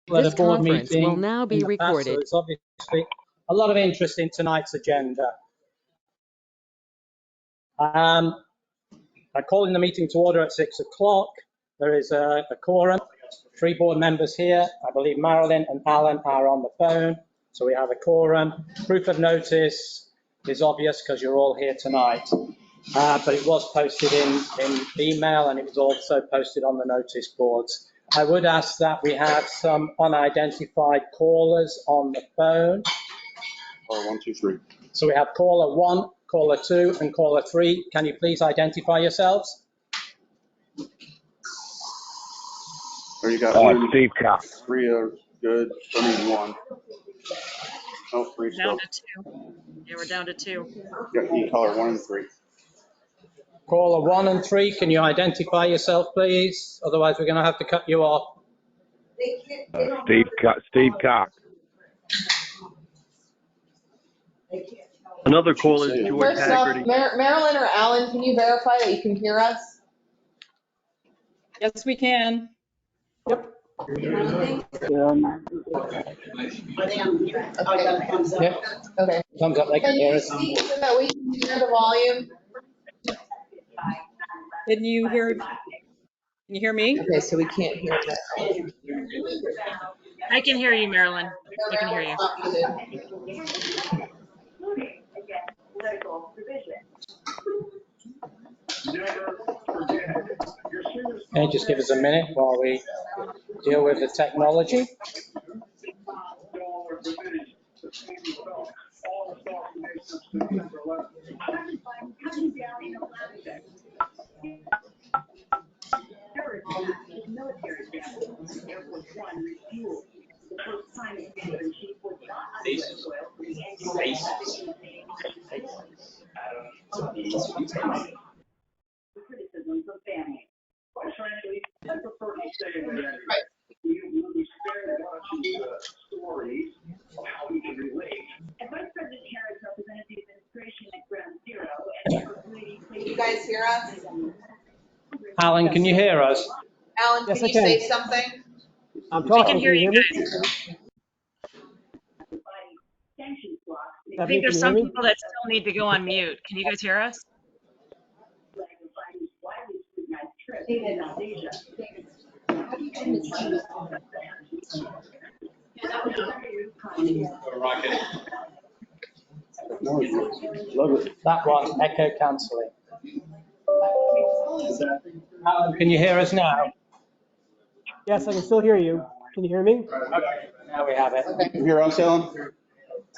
This at a board conference meeting will now be in the past, so recorded. it's obviously a lot of interest in tonight's agenda. I'm calling the meeting to order at 6 o'clock. There is a quorum, 3 board members here. I believe Marilyn and Alan are on the phone, so we have a quorum. Proof of notice is obvious because you're all here tonight, but it was posted in email and it was also posted on the notice boards. I would ask that we have some unidentified callers on the phone. Caller 1, 2, 3. So we have caller 1, caller 2, and caller 3. Can you please identify yourselves? There you got Steve Cox. 3 are good. I need 1. No, 3 still. Down to 2. Yeah, we're down to 2. You caller 1 and 3. Caller 1 and 3, can you identify yourself, please? Otherwise, we're going to have to cut you off. Steve Cox. Another caller is George First off, Haggerty. Marilyn or Alan, can you verify that you can hear us? Yes, we can. Yep. Okay. Thumbs up, they can Can hear you us. speak so that we can hear the volume? Can you hear me? Okay, so we can't hear that. I can hear you, Marilyn. I can hear you. Okay, just give us a minute while we deal with the technology. Criticisms of family. Quite frankly, I prefer to stay in the you will be spared watching stories of how we can relate. And Vice President Harris represented the administration at Ground Zero, and Can you guys hear us? Alan, can you hear us? Alan, Yes, can I you can. say something? I'm We talking. can hear you guys. I think there's some people that still need to go on mute. Can you guys hear us? That one, echo cancelling. Alan, can you hear us now? Yes, I can still hear you. Can you hear me? Okay, now we have it. You hear us, Ellen?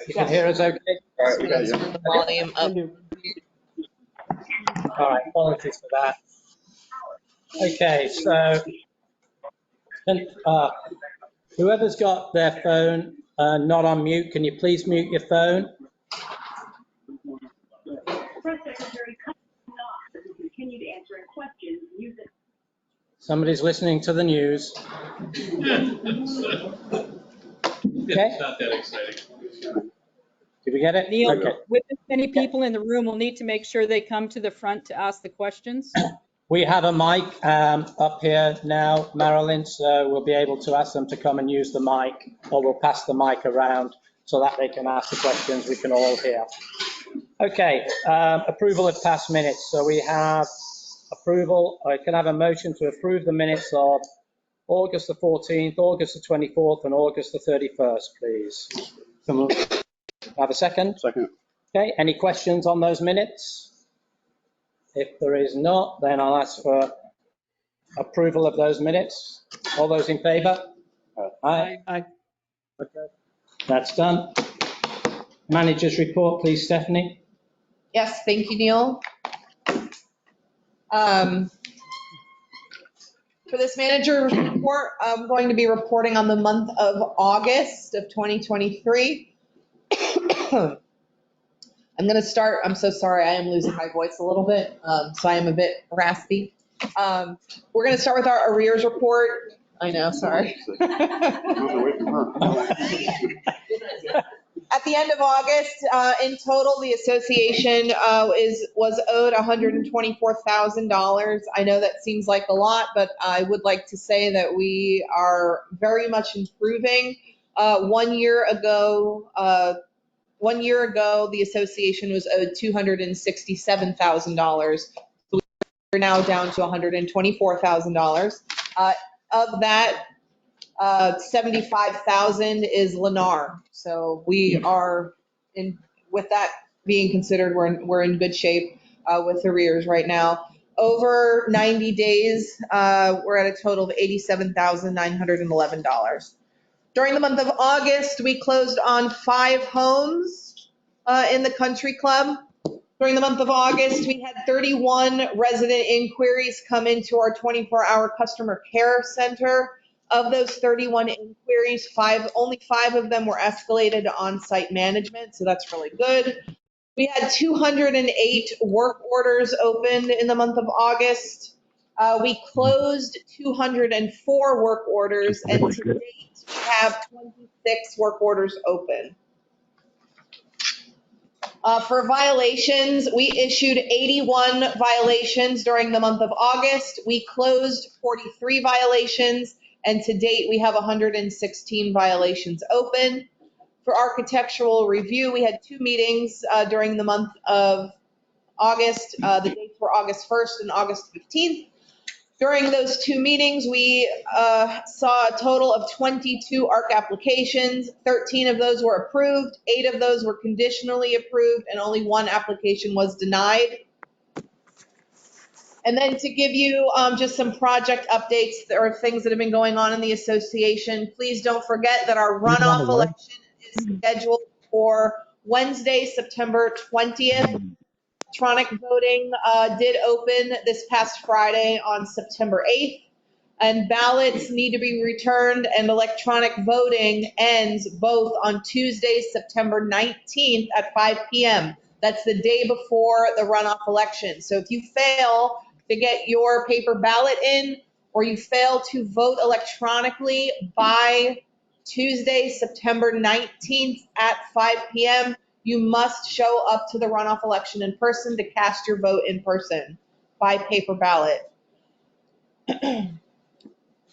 You can hear us okay? All right, we got you. Turn the volume up. Can do. All right, apologies for that. Okay, so whoever's got their phone not on mute, can you please mute your phone? Press Secretary continued answering questions using. Somebody's listening to the news. Okay. It's not that exciting. Did we get it? Neil, Okay. with this many people in the room, we'll need to make sure they come to the front to ask the questions. We have a mic up here now, Marilyn, so we'll be able to ask them to come and use the mic, or we'll pass the mic around so that they can ask the questions we can all hear. Okay, approval of past minutes. So we have approval, I can have a motion to approve the minutes of August the 14th, August the 24th, and August the 31st, please. Have a second? Second. Okay, any questions on those minutes? If there is not, then I'll ask for approval of those minutes. All those in favor? Aye. Aye. Okay, that's done. Manager's report, please, Stephanie. Yes, thank you, Neil. For this manager's report, I'm going to be reporting on the month of August of 2023. I'm going to start, I'm so sorry, I am losing my voice a little bit, so I am a bit raspy. We're going to start with our arrears report. I know, sorry. At the end of August, in total, the association was owed $124,000. I know that seems like a lot, but I would like to say that we are very much improving. 1 year ago, the association was owed $267,000. So we're now down to $124,000. Of that, 75,000 is Lennar. So we are in, with that being considered, we're in good shape with arrears right now. Over 90 days, we're at a total of $87,911. During the month of August, we closed on 5 homes in the country club. During the month of August, we had 31 resident inquiries come into our 24-hour customer care center. Of those 31 inquiries, only 5 of them were escalated to on-site management, so that's really good. We had 208 work orders opened in the month of August. We closed 204 work orders, and to date, we have 26 work orders open. For violations, we issued 81 violations during the month of August. We closed 43 violations, and to date, we have 116 violations open. For architectural review, we had 2 meetings during the month of August. The dates were August 1st and August 15th. During those 2 meetings, we saw a total of 22 ARC applications. 13 of those were approved, 8 of those were conditionally approved, and only 1 application was denied. And then to give you just some project updates or things that have been going on in the association, please don't forget that our runoff election is scheduled for Wednesday, September 20th. Electronic voting did open this past Friday on September 8th, and ballots need to be returned, and electronic voting ends both on Tuesday, September 19th at 5 p.m. That's the day before the runoff election. So if you fail to get your paper ballot in, or you fail to vote electronically by Tuesday, September 19th at 5 p.m., you must show up to the runoff election in person to cast your vote in person by paper ballot. The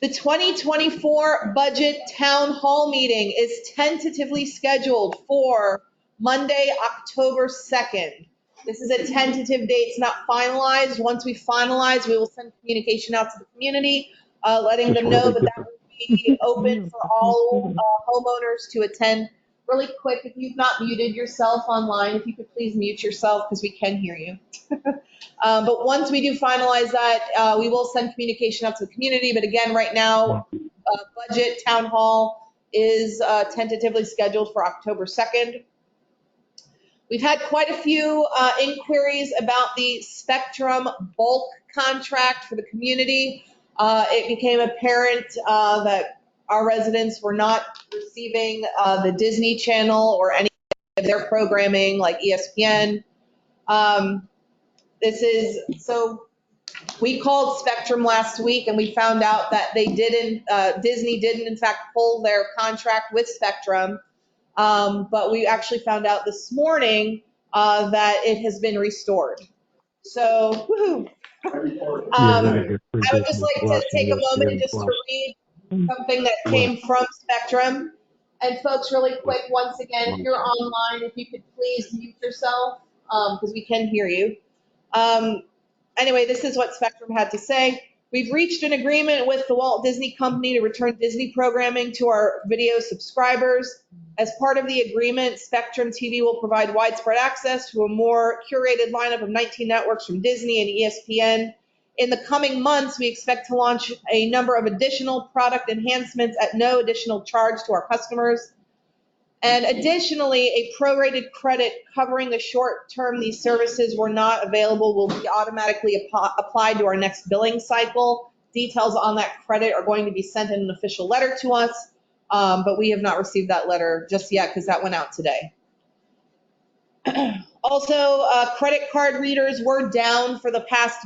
2024 budget town hall meeting is tentatively scheduled for Monday, October 2nd. This is a tentative date. It's not finalized. Once we finalize, we will send communication out to the community, letting them know that will be open for all homeowners to attend. Really quick, if you've not muted yourself online, if you could please mute yourself because we can hear you. But once we do finalize that, we will send communication out to the community. But again, right now, budget town hall is tentatively scheduled for October 2nd. We've had quite a few inquiries about the Spectrum bulk contract for the community. It became apparent that our residents were not receiving the Disney Channel or any of their programming like ESPN. So we called Spectrum last week and we found out that Disney didn't in fact pull their contract with Spectrum. But we actually found out this morning that it has been restored. So, woohoo. I would just like to take a moment just to read something that came from Spectrum. And folks, really quick, once again, if you're online, if you could please mute yourself, because we can hear you. Anyway, this is what Spectrum had to say. We've reached an agreement with the Walt Disney Company to return Disney programming to our video subscribers. As part of the agreement, Spectrum TV will provide widespread access to a more curated lineup of 19 networks from Disney and ESPN. In the coming months, we expect to launch a number of additional product enhancements at no additional charge to our customers. And additionally, a prorated credit covering the short term these services were not available will be automatically applied to our next billing cycle. Details on that credit are going to be sent in an official letter to us, but we have not received that letter just yet because that went out today. Also, credit card readers were down for the past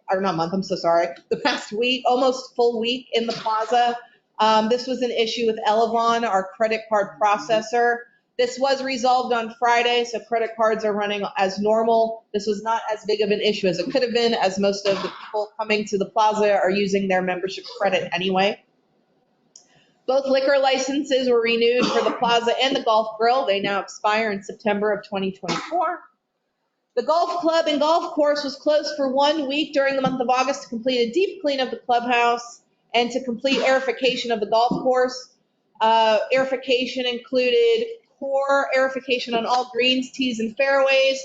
the past week, almost full week in the plaza. This was an issue with Elevon, our credit card processor. This was resolved on Friday, so credit cards are running as normal. This was not as big of an issue as it could have been, as most of the people coming to the plaza are using their membership credit anyway. Both liquor licenses were renewed for the plaza and the golf grill. They now expire in September of 2024. The golf club and golf course was closed for 1 week during the month of August to complete a deep clean of the clubhouse and to complete aerification of the golf course. Aerification included core aerification on all greens, tees, and fairways,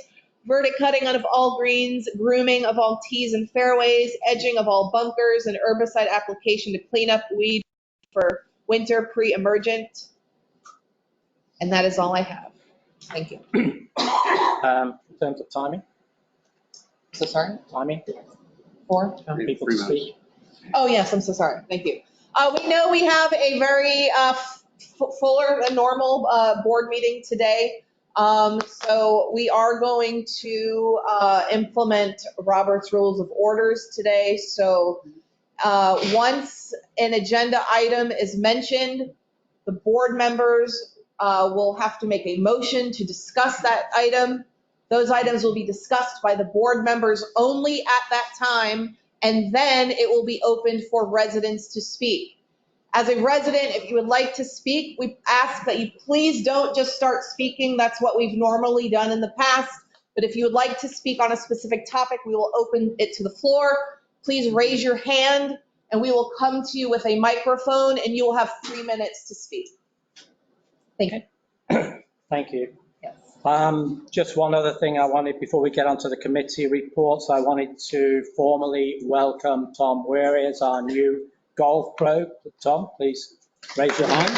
verticutting of all greens, grooming of all tees and fairways, edging of all bunkers, and herbicide application to clean up weed for winter pre-emergent. And that is all I have. Thank you. In terms of timing, So sorry, timing, four? people 3 to minutes. speak. Oh, yes, I'm so sorry. Thank you. We know we have a very fuller than normal board meeting today. So we are going to implement Robert's Rules of Orders today. So once an agenda item is mentioned, the board members will have to make a motion to discuss that item. Those items will be discussed by the board members only at that time, and then it will be opened for residents to speak. As a resident, if you would like to speak, we ask that you please don't just start speaking. That's what we've normally done in the past. But if you would like to speak on a specific topic, we will open it to the floor. Please raise your hand and we will come to you with a microphone and you will have 3 minutes to speak. Thank you. Thank you. Yes. Just one other thing I wanted, before we get onto the committee reports, I wanted to formally welcome Tom Weary as our new golf pro. Tom, please raise your hand.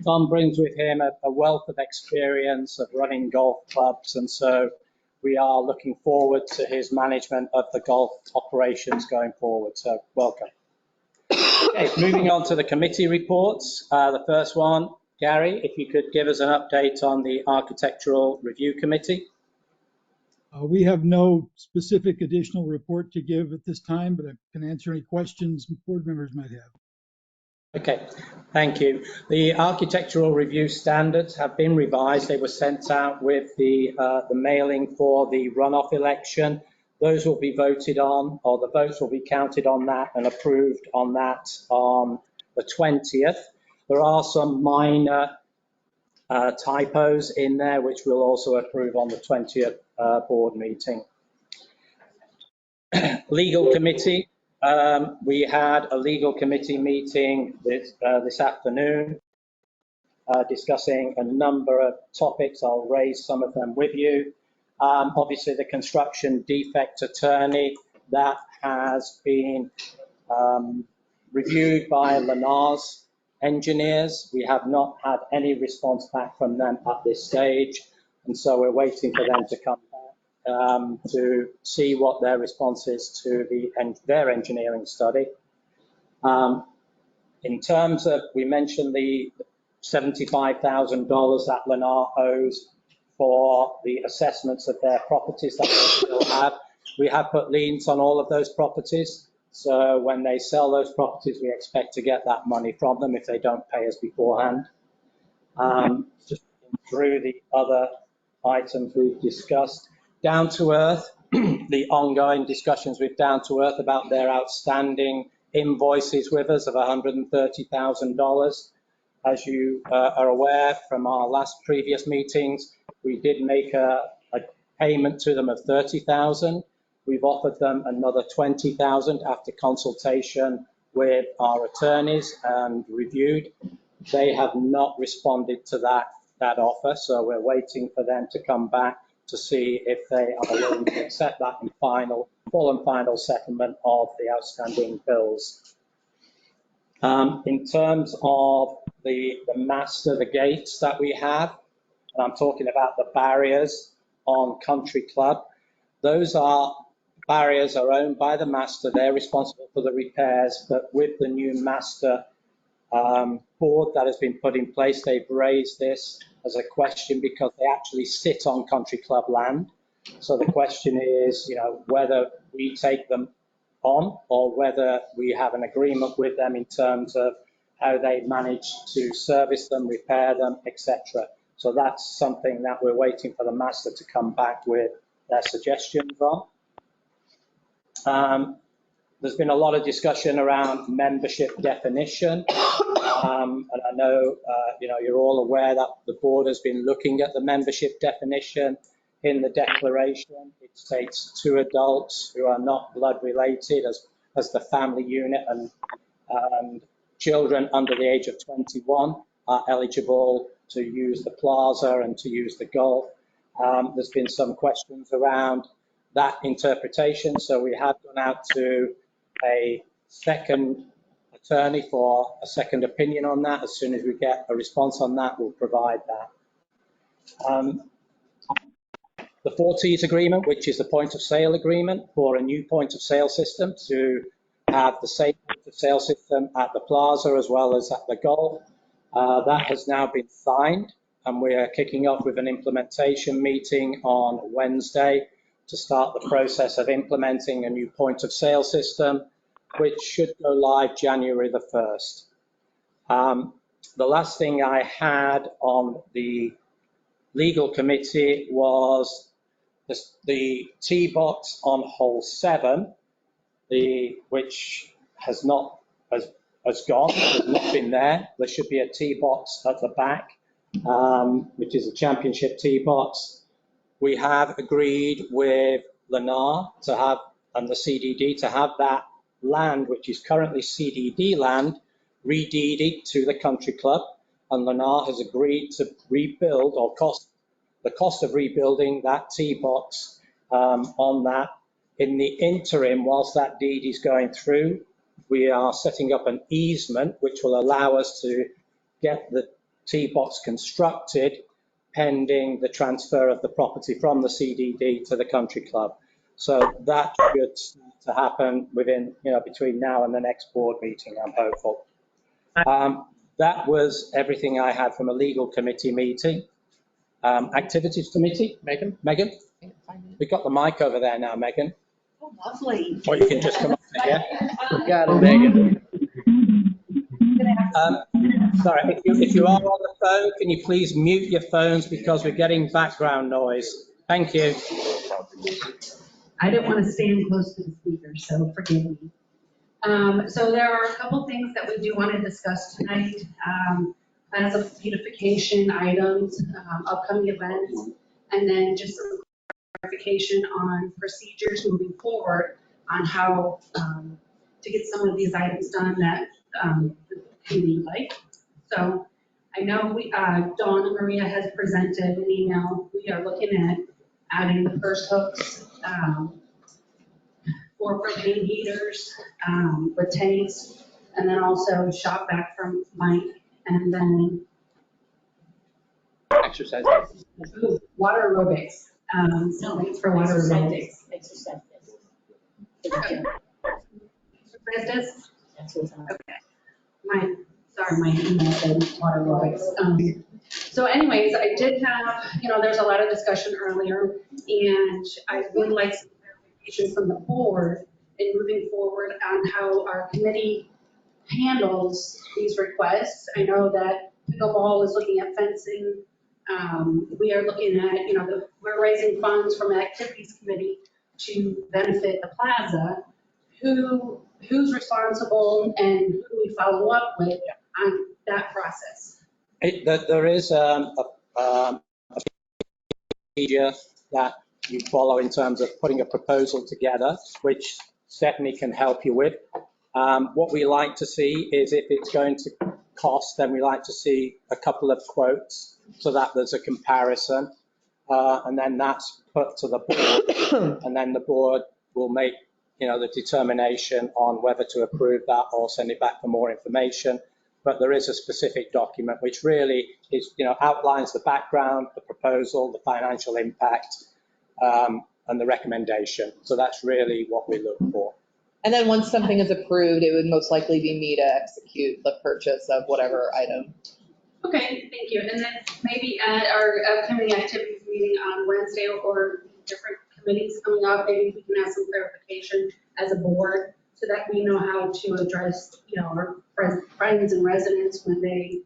Tom brings with him a wealth of experience of running golf clubs, and so we are looking forward to his management of the golf operations going forward. So welcome. Okay, moving on to the committee reports. The first one, Gary, if you could give us an update on the Architectural Review Committee. We have no specific additional report to give at this time, but I can answer any questions board members might have. Okay, thank you. The architectural review standards have been revised. They were sent out with the mailing for the runoff election. Those will be voted on, or the votes will be counted on that and approved on that on the 20th. There are some minor typos in there, which we'll also approve on the 20th board meeting. Legal committee. We had a legal committee meeting this afternoon discussing a number of topics. I'll raise some of them with you. Obviously, the construction defect attorney, that has been reviewed by Lennar's engineers. We have not had any response back from them at this stage, and so we're waiting for them to come back to see what their response is to their engineering study. In terms of, we mentioned the $75,000 that Lennar owes for the assessments of their properties that they still have. We have put liens on all of those properties. So when they sell those properties, we expect to get that money from them if they don't pay us beforehand. Just through the other items we've discussed. Down to Earth, the ongoing discussions with Down to Earth about their outstanding invoices with us of $130,000. As you are aware from our last previous meetings, we did make a payment to them of $30,000. We've offered them another $20,000 after consultation with our attorneys and reviewed. They have not responded to that offer, so we're waiting for them to come back to see if they are willing to accept that in full and final settlement of the outstanding bills. In terms of the master, the gates that we have, and I'm talking about the barriers on Country Club, those barriers are owned by the master. They're responsible for the repairs, but with the new master board that has been put in place, they've raised this as a question because they actually sit on Country Club land. So the question is, whether we take them on or whether we have an agreement with them in terms of how they manage to service them, repair them, etc. So that's something that we're waiting for the master to come back with their suggestions on. There's been a lot of discussion around membership definition. And I know, you're all aware that the board has been looking at the membership definition. In the declaration, it states 2 adults who are not blood related as the family unit, and children under the age of 21 are eligible to use the plaza and to use the golf. There's been some questions around that interpretation, so we have gone out to a second attorney for a second opinion on that. As soon as we get a response on that, we'll provide that. The 4Ts agreement, which is the point of sale agreement for a new point of sale system to have the same point of sale system at the plaza as well as at the golf. That has now been signed, and we are kicking off with an implementation meeting on Wednesday to start the process of implementing a new point of sale system, which should go live January the 1st. The last thing I had on the legal committee was the tee box on hole 7, which has gone, has not been there. There should be a tee box at the back, which is a championship tee box. We have agreed with Lennar to have, and the CDD, to have that land, which is currently CDD land, redeeded to the country club, and Lennar has agreed to rebuild, or the cost of rebuilding that tee box on that. In the interim, whilst that deed is going through, we are setting up an easement which will allow us to get the tee box constructed pending the transfer of the property from the CDD to the country club. So that should start to happen within, between now and the next board meeting, I'm hopeful. That was everything I had from a legal committee meeting. Activities committee, Megan? We've got the mic over there now, Megan. Oh, lovely. Or you can just come up here. Got it, Megan. Sorry, if you are on the phone, can you please mute your phones because we're getting background noise. Thank you. I didn't want to stand close to the speaker, so forgive me. So there are a couple things that we do want to discuss tonight. As of beautification items, upcoming events, and then just some clarification on procedures moving forward on how to get some of these items done that the community like. So I know Dawn and Maria has presented an email. We are looking at adding the first hooks for propane heaters with tanks, and then also shop back from Mike, and then Exercise. water aerobics. So thanks for water aerobics. Exercise. Okay. Exercise. Okay. My email said water aerobics. So anyways, I did have, there's a lot of discussion earlier, and I would like some clarification from the board in moving forward on how our committee handles these requests. I know that pickleball is looking at fencing. We are looking at, we're raising funds from an activities committee to benefit the plaza. Who's responsible and who do we follow up with on that process? There is a procedure that you follow in terms of putting a proposal together, which Stephanie can help you with. What we like to see is if it's going to cost, then we like to see a couple of quotes so that there's a comparison. And then that's put to the board, and then the board will make the determination on whether to approve that or send it back for more information. But there is a specific document which really is, outlines the background, the proposal, the financial impact, and the recommendation. So that's really what we look for. And then once something is approved, it would most likely be me to execute the purchase of whatever item. Okay, thank you. And then maybe at our upcoming activities meeting on Wednesday or different committees coming up, maybe we can have some clarification as a board so that we know how to address, our friends and residents when they,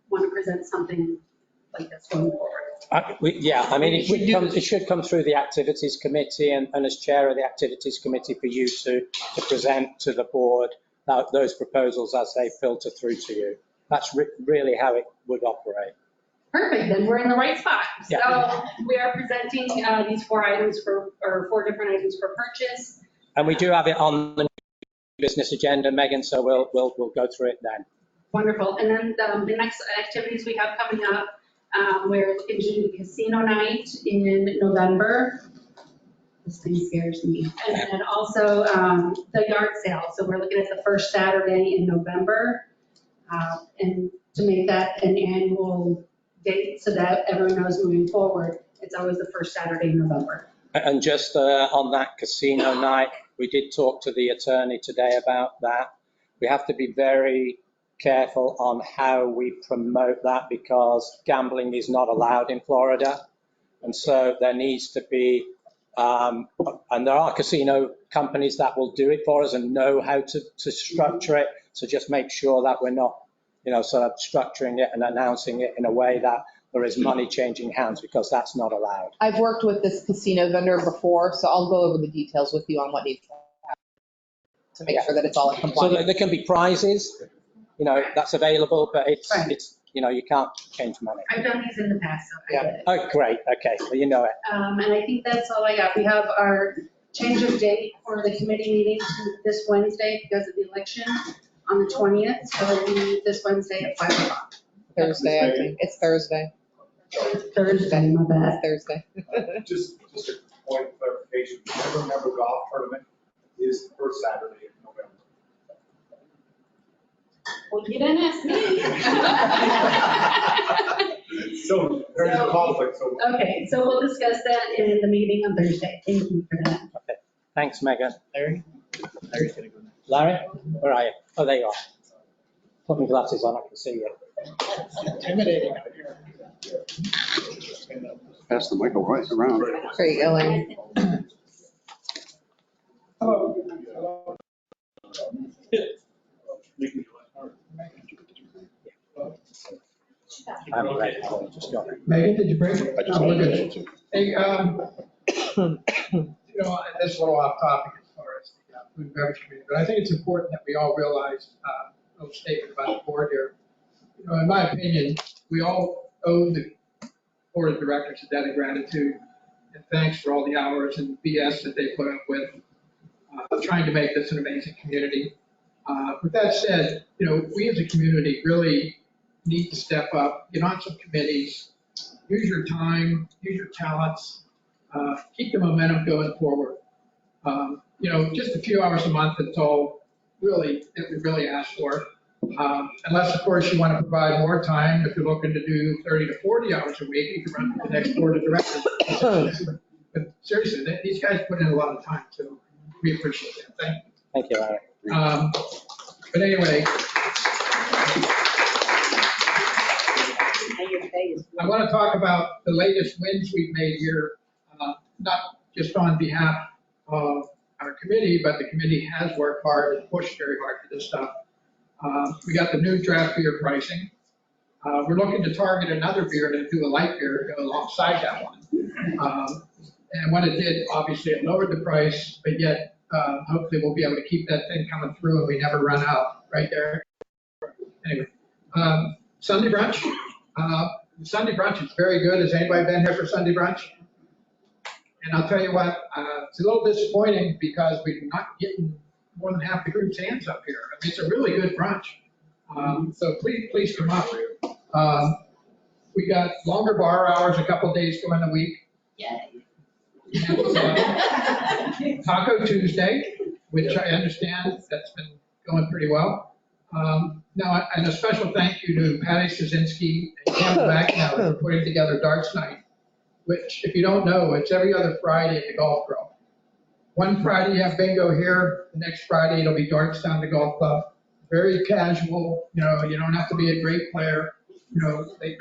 want to present something like this going forward. It should come through the activities committee and as chair of the activities committee for you to present to the board those proposals as they filter through to you. That's really how it would operate. Perfect, then we're in the right spot. Yeah. So we are presenting these four different items for purchase. And we do have it on the business agenda, Megan, so we'll go through it then. Wonderful, and then the next activities we have coming up, we're looking to do casino night in November. This thing scares me. And then also the yard sale, so we're looking at the first Saturday in November, and to make that an annual date so that everyone knows moving forward, it's always the first Saturday in November. And just on that casino night, we did talk to the attorney today about that. We have to be very careful on how we promote that because gambling is not allowed in Florida. And so there needs to be, and there are casino companies that will do it for us and know how to structure it. So just make sure that we're not, sort of structuring it and announcing it in a way that there is money changing hands because that's not allowed. I've worked with this casino vendor before, so I'll go over the details with you on what needs to happen to make sure that it's all in compliance. So there can be prizes, that's available, but it's you can't change money. I've done these in the past, so I get it. Oh, great. Okay, well, you know it. And I think that's all I got. We have our change of date for the committee meeting to this Wednesday because of the election on the 20th. So it'll be this Wednesday at 5 o'clock. Thursday, I think. It's Thursday. Thursday, my bad. Thursday. Just a point of clarification. The Never Never Golf Tournament is the first Saturday in November. Well, you didn't ask me. So there's a conflict. So Okay, so we'll discuss that in the meeting on Thursday. Thank you for that. Okay. Thanks, Megan. Larry's gonna go next. Larry, where are you? Oh, there you are. Put my glasses on, I can see you. Intimidating out here. Pass the mic around. There you go, Larry. hello. I'm ready. Just go. Megan, did you break it? I just Oh, we're wanted good. to. Hey, this is a little off topic as far as the food and beverage committee, but I think it's important that we all realize a little statement about the board here. In my opinion, we all owe the board of directors a debt of gratitude and thanks for all the hours and BS that they put up with trying to make this an amazing community. With that said, we as a community really need to step up, get on some committees, use your time, use your talents, keep the momentum going forward. Just a few hours a month, it's all really, that we really ask for. Unless, of course, you want to provide more time. If you're looking to do 30 to 40 hours a week, you can run to the next board of directors. But seriously, these guys put in a lot of time, so we appreciate that. Thank you. Thank you, Larry. But anyway, I want to talk about the latest wins we've made here, not just on behalf of our committee, but the committee has worked hard and pushed very hard for this stuff. We got the new draft beer pricing. We're looking to target another beer to do a light beer to go alongside that one. And what it did, obviously, it lowered the price, but yet hopefully we'll be able to keep that thing coming through and we never run out right there. Anyway, Sunday brunch. Sunday brunch is very good. Has anybody been here for Sunday brunch? And I'll tell you what, it's a little disappointing because we're not getting more than half the group's hands up here. I mean, it's a really good brunch. So please come up. We got longer bar hours a couple days during the week. And, Taco Tuesday, which I understand that's been going pretty well. Now, and a special thank you to Patty Szynski and Campbell McNally for putting together Darts Night, which, if you don't know, it's every other Friday at the Golf Club. One Friday you have bingo here, the next Friday it'll be darts down the golf club. Very casual, you don't have to be a great player.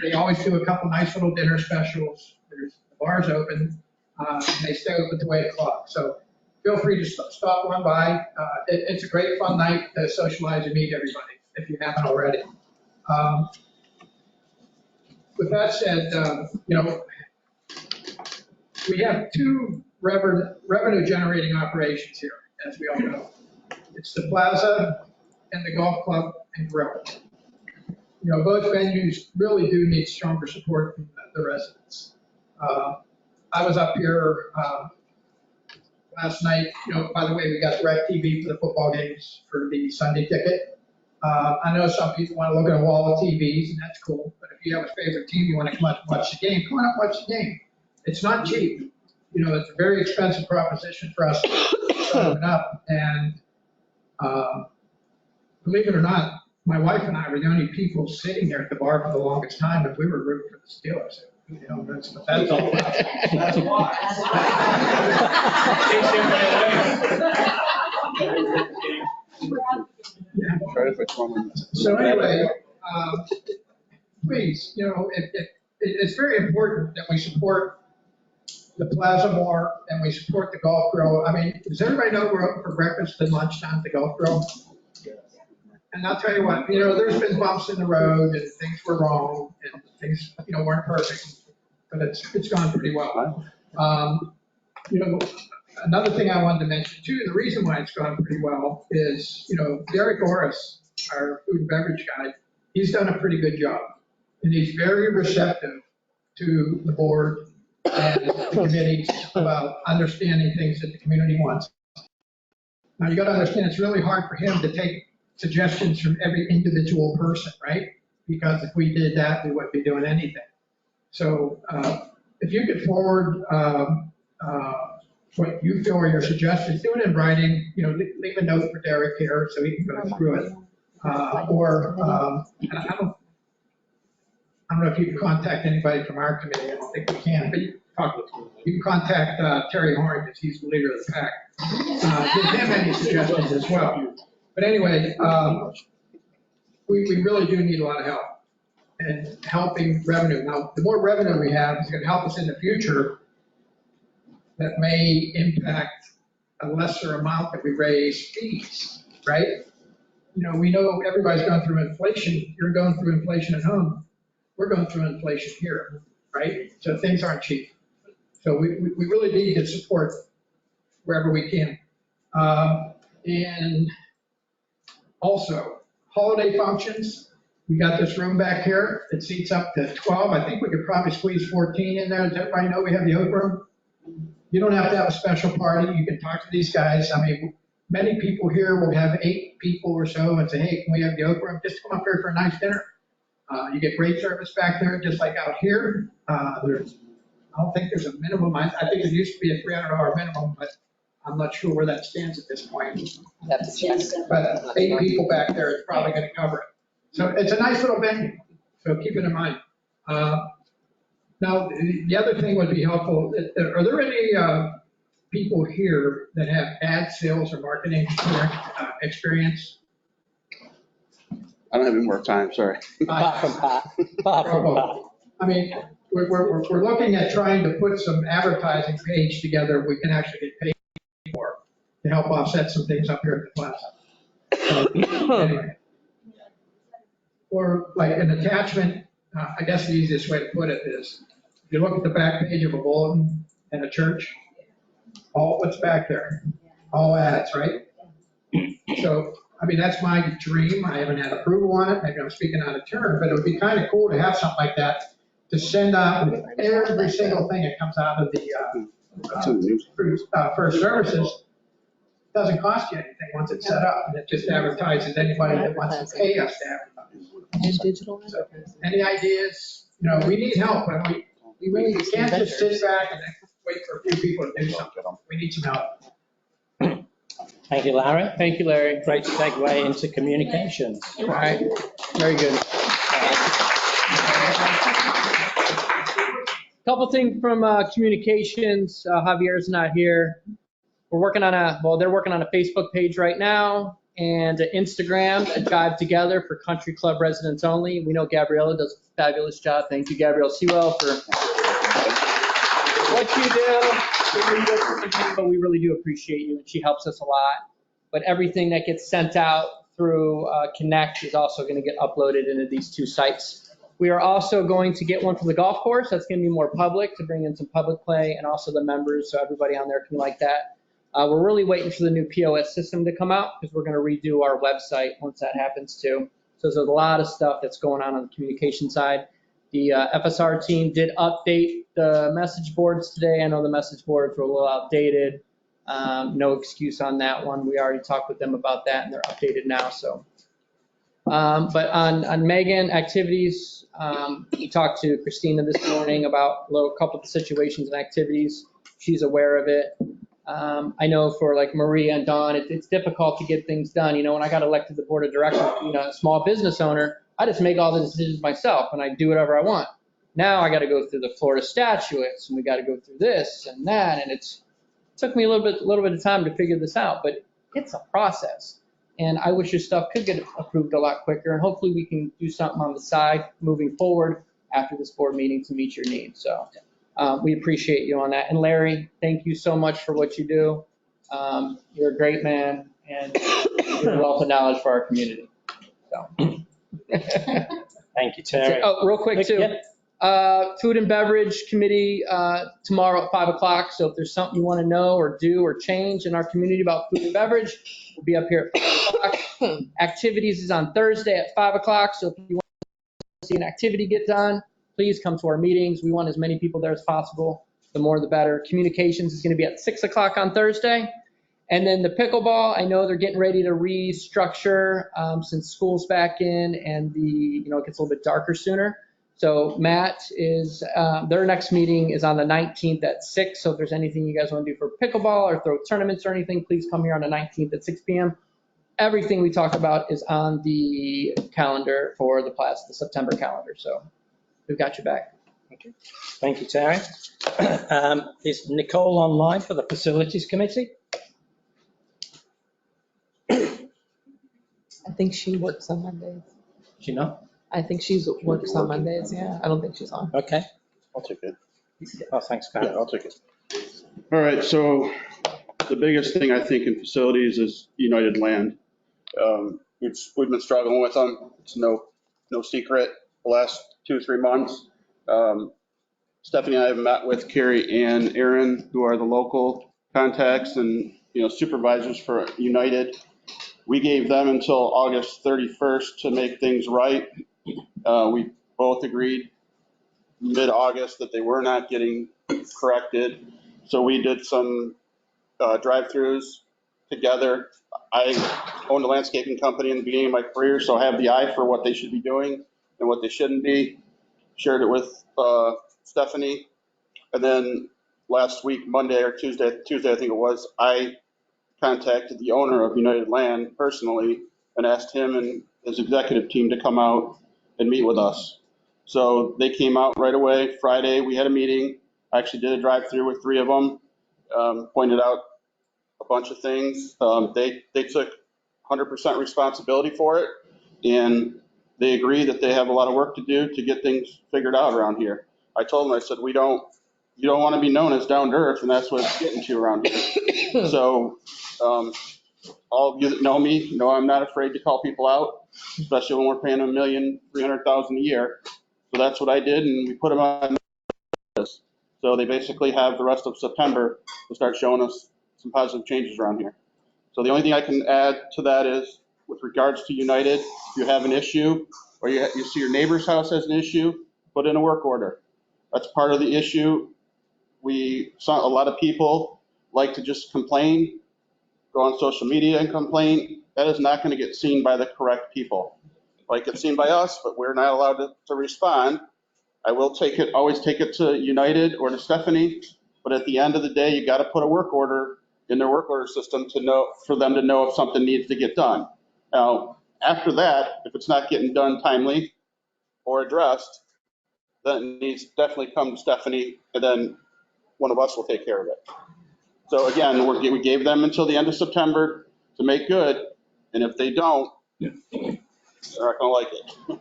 They always do a couple nice little dinner specials. The bar's open, and they stay open till 8 o'clock. So feel free to stop on by. It's a great fun night to socialize and meet everybody, if you haven't already. With that said, we have two revenue generating operations here, as we all know. It's the plaza and the golf club and grill. Both venues really do need stronger support from the residents. I was up here last night. By the way, we got DirecTV for the football games for the Sunday ticket. I know some people want to look at a wall of TVs, and that's cool. But if you have a favorite team, you want to come out and watch the game, come on up and watch the game. It's not cheap. It's a very expensive proposition for us to open up. And believe it or not, my wife and I were the only people sitting there at the bar for the longest time, and we were rooting for the Steelers. That's what that's all about. That's why. So anyway, please, it's very important that we support the plaza more and we support the golf grill. I mean, does everybody know we're open for breakfast and lunchtime at the golf grill? And I'll tell you what, there's been bumps in the road and things were wrong and things, weren't perfect, but it's gone pretty well. Another thing I wanted to mention too, the reason why it's gone pretty well is, Derek Orris, our food and beverage guy, he's done a pretty good job. And he's very receptive to the board and the committees about understanding things that the community wants. Now you got to understand, it's really hard for him to take suggestions from every individual person, right? Because if we did that, we wouldn't be doing anything. So if you could forward what you feel are your suggestions, do it in writing, leave a note for Derek here so he can go through it. I don't know if you can contact anybody from our committee. I don't think we can, but you can contact Terry Horn, because he's the leader of the pack. Give him any suggestions as well. But anyway, we really do need a lot of help and helping revenue. Now, the more revenue we have, it's going to help us in the future. That may impact a lesser amount that we raise fees, right? We know everybody's going through inflation. You're going through inflation at home. We're going through inflation here, right? So things aren't cheap. So we really need to support wherever we can. And also, holiday functions. We got this room back here. It seats up to 12. I think we could probably squeeze 14 in there. Does everybody know we have the oak room? You don't have to have a special party. You can talk to these guys. I mean, many people here will have 8 people or so and say, hey, can we have the oak room? Just come up here for a nice dinner. You get great service back there, just like out here. I don't think there's a minimum. I think there used to be a $300 minimum, but I'm not sure where that stands at this point. But 8 people back there is probably going to cover it. So it's a nice little venue. So keep it in mind. Now, the other thing would be helpful. Are there any people here that have ad sales or marketing experience? I don't have any more time, sorry. Pat. I mean, we're looking at trying to put some advertising page together we can actually get paid for to help offset some things up here at the plaza. So, anyway. Or like an attachment, I guess the easiest way to put it is, if you look at the back page of a bulletin in a church, all what's back there, all ads, right? So, I mean, that's my dream. I haven't had approval on it. Maybe I'm speaking out of turn, but it would be kind of cool to have something like that to send out with every single thing that comes out of the first services. Doesn't cost you anything once it's set up, and it just advertises anybody that wants to pay us to advertise. And digital So, any ideas? We need help, and we can't just sit back and wait for a few people to do something. We need some help. Thank you, Larry. Thank you, Larry. Great segue into communications. All right, very good. Couple things from communications. Javier's not here. They're working on a Facebook page right now and an Instagram, a Jive Together for Country Club residents only. We know Gabriella does a fabulous job. Thank you, Gabrielle Sewell, for what you do. But we really do appreciate you, and she helps us a lot. But everything that gets sent out through Connect is also going to get uploaded into these two sites. We are also going to get one for the golf course. That's going to be more public to bring in some public play and also the members, so everybody on there can like that. We're really waiting for the new POS system to come out because we're going to redo our website once that happens too. So there's a lot of stuff that's going on the communication side. The FSR team did update the message boards today. I know the message boards were a little outdated. No excuse on that one. We already talked with them about that, and they're updated now. So, but on Megan activities, we talked to Christina this morning about a couple of the situations and activities. She's aware of it. I know for like Maria and Dawn, it's difficult to get things done. You know, when I got elected to the board of directors, you know, a small business owner, I just make all the decisions myself and I do whatever I want. Now I got to go through the Florida statutes and we got to go through this and that. And it took me a little bit of time to figure this out, but it's a process. And I wish your stuff could get approved a lot quicker. And hopefully we can do something on the side moving forward after this board meeting to meet your needs. So we appreciate you on that. And Larry, thank you so much for what you do. You're a great man and you're a wealth of knowledge for our community. So. Thank you, Terry. Oh, real quick too. Food and Beverage Committee tomorrow at 5 o'clock. So if there's something you want to know or do or change in our community about food and beverage, we'll be up here at 5 o'clock. Activities is on Thursday at 5 o'clock. So if you want to see an activity get done, please come to our meetings. We want as many people there as possible. The more, the better. Communications is going to be at 6 o'clock on Thursday. And then the pickleball, I know they're getting ready to restructure since school's back in and it gets a little bit darker sooner. So Matt is, their next meeting is on the 19th at 6. So if there's anything you guys want to do for pickleball or throw tournaments or anything, please come here on the 19th at 6 p.m. Everything we talk about is on the calendar for the September calendar. So we've got your back. Okay. Thank you, Terry. Is Nicole online for the Facilities Committee? I think she works on Mondays. She not? I think she works on Mondays, yeah. I don't think she's on. Okay. I'll take it. Oh, thanks, Pat. Yeah, I'll take it. All right, so the biggest thing I think in facilities is United Land. We've been struggling with them. It's no secret the last 2-3 months. Stephanie and I have met with Carrie and Aaron, who are the local contacts and supervisors for United. We gave them until August 31st to make things right. We both agreed mid-August that they were not getting corrected. So we did some drive-throughs together. I owned a landscaping company in the beginning of my career, so I have the eye for what they should be doing and what they shouldn't be. Shared it with Stephanie. And then last week, Monday or Tuesday, I think it was, I contacted the owner of United Land personally and asked him and his executive team to come out and meet with us. So they came out right away. Friday, we had a meeting. I actually did a drive-through with 3 of them, pointed out a bunch of things. They took 100% responsibility for it, and they agree that they have a lot of work to do to get things figured out around here. I told them, I said, you don't want to be known as down to earth, and that's what it's getting to around here. So all of you that know me know I'm not afraid to call people out, especially when we're paying $1,300,000 a year. So that's what I did, and we put them on this. So they basically have the rest of September to start showing us some positive changes around here. So the only thing I can add to that is, with regards to United, if you have an issue or you see your neighbor's house has an issue, put in a work order. That's part of the issue. A lot of people like to just complain, go on social media and complain. That is not going to get seen by the correct people. It might get seen by us, but we're not allowed to respond. I will always take it to United or to Stephanie, but at the end of the day, you got to put a work order in their work order system for them to know if something needs to get done. Now, after that, if it's not getting done timely or addressed, then it needs to definitely come to Stephanie, and then one of us will take care of it. So again, we gave them until the end of September to make good, and if they don't, they're not going to like it.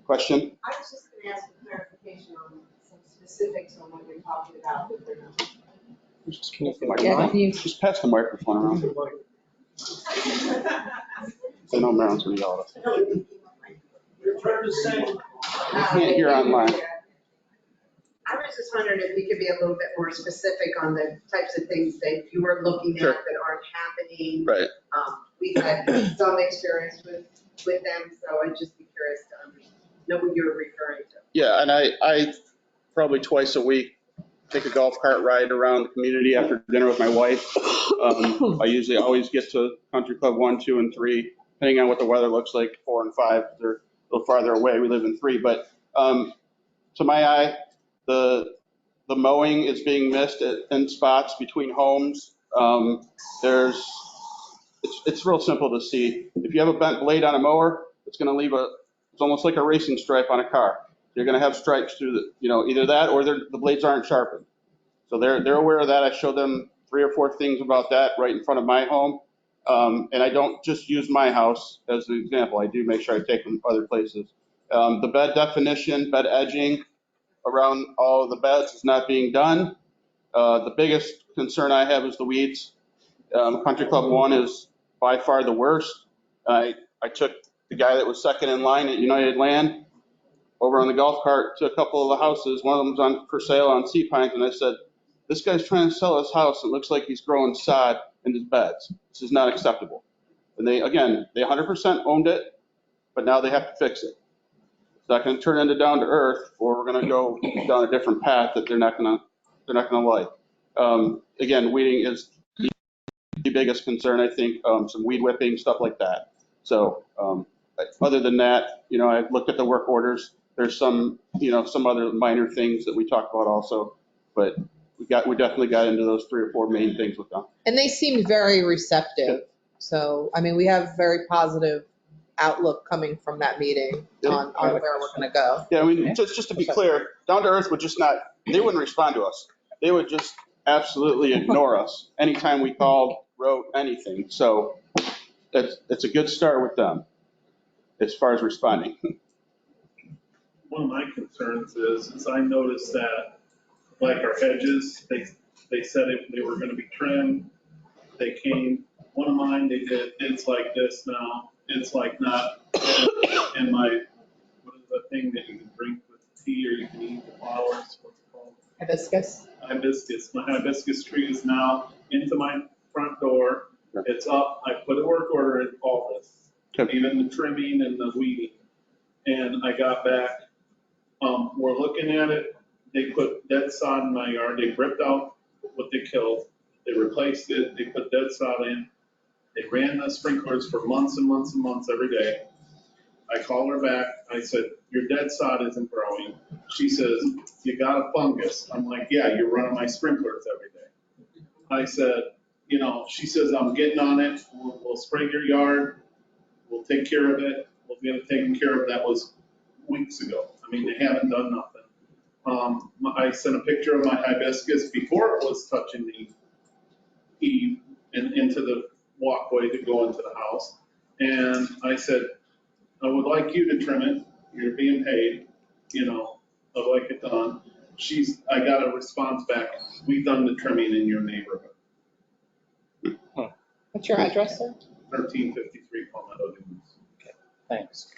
Question? I was just going to ask for clarification on some specifics on what you're talking about with the Just Yeah, can you- just pass the microphone around. I know Marilyn's gonna yell at us. You can't hear online. I was just wondering if you could be a little bit more specific on the types of things that you were looking at Sure. that aren't happening. Right. We've had some experience with them, so I'd just be curious to know what you're referring to. Yeah, and I probably twice a week take a golf cart ride around the community after dinner with my wife. I usually always get to Country Club 1, 2, and 3, depending on what the weather looks like. 4 and 5, they're a little farther away. We live in 3, but to my eye, the mowing is being missed in spots between homes. It's real simple to see. If you have a bent blade on a mower, it's going to leave it's almost like a racing stripe on a car. You're going to have stripes through either that or the blades aren't sharpened. So they're aware of that. I showed them 3 or 4 things about that right in front of my home. And I don't just use my house as an example. I do make sure I take them other places. The bed definition, bed edging around all of the beds is not being done. The biggest concern I have is the weeds. Country Club 1 is by far the worst. I took the guy that was second in line at United Land over on the golf cart to a couple of the houses. One of them was on for sale on Sea Pines, and I said, this guy's trying to sell his house. It looks like he's growing sod in his beds. This is not acceptable. And they 100% owned it, but now they have to fix it. It's not going to turn into down to earth, or we're going to go down a different path that they're not going to like. Again, weeding is the biggest concern, I think. Some weed whipping, stuff like that. So other than that, I've looked at the work orders. There's some other minor things that we talked about also, but we definitely got into those 3 or 4 main things with them. And they seemed very receptive. So, I mean, we have very positive outlook coming from that meeting on where we're going to go. Yeah, I mean, just to be clear, Down to Earth would they wouldn't respond to us. They would just absolutely ignore us anytime we called, wrote, anything. So it's a good start with them as far as responding. One of my concerns is I noticed that, like our hedges, they said they were gonna be trimmed. They came, one of mine, they did, it's like this now, it's like not. And what is the thing that you can drink with tea or you can eat the flowers, what's it called? Hibiscus. Hibiscus. My hibiscus tree is now into my front door. It's up. I put a work order in all this, even the trimming and the weeding. And I got back, we're looking at it. They put dead sod in my yard. They ripped out what they killed. They replaced it. They put dead sod in. They ran the sprinklers for months and months and months every day. I called her back. I said, your dead sod isn't growing. She says, you got a fungus. I'm like, yeah, you're running my sprinklers every day. I said, she says, I'm getting on it. We'll spray your yard. We'll take care of it. We'll get it taken care of. That was weeks ago. I mean, they haven't done nothing. I sent a picture of my hibiscus before it was touching the eave and into the walkway to go into the house. And I said, I would like you to trim it. You're being paid, I'd like it done. I got a response back. We've done the trimming in your neighborhood. What's your address, sir? 1353 Palmetto Dunes. Okay, thanks.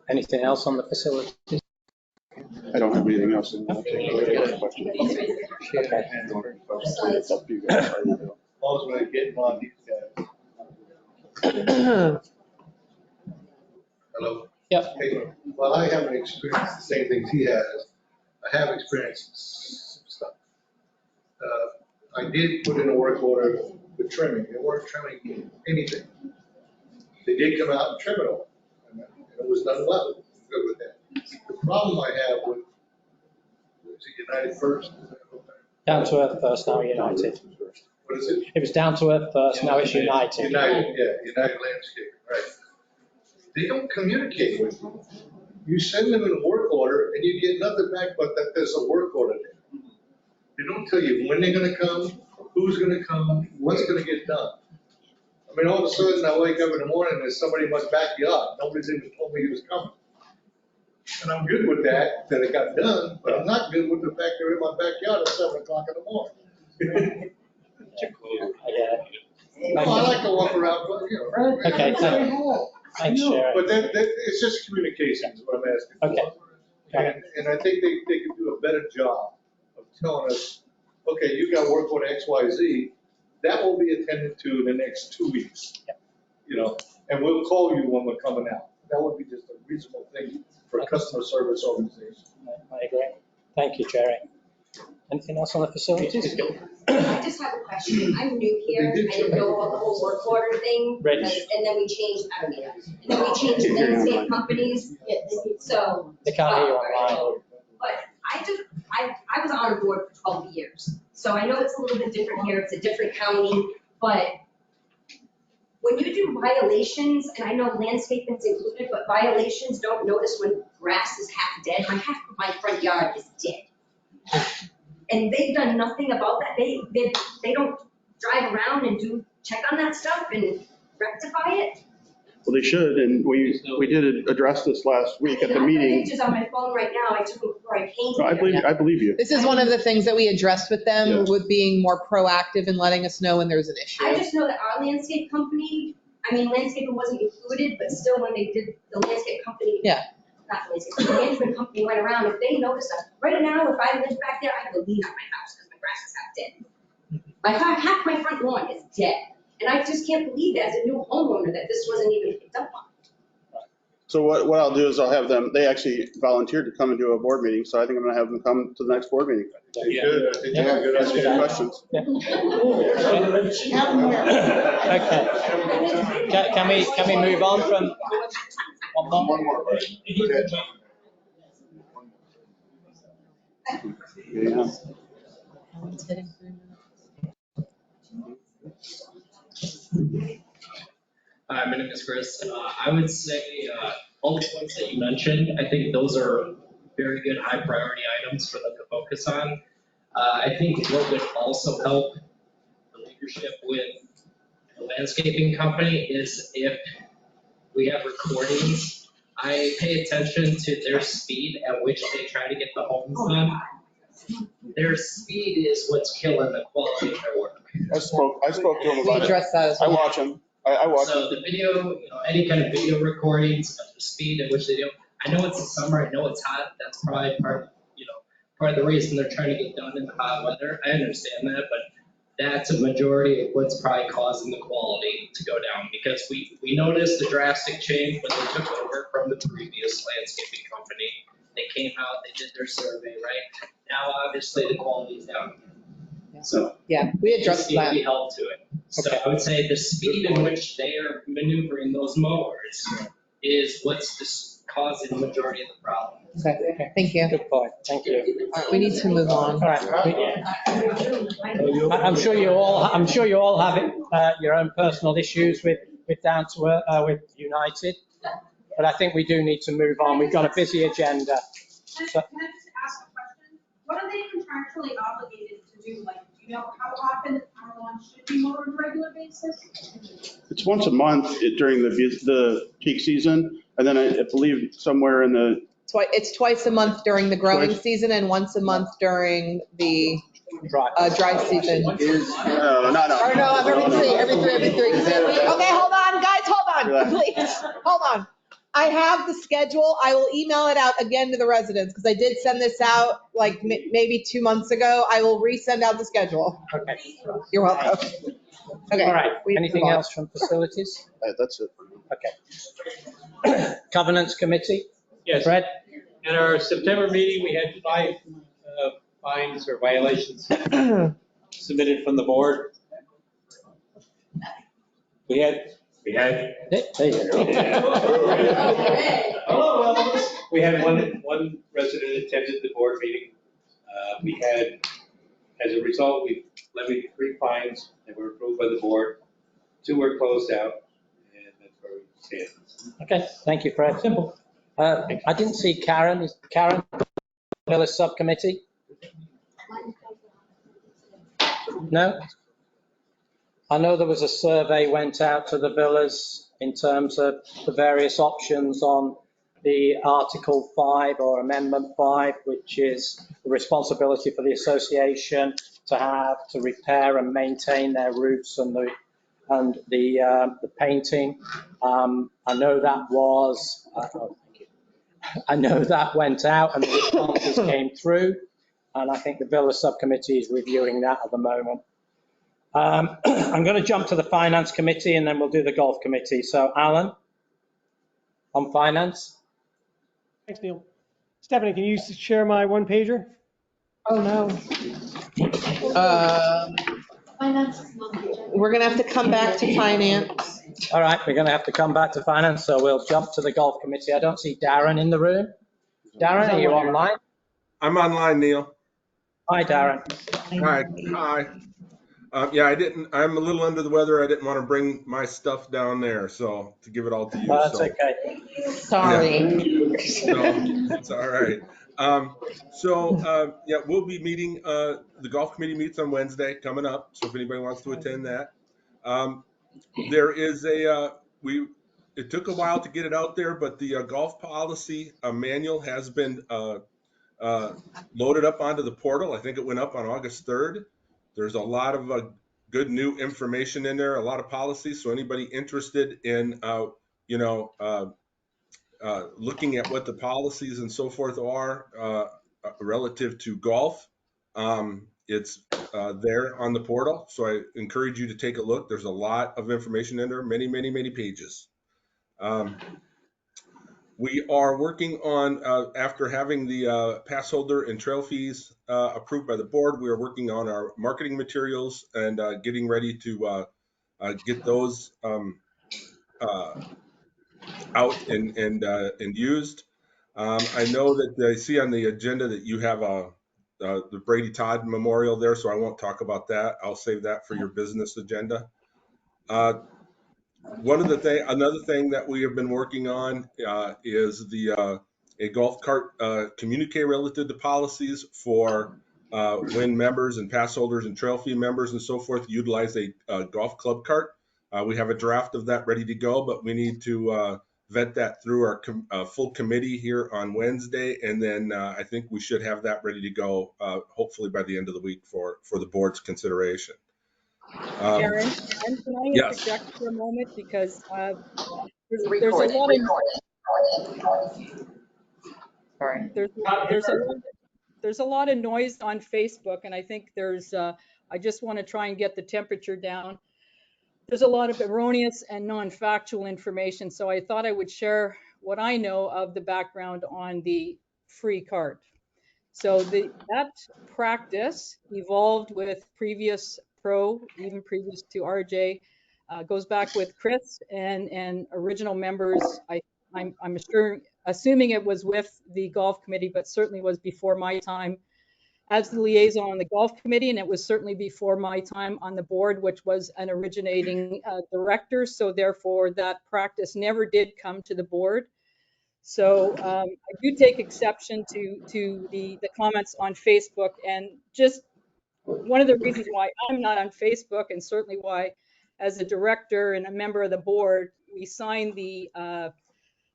Anything else on the facility? I don't have anything else. Hello? Yep. Hey, well, I haven't experienced the same things he has. I have experienced some stuff. I did put in a work order with trimming. They weren't trimming anything. They did come out and trim it all. And it was done well. I'm good with that. The problem I have with, is it United First? Down to Earth first, now United. What is it? It was Down to Earth first, now it's United. United, yeah, United Landscape, right. They don't communicate with you. You send them a work order and you get nothing back but that there's a work order there. They don't tell you when they're gonna come, who's gonna come, what's gonna get done. I mean, all of a sudden I wake up in the morning and there's somebody in my backyard. Nobody's even told me he was coming. And I'm good with that it got done, but I'm not good with the fact they're in my backyard at 7 o'clock in the morning. No, I like to walk around, but, you know. Okay, thanks, Sharon. But it's just communication is what I'm asking for. Okay. And I think they could do a better job of telling us, okay, you got work on X, Y, Z. That will be attended to in the next 2 weeks. You know, and we'll call you when we're coming out. That would be just a reasonable thing for a customer service organization. I agree. Thank you, Jerry. Anything else on the facilities? I just have a question. I'm new here. I didn't know about the whole work order thing. Rich. And then we changed, I don't know. And then we changed landscape companies. So. They can't hear you online. But I was on board for 12 years. So I know it's a little bit different here. It's a different county. But when you do violations, and I know landscaping's included, but violations don't notice when grass is half dead. Half of my front yard is dead. And they've done nothing about that. They don't drive around and check on that stuff and rectify it. Well, they should, and we did address this last week at the I have meeting. pictures on my phone right now. I took them before I painted. No, I believe you. This is one of the things that we addressed with them, Yeah. with being more proactive and letting us know when there's an issue. I just know that our landscape company, landscaping wasn't included, but still when they did the landscape company. Yeah. Not landscape, the management company went around, if they notice that, right now, if I lived back there, I have a lien on my house because my grass is half dead. Half my front lawn is dead. And I just can't believe as a new homeowner that this wasn't even picked up on. So what I'll do is I'll have them, they actually volunteered to come and do a board meeting, so I think I'm gonna have them come to the next board meeting. Yeah. Good. I think you have a good Ask idea. you questions. Okay. Can we move on from one more? Yeah. Hi, my name is Chris. I would say all the points that you mentioned, I think those are very good high priority items for them to focus on. I think what would also help the leadership with the landscaping company is if we have recordings, I pay attention to their speed at which they try to get the homes done. Their speed is what's killing the quality of their work. I spoke to them We about it. addressed that as I well. watch them. I watch So them. the video, any kind of video recordings of the speed at which they do. I know it's the summer, I know it's hot, that's probably part of the reason they're trying to get done in the hot weather. I understand that, but that's a majority of what's probably causing the quality to go down. Because we noticed the drastic change when they took over from the previous landscaping company. They came out, they did their survey, right? Now, obviously, the quality is down. So. Yeah, we addressed Just need to that. be held to it. So I would say the speed in which they are maneuvering those mowers is what's causing the majority of the problem. Okay, thank you. Good point. Thank you. All right, we need to move on. All right. I'm sure you all have your own personal issues with United, but I think we do need to move on. We've got a busy agenda. Can I just ask a question? What are they contractually obligated to do? Like, do you know how often our lawn should be mowed on a regular basis? It's once a month during the peak season, and then I believe somewhere in the, It's twice a month during the growing Twice? season and once a month during the dry season. no. Or no, every three. Okay, hold on, guys, hold on, please, hold on. I have the schedule. I will email it out again to the residents because I did send this out like maybe 2 month ago. I will resend out the schedule. Okay. You're welcome. Okay. All right. we Anything move on. else from facilities? That's it. Okay. Governance committee? Yes. Fred? At our September meeting, we had 5 fines or violations submitted from the board. We had. We had one resident attended the board meeting. We had, as a result, we levied 3 fines that were approved by the board. 2 were closed out, and that's where we stand. Okay, thank you, Fred. Simple. I didn't see Karen. Is Karen on the subcommittee? No? I know there was a survey went out to the villas in terms of the various options on the Article 5 or Amendment 5, which is the responsibility for the association to repair and maintain their roofs and the painting. I know that was, I know that went out and the responses came through, and I think the Villa Subcommittee is reviewing that at the moment. I'm going to jump to the Finance Committee and then we'll do the Golf Committee. So Alan, on Finance. Thanks, Neil. Stephanie, can you share my one pager? Oh, no. We're going to have to come back to finance. All right, we're going to have to come back to finance, so we'll jump to the Golf Committee. I don't see Darren in the room. Darren, are you online? I'm online, Neil. Hi, Darren. Hi. Yeah, I'm a little under the weather. I didn't want to bring my stuff down there, so to give it all to you. That's okay. Sorry. Yeah. No, it's all right. Yeah, we'll be meeting, the Golf Committee meets on Wednesday coming up, so if anybody wants to attend that. There is it took a while to get it out there, but the golf policy manual has been loaded up onto the portal. I think it went up on August 3rd. There's a lot of good new information in there, a lot of policies. So anybody interested in, looking at what the policies and so forth are relative to golf, it's there on the portal. So I encourage you to take a look. There's a lot of information in there, many, many, many pages. We are working on, after having the pass holder and trail fees approved by the board, we are working on our marketing materials and getting ready to get those out and used. I know that I see on the agenda that you have the Brady Todd Memorial there, so I won't talk about that. I'll save that for your business agenda. Another thing that we have been working on is a golf cart communique relative to policies for when members and pass holders and trail fee members and so forth utilize a golf club cart. We have a draft of that ready to go, but we need to vet that through our full committee here on Wednesday, and then I think we should have that ready to go hopefully by the end of the week for the board's consideration. Karen, can I interject for a moment, because there's a lot of there's a lot of noise on Facebook, and I think I just want to try and get the temperature down. There's a lot of erroneous and non-factual information, so I thought I would share what I know of the background on the free cart. So that practice evolved with previous pro, even previous to RJ, goes back with Chris and original members. I'm assuming it was with the golf committee, but certainly was before my time as the liaison on the golf committee, and it was certainly before my time on the board, which was an originating director. So therefore, that practice never did come to the board. So I do take exception to the comments on Facebook, and just one of the reasons why I'm not on Facebook, and certainly why, as a director and a member of the board, we signed the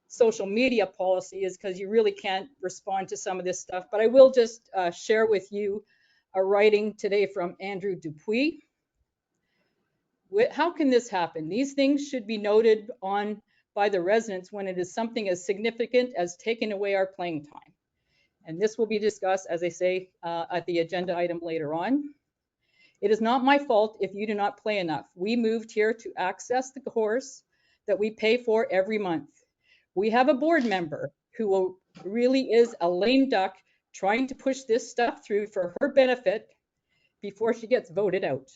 social media policy, is because you really can't respond to some of this stuff. But I will just share with you a writing today from Andrew Dupuis. How can this happen? These things should be noted on by the residents when it is something as significant as taking away our playing time. And this will be discussed, as I say, at the agenda item later on. It is not my fault if you do not play enough. We moved here to access the course that we pay for every month. We have a board member who really is a lame duck trying to push this stuff through for her benefit before she gets voted out.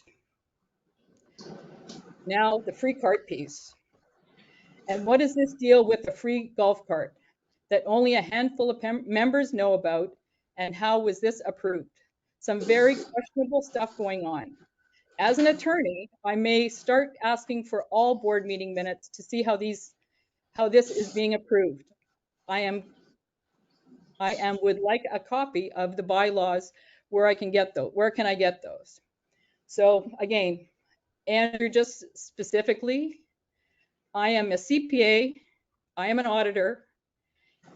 Now, the free cart piece. And what is this deal with the free golf cart that only a handful of members know about, and how was this approved? Some very questionable stuff going on. As an attorney, I may start asking for all board meeting minutes to see how this is being approved. I would like a copy of the bylaws where I can get those. Where can I get those? So again, Andrew, just specifically, I am a CPA, I am an auditor,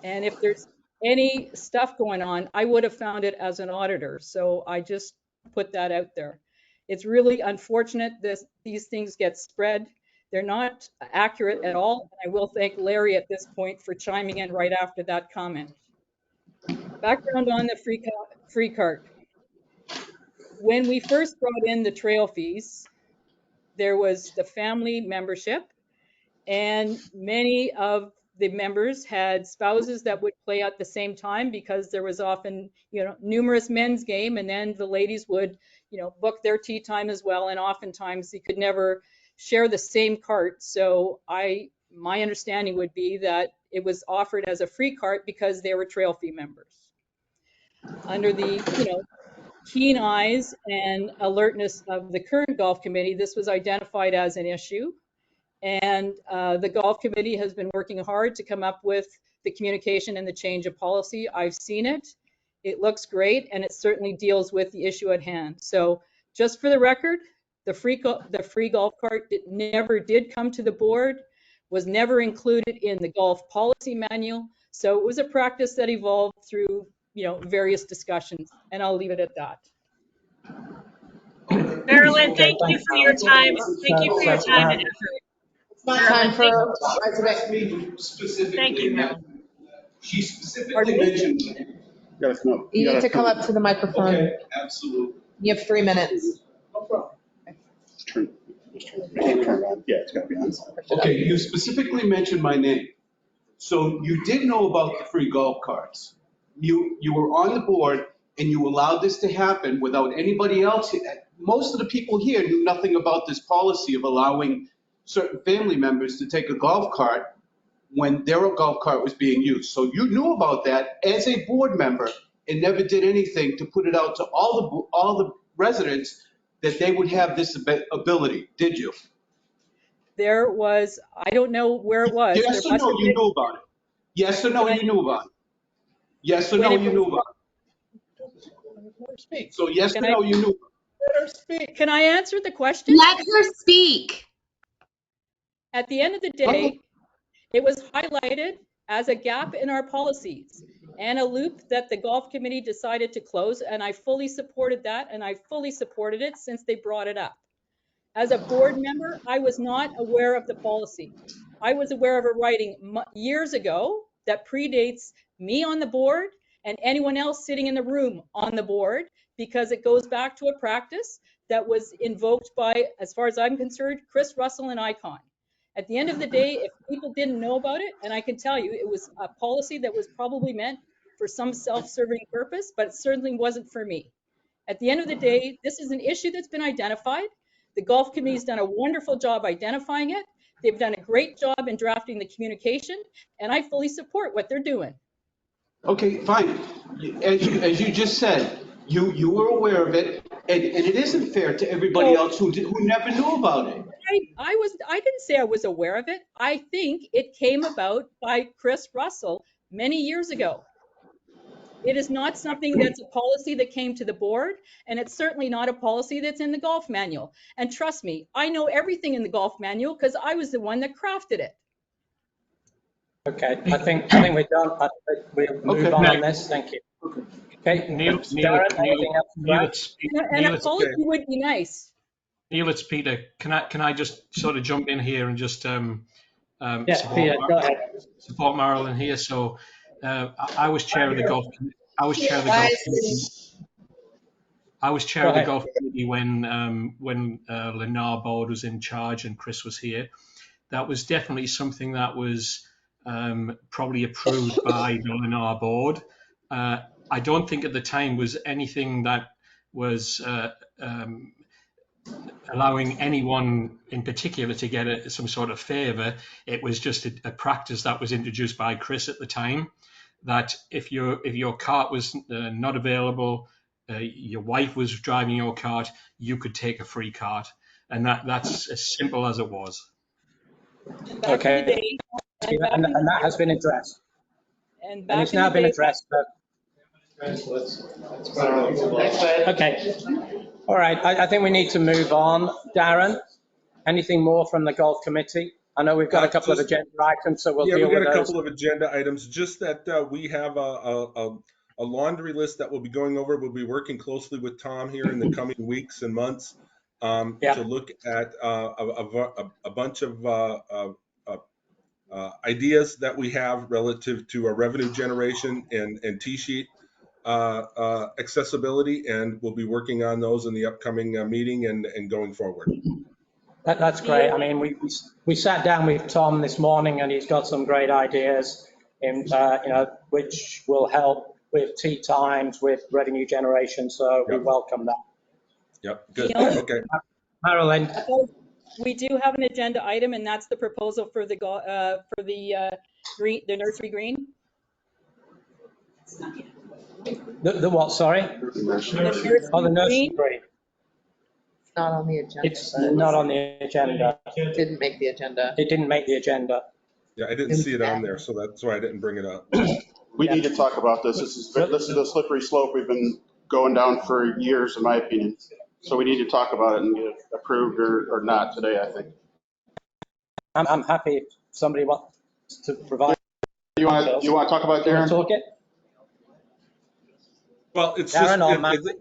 And if there's any stuff going on, I would have found it as an auditor. So I just put that out there. It's really unfortunate that these things get spread. They're not accurate at all. I will thank Larry at this point for chiming in right after that comment. Background on the free cart. When we first brought in the trail fees, there was the family membership, and many of the members had spouses that would play at the same time because there was often, numerous men's game, and then the ladies would, book their tea time as well, and oftentimes they could never share the same cart. So my understanding would be that it was offered as a free cart because they were trail fee members. Under the, keen eyes and alertness of the current golf committee, this was identified as an issue. And the golf committee has been working hard to come up with the communication and the change of policy. I've seen it. It looks great, and it certainly deals with the issue at hand. So just for the record, the free golf cart never did come to the board, was never included in the golf policy manual. So it was a practice that evolved through various discussions, and I'll leave it at that. Marilyn, thank you for your time. Thank you for your time and effort. It's not time for resident. Thank you, Marilyn. She specifically mentioned. You need to come up to the microphone. Okay, absolutely. You have 3 minutes. No problem. Turn it on. Yeah, it's got to be on. Okay, you specifically mentioned my name. So you did know about the free golf carts. You were on the board and you allowed this to happen without anybody else. Most of the people here knew nothing about this policy of allowing certain family members to take a golf cart when their golf cart was being used. So you knew about that as a board member and never did anything to put it out to all the residents that they would have this ability, did you? There was, I don't know where it was. Yes or no, you knew about it? Yes or no, you knew about it? Yes or no, you knew about it? So yes or no, you knew about it? Can I answer the question? Let her speak. At the end of the day, it was highlighted as a gap in our policies and a loop that the golf committee decided to close, and I fully supported that, and I fully supported it since they brought it up. As a board member, I was not aware of the policy. I was aware of a writing years ago that predates me on the board and anyone else sitting in the room on the board, because it goes back to a practice that was invoked by, as far as I'm concerned, Chris Russell and Icon. At the end of the day, if people didn't know about it, and I can tell you it was a policy that was probably meant for some self-serving purpose, but it certainly wasn't for me. At the end of the day, this is an issue that's been identified. The golf committee's done a wonderful job identifying it. They've done a great job in drafting the communication, and I fully support what they're doing. Okay, fine. As you just said, you were aware of it, and it isn't fair to everybody else who never knew about it. I didn't say I was aware of it. I think it came about by Chris Russell many years ago. It is not something that's a policy that came to the board, and it's certainly not a policy that's in the golf manual. And trust me, I know everything in the golf manual because I was the one that crafted it. Okay, I think we're done. We'll move on this. Thank you. Okay, Neil, An apology would be nice. Neil, it's Peter. Can I just sort of jump in here and just Peter, go ahead. Support Marilyn here? So I was chair of the golf. I was chair of the golf committee. I was chair of the golf committee when Lennar Board was in charge and Chris was here. That was definitely something that was probably approved by the Lennar Board. I don't think at the time was anything that was allowing anyone in particular to get some sort of favour. It was just a practice that was introduced by Chris at the time, that if your cart was not available, your wife was driving your cart, you could take a free cart. And that's as simple as it was. Okay. And that has been addressed. And it's now been addressed. Okay. All right. I think we need to move on. Darren, anything more from the golf committee? I know we've got a couple of agenda items, so we'll Yeah, deal we with got a those. couple of agenda items, just that we have a laundry list that we'll be going over. We'll be working closely with Tom here in the coming weeks and months to look at a bunch of ideas that we have relative to our revenue generation and T-sheet accessibility, and we'll be working on those in the upcoming meeting and going forward. That's great. I mean, we sat down with Tom this morning, and he's got some great ideas in which will help with tea times, with revenue generation. So we welcome that. Yep. Good. Okay. Marilyn. We do have an agenda item, and that's the proposal for the nursery green. The what? Sorry. The nursery green. Not on the agenda. It's not on the agenda. It didn't make the agenda. It didn't make the agenda. Yeah, I didn't see it on there, so that's why I didn't bring it up. We need to talk about this. This is the slippery slope we've been going down for years, in my opinion. So we need to talk about it and get it approved or not today, I think. I'm happy if somebody wants to provide. You want to talk about it, Darren? Talk it? Well, it's Darren just,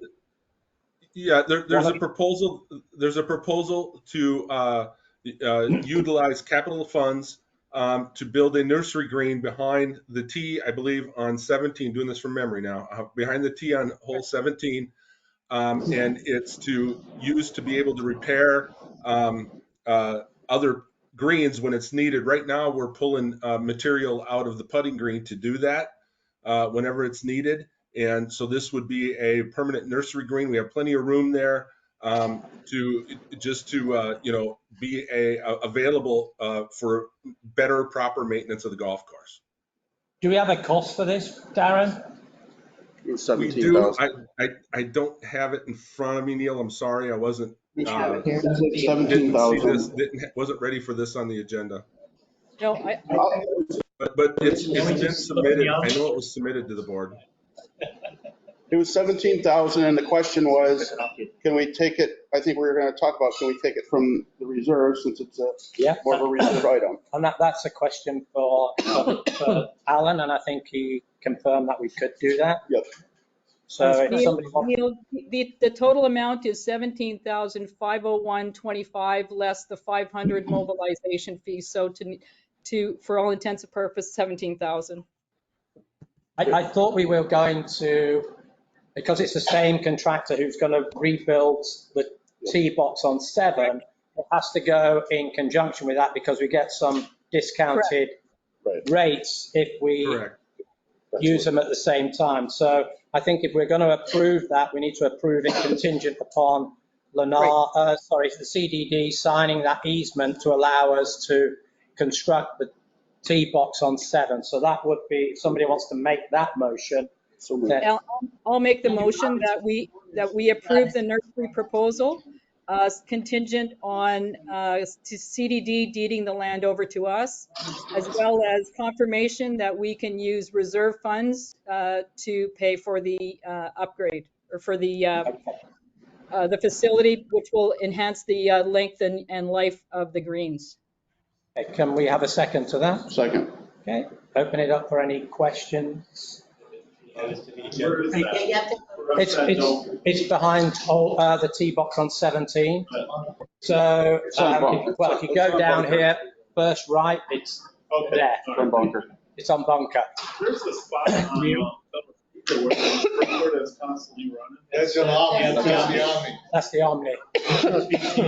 yeah, there's a proposal. There's a proposal to utilize capital funds to build a nursery green behind the T, I believe, on 17. Doing this from memory now, behind the T on hole 17, and it's to use to be able to repair other greens when it's needed. Right now, we're pulling material out of the putting green to do that whenever it's needed. And so this would be a permanent nursery green. We have plenty of room there to be available for better, proper maintenance of the golf course. Do we have a cost for this, Darren? We do. I don't have it in front of me, Neil. I'm sorry, I wasn't. 17,000. Wasn't ready for this on the agenda. No, But it's been submitted. I know it was submitted to the board. It was 17,000, and the question was, can we take it? I think we were going to talk about, can we take it from the reserve since it's more of a reserve item? And that's a question for Alan, and I think he confirmed that we could do that. Yep. So if somebody wants, the total amount is $17,501.25 less the 500 mobilization fee. So for all intents and purposes, 17,000. I thought we were going to, because it's the same contractor who's going to rebuild the tee box on 7, it has to go in conjunction with that because we get some discounted rates if we use them at the same time. So I think if we're going to approve that, we need to approve it contingent upon the CDD signing that easement to allow us to construct the tee box on 7. So that would be, if somebody wants to make that motion. I'll make the motion that we approve the nursery proposal contingent on CDD deeding the land over to us, as well as confirmation that we can use reserve funds to pay for the upgrade or for the facility, which will enhance the length and life of the greens. Okay, can we have a second to that? Second. Okay, open it up for any questions. It's behind the tee box on 17. So if you go down here, first right, it's there. On bunker. It's on bunker. There's a spot on where the sprinkler is constantly running. That's an Omni. That's the Omni.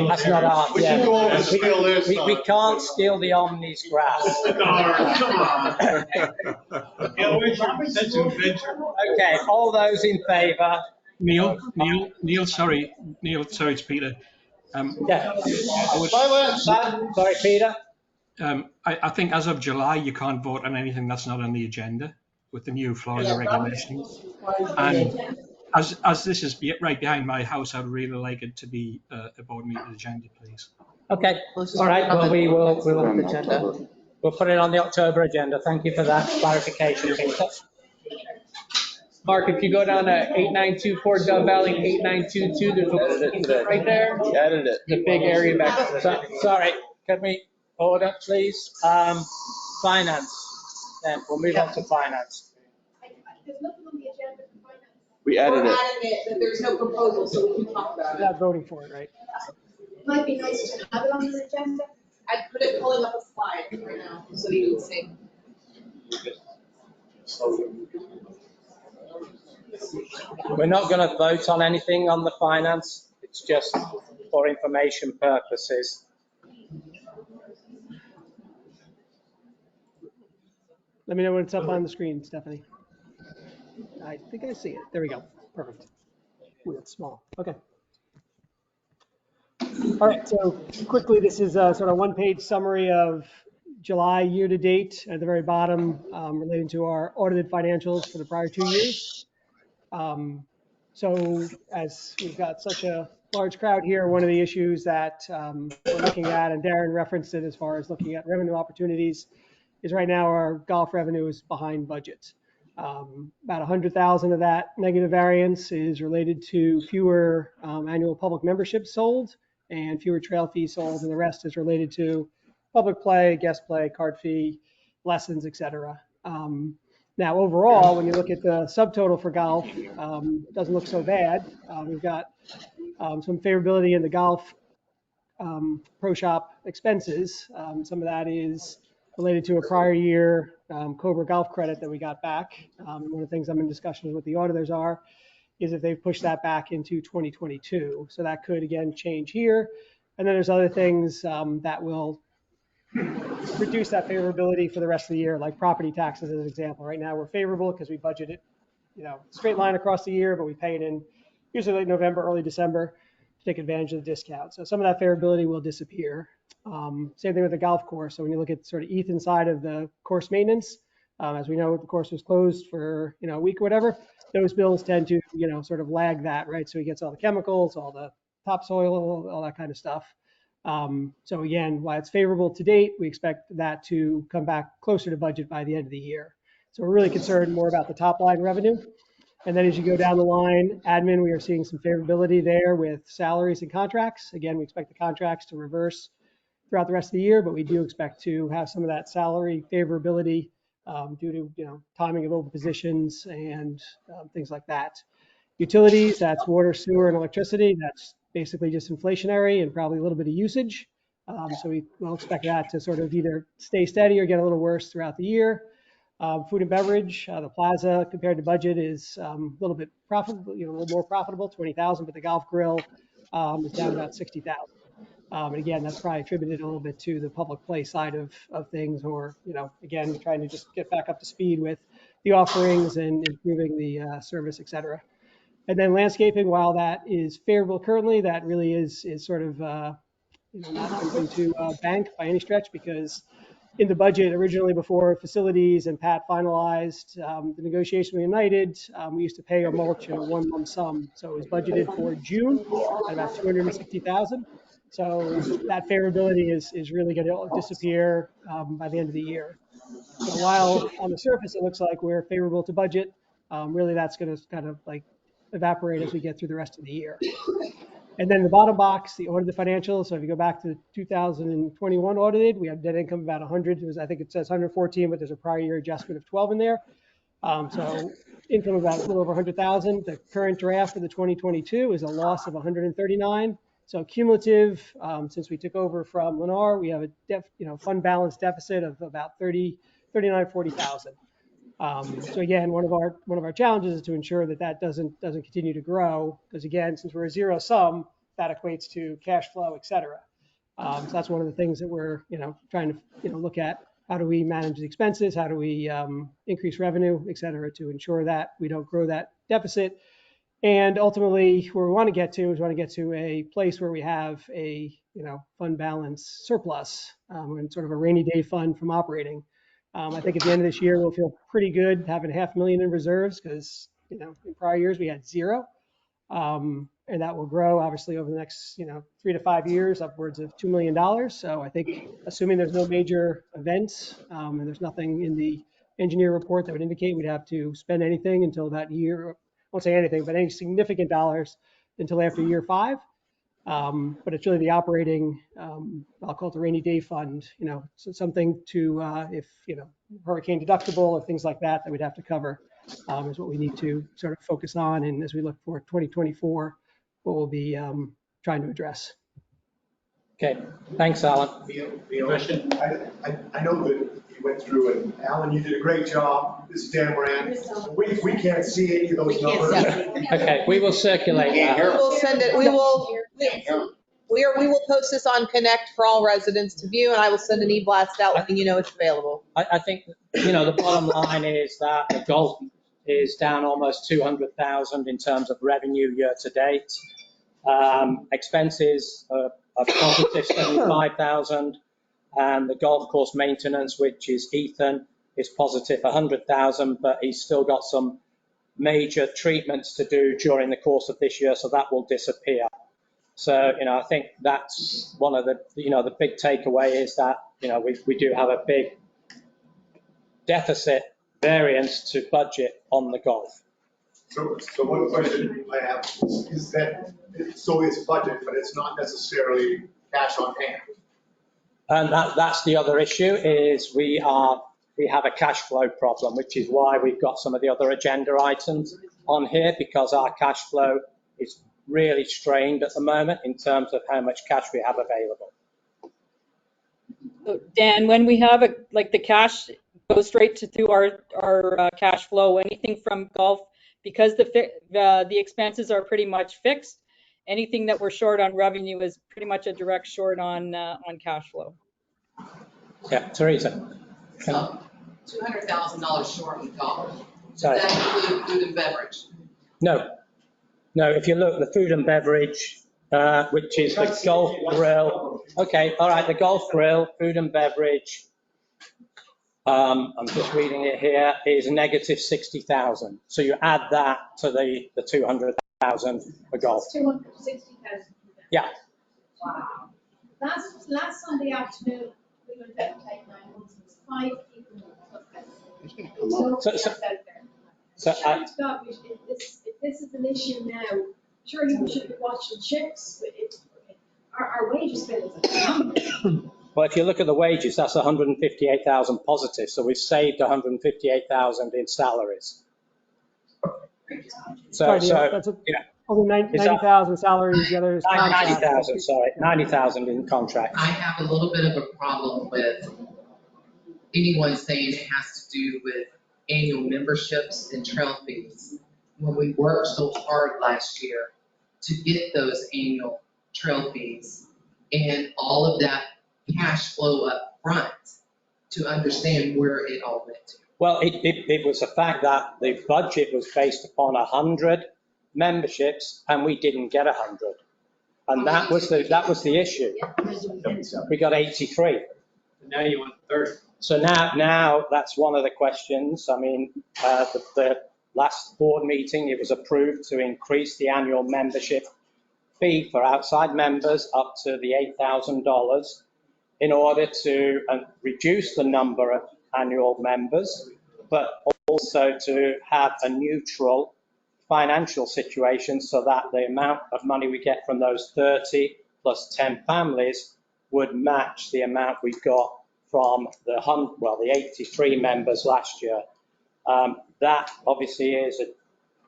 That's not ours. We can go over and steal this. We can't steal the Omni's grass. Come on. Okay, all those in favour? Neil, sorry, it's Peter. Sorry, Peter. I think as of July, you can't vote on anything that's not on the agenda with the new Florida regulations. And as this is right behind my house, I'd really like it to be a board meeting agenda, please. Okay, all right, well, we'll put it on the October agenda. Thank you for that clarification, Peter. Mark, if you go down to 8924 Dove Valley, 8922, there's a right there. Added it. The big area back. Sorry, can we Order, please. Finance. Then we'll move on to finance. There's nothing on the agenda for finance. We added We're it. adding it, but there's no proposal, so we can talk about it. Not voting for it, right? Might be nice to have it on the agenda. I put it pulling up a slide right now, so you can see. We're not going to vote on anything on the finance. It's just for information purposes. Let me know when it's up on the screen, Stephanie. I think I see it. There we go. Perfect. Ooh, that's small. Okay. All right, so quickly, this is a sort of one-page summary of July year-to-date at the very bottom relating to our audited financials for the prior 2 years. So as we've got such a large crowd here, one of the issues that we're looking at, and Darren referenced it as far as looking at revenue opportunities, is right now our golf revenue is behind budget. About 100,000 of that negative variance is related to fewer annual public memberships sold and fewer trail fees sold, and the rest is related to public play, guest play, card fee, lessons, etc. Now, overall, when you look at the subtotal for golf, doesn't look so bad. We've got some favorability in the golf pro shop expenses. Some of that is related to a prior year Cobra golf credit that we got back. One of the things I'm in discussions with the auditors is if they've pushed that back into 2022. So that could, again, change here. And then there's other things that will reduce that favorability for the rest of the year, like property taxes as an example. Right now we're favorable because we budgeted, straight line across the year, but we pay it in usually late November, early December to take advantage of the discount. So some of that favorability will disappear. Same thing with the golf course. So when you look at sort of Ethan side of the course maintenance, as we know, the course was closed for, a week or whatever, those bills tend to, sort of lag that, right? So he gets all the chemicals, all the topsoil, all that kind of stuff. So again, while it's favorable to date, we expect that to come back closer to budget by the end of the year. So we're really concerned more about the top line revenue. And then as you go down the line, admin, we are seeing some favorability there with salaries and contracts. Again, we expect the contracts to reverse throughout the rest of the year, but we do expect to have some of that salary favorability due to timing of open positions and things like that. Utilities, that's water, sewer, and electricity. That's basically just inflationary and probably a little bit of usage. So we will expect that to sort of either stay steady or get a little worse throughout the year. Food and beverage, the plaza compared to budget is a little bit profitable, a little more profitable, 20,000, but the golf grill is down about 60,000. And again, that's probably attributed a little bit to the public play side of things, or, again, trying to just get back up to speed with the offerings and improving the service, et cetera. And then landscaping, while that is favorable currently, that really is sort of not something to bank by any stretch, because in the budget originally before facilities and Pat finalized the negotiation with United, we used to pay our mulch in a one lump sum. So it was budgeted for June at about 260,000. So that favorability is really going to disappear by the end of the year. So while on the surface it looks like we're favorable to budget, really that's going to kind of like evaporate as we get through the rest of the year. And then the bottom box, the audited financials. So if you go back to 2021 audited, we have net income about 100. I think it says 114, but there's a prior year adjustment of 12 in there. So income about a little over 100,000. The current draft for the 2022 is a loss of 139. So cumulative, since we took over from Lennar, we have a fund balance deficit of about 40,000. So again, one of our challenges is to ensure that doesn't continue to grow, because again, since we're a zero sum, that equates to cash flow, et cetera. So that's one of the things that we're trying to look at. How do we manage the expenses? How do we increase revenue, et cetera, to ensure that we don't grow that deficit? And ultimately, where we want to get to a place where we have a fund balance surplus and sort of a rainy day fund from operating. I think at the end of this year, we'll feel pretty good having $500,000 in reserves, because, in prior years we had zero. And that will grow obviously over the next, 3 to 5 years, upwards of $2 million. So I think, assuming there's no major events and there's nothing in the engineer report that would indicate we'd have to spend anything until that year, I won't say anything, but any significant dollars until after year 5, But it's really the operating, I'll call it the rainy day fund, so something to, if, hurricane deductible or things like that, that we'd have to cover, is what we need to sort of focus on. And as we look for 2024, what we'll be trying to address. Okay, thanks, Alan. Question? I know that you went through and Alan, you did a great job. This is Dan Moran. We can't see any of those numbers. Okay, we will circulate that. We will send it, we will post this on Connect for all residents to view, and I will send an e-blast out letting you know it's available. I think, the bottom line is that the golf is down almost 200,000 in terms of revenue year to date. Expenses are positive 75,000, and the golf course maintenance, which is Ethan, is positive 100,000, but he's still got some major treatments to do during the course of this year, so that will disappear. So, I think that's one of the, the big takeaway is that, we do have a big deficit variance to budget on the golf. So one question I have is that, so it's budget, but it's not necessarily cash on hand. And that's the other issue is we have a cash flow problem, which is why we've got some of the other agenda items on here, because our cash flow is really strained at the moment in terms of how much cash we have available. So Dan, when we have the cash goes straight through our cash flow, anything from golf, because the expenses are pretty much fixed, anything that we're short on revenue is pretty much a direct short on cash flow. Yeah, Teresa. $200,000 short in golf. Does Sorry. that include food and beverage? No, if you look, the food and beverage, which is the golf grill. Okay, all right, the golf grill, food and beverage, I'm just reading it here, is negative 60,000. So you add that to the 200,000 for golf. 260,000. Yeah. Wow. Last Sunday afternoon, we went out to take 9 months. There was 5 people So God, if this is an issue now, surely we should be watching chips. Our wages bill is phenomenal. Well, if you look at the wages, that's 158,000 positive. So we've saved 158,000 in salaries. Only 90,000 salaries, the other is contract. 90,000, sorry, 90,000 in contracts. I have a little bit of a problem with anyone saying it has to do with annual memberships and trail fees. When we worked so hard last year to get those annual trail fees and all of that cash flow up front to understand where it all went to. Well, it was a fact that the budget was based upon 100 memberships and we didn't get 100. And that was the issue. We got 83. Now you want 30. So now that's one of the questions. I mean, the last board meeting, it was approved to increase the annual membership fee for outside members up to the $8,000 in order to reduce the number of annual members, but also to have a neutral financial situation so that the amount of money we get from those 30 plus 10 families would match the amount we got from the 83 members last year. That obviously is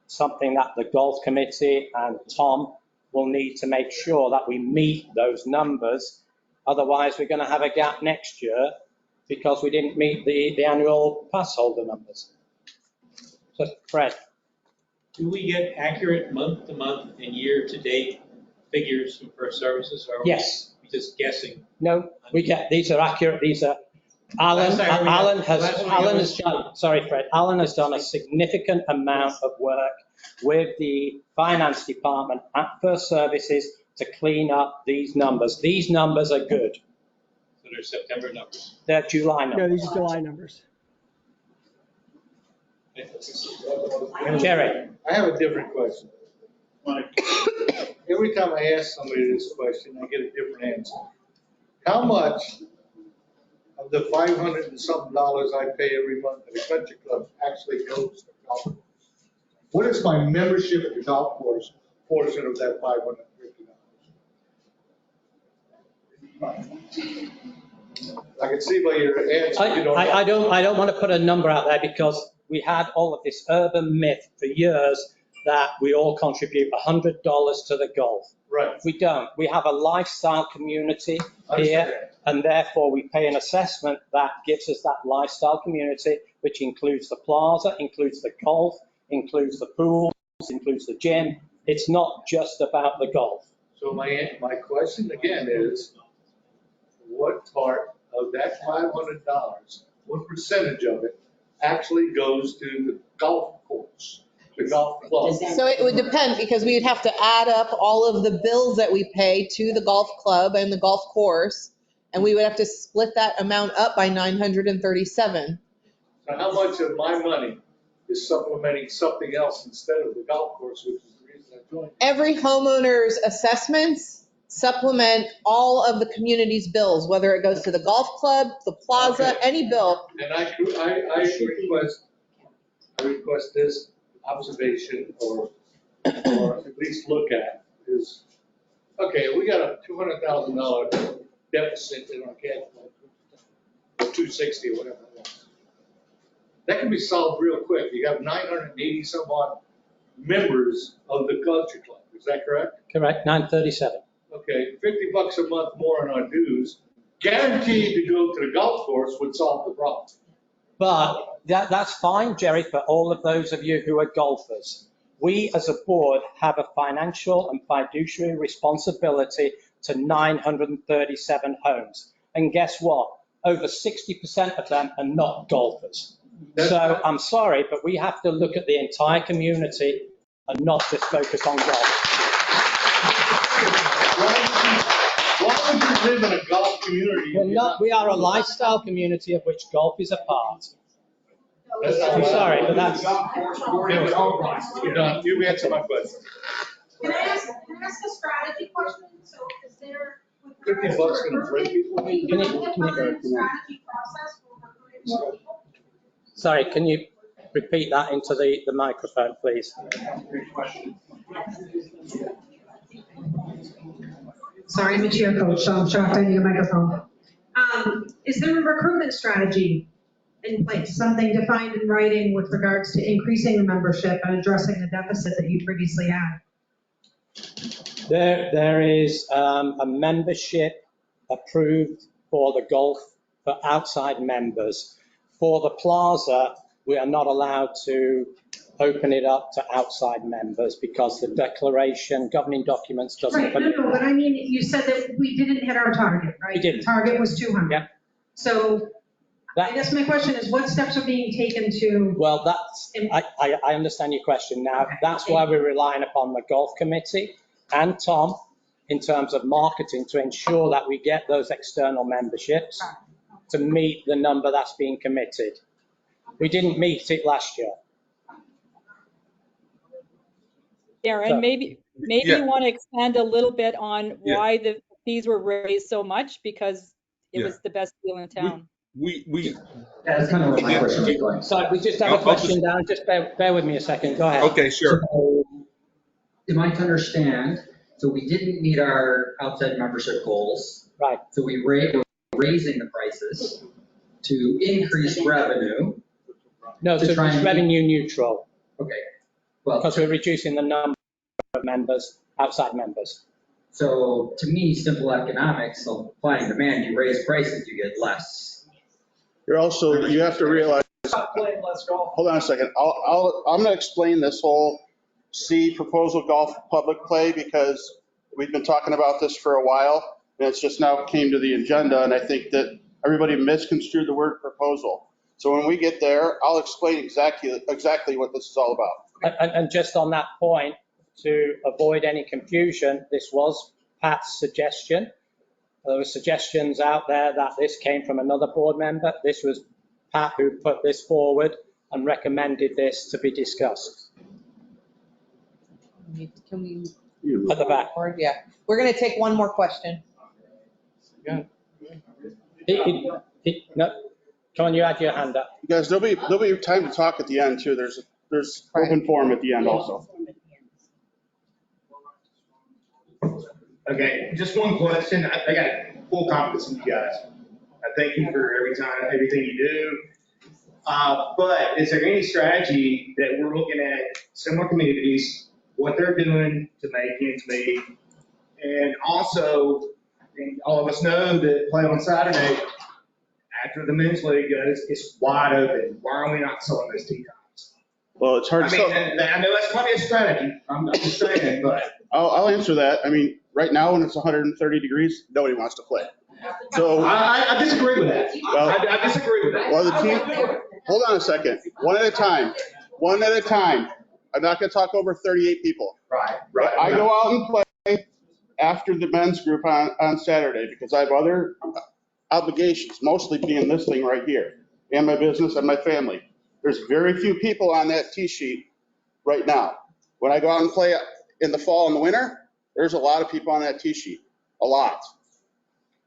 something that the golf committee and Tom will need to make sure that we meet those numbers. Otherwise, we're going to have a gap next year because we didn't meet the annual pass holder numbers. So, Fred. Do we get accurate month-to-month and year-to-date figures from First Services? Or are Yes. we just guessing? No, we get, these are accurate. These are, Alan has done a significant amount of work with the finance department at First Services to clean up these numbers. These numbers are good. So they're September numbers. They're July numbers. Yeah, these are July numbers. Jerry. I have a different question. Every time I ask somebody this question, I get a different answer. How much of the $500 and something I pay every month at the country club actually goes to golf? What is my membership at the golf course portion of that $550? I can see by your answer, you don't know. I don't want to put a number out there because we had all of this urban myth for years that we all contribute $100 to the golf. Right. We don't. We have a lifestyle community Understand. here, and therefore we pay an assessment that gives us that lifestyle community, which includes the plaza, includes the golf, includes the pools, includes the gym. It's not just about the golf. So my question again is, what part of that $500, what percentage of it actually goes to the golf course, the golf club? So it would depend because we would have to add up all of the bills that we pay to the golf club and the golf course. And we would have to split that amount up by 937. So how much of my money is supplementing something else instead of the golf course, which is the reason I joined? Every homeowner's assessments supplement all of the community's bills, whether it goes to the golf club, the plaza, Okay. any bill. And I request this observation or at least look at is, okay, we got a $200,000 deficit in our cash flow, or 260 or whatever it was. That can be solved real quick. You have 980 some odd members of the country club. Is that correct? Correct, 937. Okay, $50 a month more on our dues, guaranteed to go to the golf course would solve the problem. But that's fine, Jerry, for all of those of you who are golfers. We as a board have a financial and fiduciary responsibility to 937 homes. And guess what? Over 60% of them are not golfers. So I'm sorry, but we have to look at the entire community and not just focus on golf. Why would you live in a golf community? We are a lifestyle community of which golf is a part. I'm sorry, but that's. You're done. You answer my question. Can I ask a strategy question? So is there? $50 gonna break people? Can you strategy process for recruiting more people? Sorry, can you repeat that into the microphone, please? Sorry, I'm a cheer coach, so I'm shocked I need a microphone. Is there a recruitment strategy in place, something defined in writing with regards to increasing the membership and addressing the deficit that you previously had? There is a membership approved for the golf for outside members. For the plaza, we are not allowed to open it up to outside members because the declaration, governing documents doesn't. Right, no, but I mean, you said that we didn't hit our target, right? We didn't. The target was 200. Yep. So I guess my question is, what steps are being taken to? Well, I understand your question now. Okay. That's why we're relying upon the golf committee and Tom in terms of marketing to ensure that we get those external memberships to meet the number that's being committed. We didn't meet it last year. Darren, maybe you want to expand a little bit on why the fees were raised so much, because it was the best deal in town. That's kind of what my question was going. Sorry, we just have a question down. Just bear with me a second. Go ahead. Okay, sure. So, am I to understand, so we didn't meet our outside membership goals. Right. So we're raising the prices to increase revenue. No, so it's revenue neutral. Okay. Well, because we're reducing the number of members, outside members. So to me, simple economics, supply and demand, you raise prices, you get less. You're also, you have to realize, hold on a second. I'm going to explain this whole proposal golf public play because we've been talking about this for a while and it's just now came to the agenda. And I think that everybody misconstrued the word proposal. So when we get there, I'll explain exactly what this is all about. And just on that point, to avoid any confusion, this was Pat's suggestion. There were suggestions out there that this came from another board member. This was Pat who put this forward and recommended this to be discussed. Can we? At the back. Yeah. We're going to take one more question. Yeah. No. Come on, you had your hand up. You guys, there'll be time to talk at the end too. There's open forum at the end also. Okay, just one question. I got full confidence in you guys. I thank you for everything you do. But is there any strategy that we're looking at similar communities, what they're doing to make ends meet? And also, all of us know that play on Saturday after the men's league goes, it's wide open. Why are we not selling those tee times? Well, it's hard to sell. I know that's probably a strategy. I'm just saying, but. I'll answer that. I mean, right now when it's 130 degrees, nobody wants to play. So I disagree with that. Well, I disagree with that. Well, the team, hold on a second. One at a time. One at a time. I'm not going to talk over 38 people. Right. I go out and play after the men's group on Saturday because I have other obligations, mostly being this thing right here, and my business and my family. There's very few people on that tee sheet right now. When I go out and play in the fall and the winter, there's a lot of people on that tee sheet, a lot.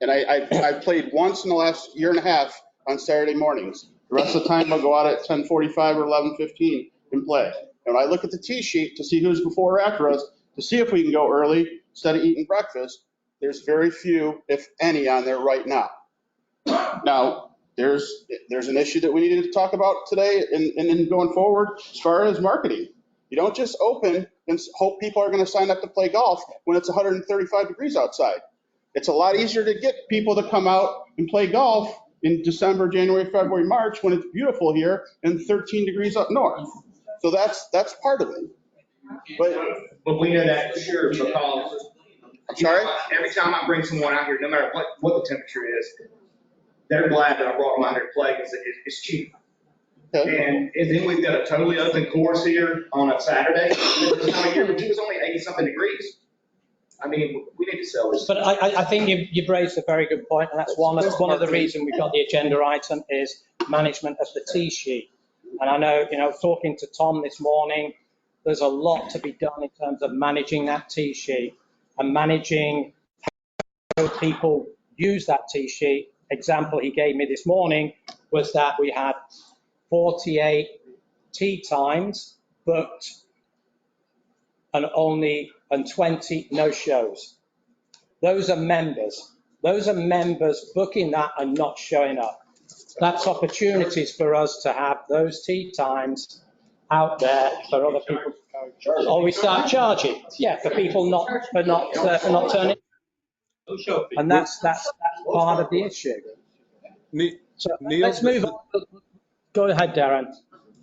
And I've played once in the last year and a half on Saturday mornings. The rest of the time I'll go out at 10:45 or 11:15 and play. And when I look at the tee sheet to see who's before or after us, to see if we can go early instead of eating breakfast, there's very few, if any, on there right now. Now, there's an issue that we needed to talk about today and going forward as far as marketing. You don't just open and hope people are going to sign up to play golf when it's 135 degrees outside. It's a lot easier to get people to come out and play golf in December, January, February, March when it's beautiful here and 13 degrees up north. So that's part of it. But we know that for sure because I'm sorry? Every time I bring someone out here, no matter what the temperature is, they're glad that I brought them out here to play because it's cheap. Okay. And then we've got a totally open course here on a Saturday. This time of year, it was only 80-something degrees. I mean, we need to sell this. But I think you've raised a very good point, and that's one of the reasons we've got the agenda item is management of the tee sheet. And I know, talking to Tom this morning, there's a lot to be done in terms of managing that tee sheet and managing how people use that tee sheet. Example he gave me this morning was that we had 48 tee times booked and 20 no-shows. Those are members. Those are members booking that and not showing up. That's opportunities for us to have those tee times out there for other people. Or we start charging, for people not turning. And that's part of the issue. So Neil, let's move on. Go ahead, Darren.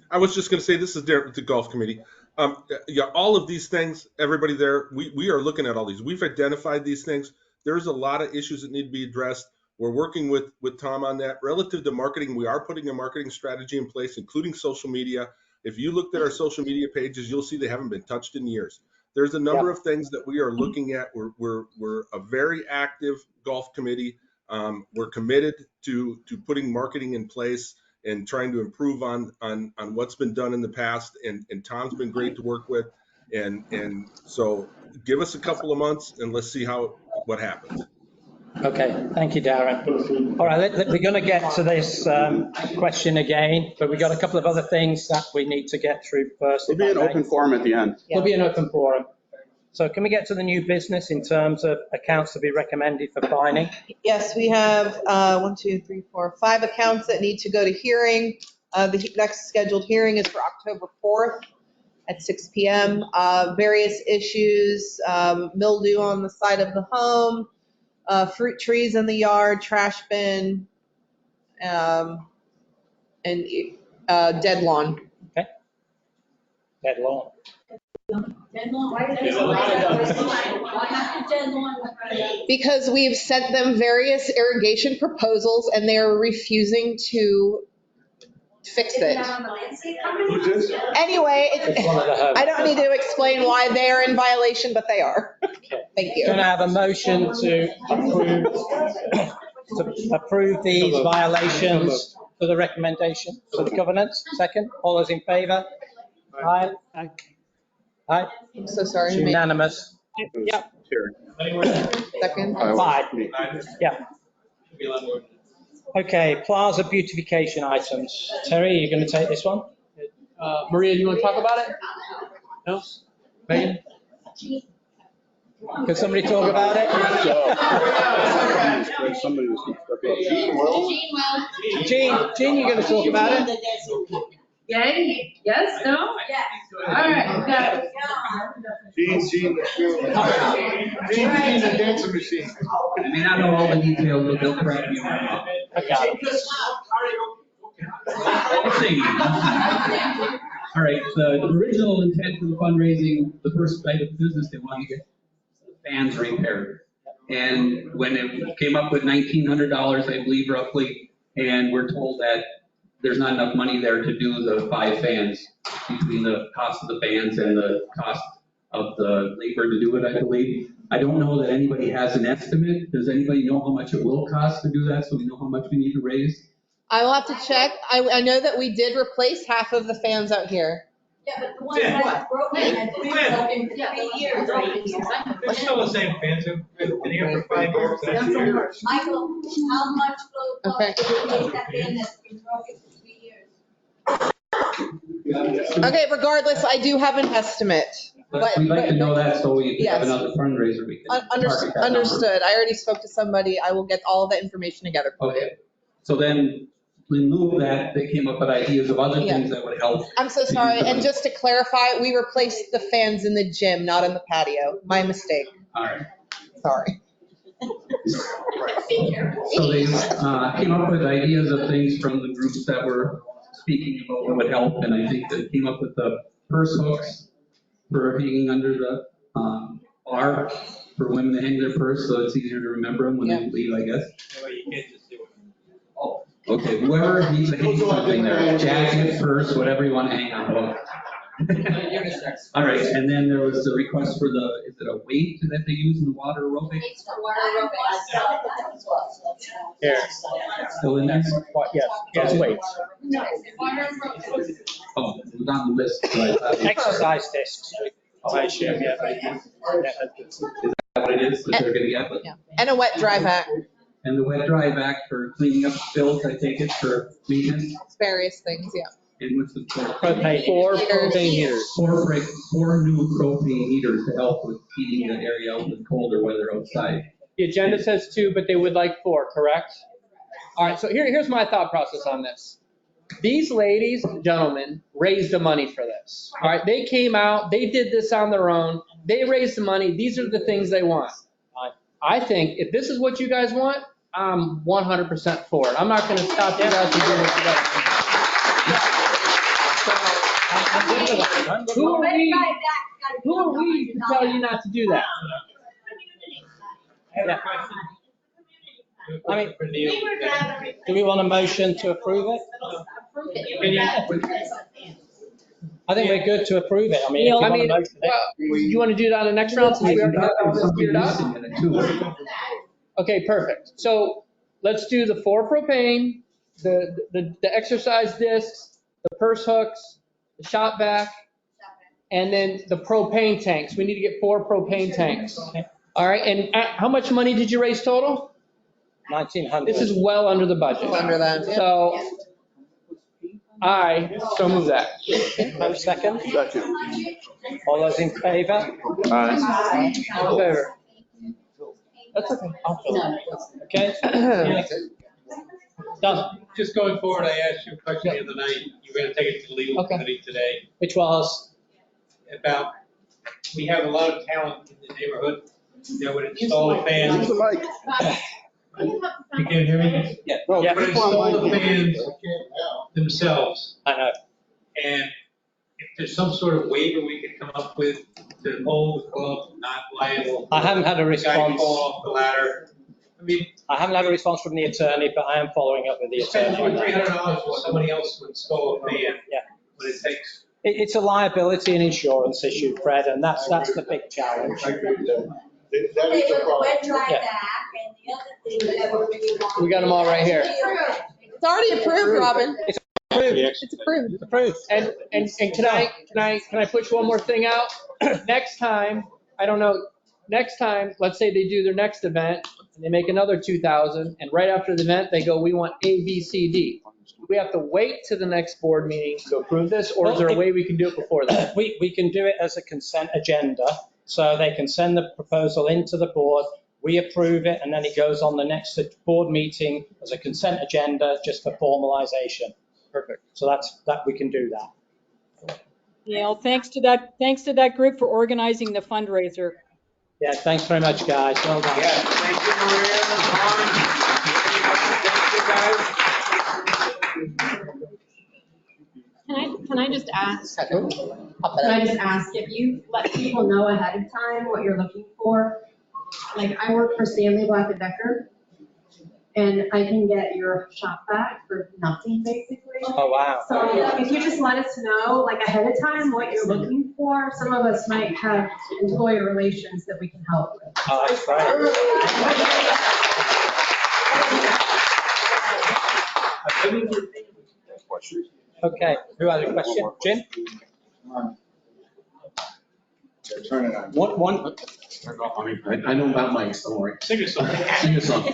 I was just going to say, this is Darren with the golf committee. All of these things, everybody there, we are looking at all these. We've identified these things. There's a lot of issues that need to be addressed. We're working with Tom on that. Relative to marketing, we are putting a marketing strategy in place, including social media. If you looked at our social media pages, you'll see they haven't been touched in years. There's a number of things that we are looking at. We're a very active golf committee. We're committed to putting marketing in place and trying to improve on what's been done in the past. And Tom's been great to work with. And so give us a couple of months and let's see what happens. Okay, thank you, Darren. All right, we're going to get to this question again, but we've got a couple of other things that we need to get through first. There'll be an open forum at the end. There'll be an open forum. So can we get to the new business in terms of accounts to be recommended for fining? Yes, we have 5 accounts that need to go to hearing. The next scheduled hearing is for October 4th at 6 p.m. Various issues, mildew on the side of the home, fruit trees in the yard, trash bin, and dead lawn. Okay. Dead lawn. Because we've sent them various irrigation proposals and they're refusing to fix it. Anyway, I don't need to explain why they're in violation, but they are. Thank you. Can I have a motion to approve these violations for the recommendation for the governance? Second, all those in favour? Aye. Aye. I'm so sorry. It's unanimous. Yep. Second. 5. Yeah. Okay, plaza beautification items. Terry, are you going to take this one? Maria, do you want to talk about it? No? Megan? Can somebody talk about it? Somebody was gonna step up. Gene, you're going to talk about it? Yay? Yes? No? Yes. All right, we got it. Gene, the dancing machine. I may not know all the details, but they'll correct me. All right, the original intent for the fundraising, the first type of business, they wanted to get fans repaired. And when it came up with $1,900, I believe roughly, and we're told that there's not enough money there to do the 5 fans between the cost of the fans and the cost of the labor to do it, I believe. I don't know that anybody has an estimate. Does anybody know how much it will cost to do that so we know how much we need to raise? I will have to check. I know that we did replace half of the fans out here. Yeah, but the one that's broken, has been broken for 3 years. It's still the same fans, been here for 5 years. Michael, how much will it cost to replace that fan that's been broken for 3 years? Okay, regardless, I do have an estimate. But we'd like to know that so we Yes. have another fundraiser we can. target that number. Understood. I already spoke to somebody. I will get all of that information together for you. Okay, so then in lieu of that, they came up with ideas of other things that would help. I'm so sorry. And just to clarify, we replaced the fans in the gym, not in the patio. My mistake. All right. Sorry. So they came up with ideas of things from the groups that were speaking about what would help, and I think they came up with the purse hooks for hanging under the bar for women to hang their purse, so it's easier to remember them when they leave, I guess. Oh, okay, whoever needs to hang something there, jacket, purse, whatever you want to hang on. All right, and then there was the request for the, is it a weight that they use in the water aerobics? It's for water aerobics. Here. Still in there? Yes, weights. No, water aerobics. Oh, it was on the list. So I thought- Exercise discs. I assume, yeah. Is that what it is that they're gonna get? Yeah. And a wet dry vac. And the wet dry vac for cleaning up spills, I take it, for maintenance? Various things, yeah. And what's the? Propane. 4 propane heaters. 4 new propane heaters to help with heating the area out in colder weather outside. The agenda says 2, but they would like 4, correct? All right, so here's my thought process on this. These ladies and gentlemen raised the money for this. All right, they came out, they did this on their own. They raised the money. These are the things they want. I think if this is what you guys want, I'm 100% for it. I'm not going to stop you guys from doing what you guys want. Who are we to tell you not to do that? Yeah. I mean, do we want a motion to approve it? I think we're good to approve it. I mean, if you want a motion. You want to do it on the next round since we already have all this geared up? Okay, perfect. So let's do the 4 propane, the exercise discs, the purse hooks, the shop vac, and then the propane tanks. We need to get 4 propane tanks. All right, and how much money did you raise total? 1,900. This is well under the budget. Under that. So so move that. No second? Second. All those in favor? All in favor? That's okay. I'll fill it. Okay? Done. Just going forward, I asked you a question the other night, you were gonna take it to the legal committee today, Which was? about, we have a lot of talent in the neighborhood that would install fans. You can't hear me? Yeah. Would install the fans themselves. I know. And if there's some sort of waiver we could come up with to hold the club not liable. I haven't had a Guy response. fall off the ladder. I mean, I haven't had a response from the attorney, but I am following up with the spend attorney. $200-300 for somebody else to install a fan. Yeah. What it takes. It's a liability and insurance issue, Fred, and that's the big challenge. I agree with that. That is the problem. We got them all right here. It's already approved, Robin. It's approved. It's approved. It's approved. And can I push one more thing out? Next time, I don't know, next time, let's say they do their next event and they make another 2,000, and right after the event, they go, we want A, B, C, D. Do we have to wait to the next board meeting to approve this, or is there a way we can do it before that? We can do it as a consent agenda. So they can send the proposal into the board, we approve it, and then it goes on the next board meeting as a consent agenda just for formalization. Perfect. So that we can do that. Yeah, well, thanks to that group for organizing the fundraiser. Yeah, thanks very much, guys. Well done. Yeah, thank you, Maria. Can I just ask, if you let people know ahead of time what you're looking for? Like, I work for Stanley Black & Decker, and I can get your shop vac for nothing, basically. Oh, wow. So if you just let us know, like, ahead of time what you're looking for, some of us might have employee relations that we can help with. Oh, that's great. Okay, who has a question? Jim? Turn it on. One. I know about mics, don't worry. Sing a song. Sing a song.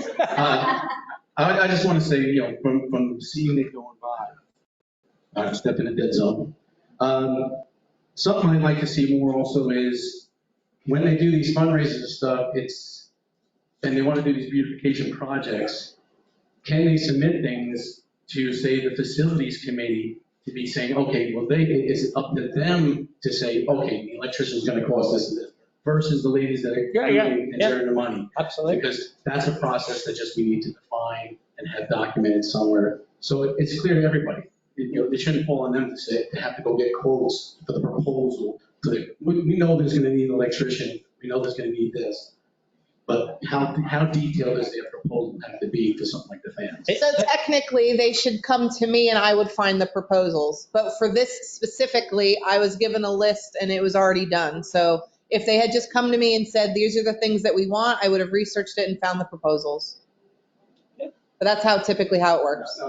I just want to say, from seeing it going by, step in the dead zone. Something I'd like to see more also is when they do these fundraisers and stuff, and they want to do these beautification projects, can they submit things to, say, the facilities committee to be saying, okay, well, is it up to them to say, okay, the electrician's going to cost this and this, versus the ladies that are doing and sharing the money. Absolutely. Because that's a process that just we need to define and have documented somewhere. So it's clear to everybody. It shouldn't fall on them to have to go get quotes for the proposal. We know there's going to need an electrician. We know there's going to need this. But how detailed does their proposal have to be for something like the fans? So technically, they should come to me and I would find the proposals. But for this specifically, I was given a list and it was already done. So if they had just come to me and said, these are the things that we want, I would have researched it and found the proposals. But that's typically how it works.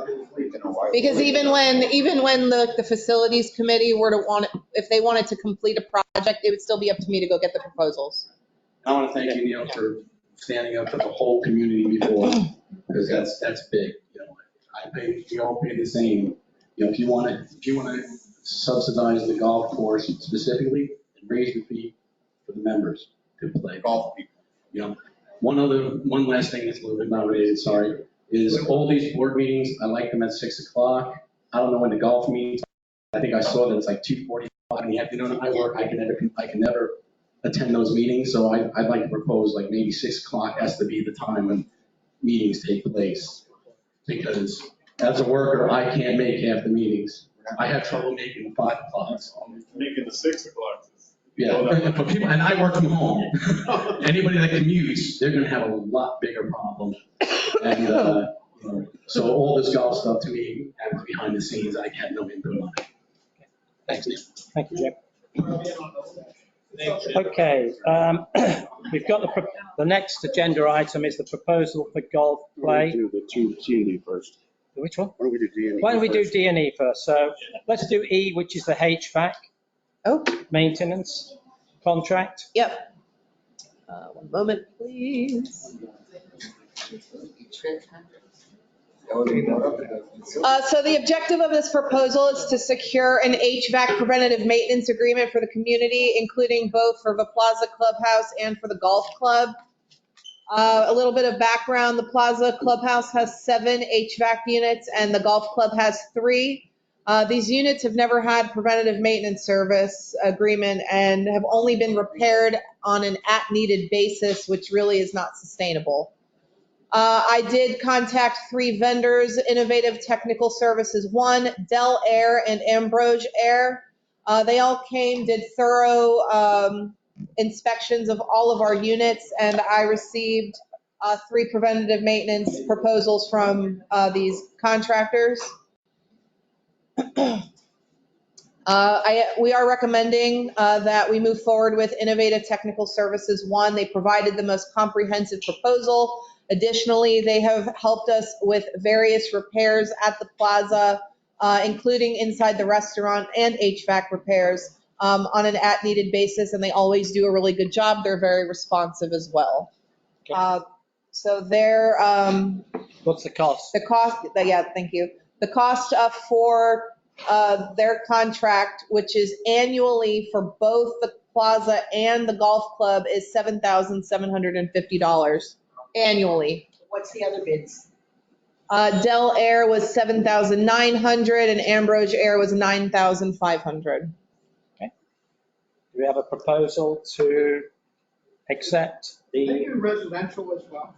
Because even when the facilities committee were to if they wanted to complete a project, it would still be up to me to go get the proposals. I want to thank you, Neil, for standing up for the whole community before, because that's big. We all pay the same. If you want to subsidize the golf course specifically, and raise the fee for the members to play golf. One last thing that's a little bit not related, sorry, is all these board meetings. I like them at 6 o'clock. I don't know when the golf meetings. I think I saw that it's like 2:45 in the afternoon. I work. I can never attend those meetings, so I'd like to propose like maybe 6 o'clock has to be the time when meetings take place. Because as a worker, I can't make half the meetings. I have trouble making 5 o'clock. Making the 6 o'clock. Yeah, for people, and I work from home. Anybody that commutes, they're gonna have a lot bigger problem. And so all this golf stuff to me happens behind the scenes. I have no input on it. Thanks, Neil. Thank you, Jim. Okay, we've got the next agenda item is the proposal for golf play. Do the two D first. Which one? Why don't we do D&E? Why don't we do D&E first? So let's do E, which is the HVAC. Oh. Maintenance contract. Yep. One moment, please. So the objective of this proposal is to secure an HVAC preventative maintenance agreement for the community, including both for the Plaza Clubhouse and for the golf club. A little bit of background, the Plaza Clubhouse has 7 HVAC units and the golf club has 3. These units have never had preventative maintenance service agreement and have only been repaired on an at-needed basis, which really is not sustainable. I did contact 3 vendors, Innovative Technical Services 1, Dell Air, and Ambrose Air. They all came, did thorough inspections of all of our units, and I received 3 preventative maintenance proposals from these contractors. We are recommending that we move forward with Innovative Technical Services 1. They provided the most comprehensive proposal. Additionally, they have helped us with various repairs at the plaza, including inside the restaurant and HVAC repairs on an at-needed basis, and they always do a really good job. They're very responsive as well. So they're... What's the cost? The cost, yeah, thank you. The cost for their contract, which is annually for both Plaza and the golf club is $7,750 annually. What's the other bids? Del Air was 7,900 and Ambrose Air was 9,500. Do we have a proposal to accept They the, do residential as well.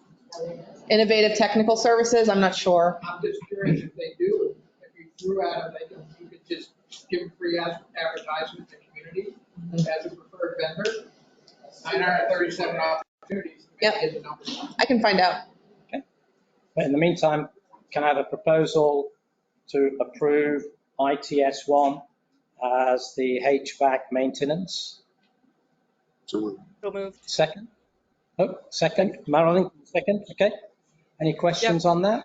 Innovative Technical Services, I'm not sure. I'm just curious if they do, if you threw at them, you could just give them free advertisement to the community as a preferred vendor. 937 opportunities. Yep. I can find out. but in the meantime, can I have a proposal to approve ITS1 as the HVAC maintenance? So moved. Second? Oh, second. Marilyn, second. Okay. Any questions on that?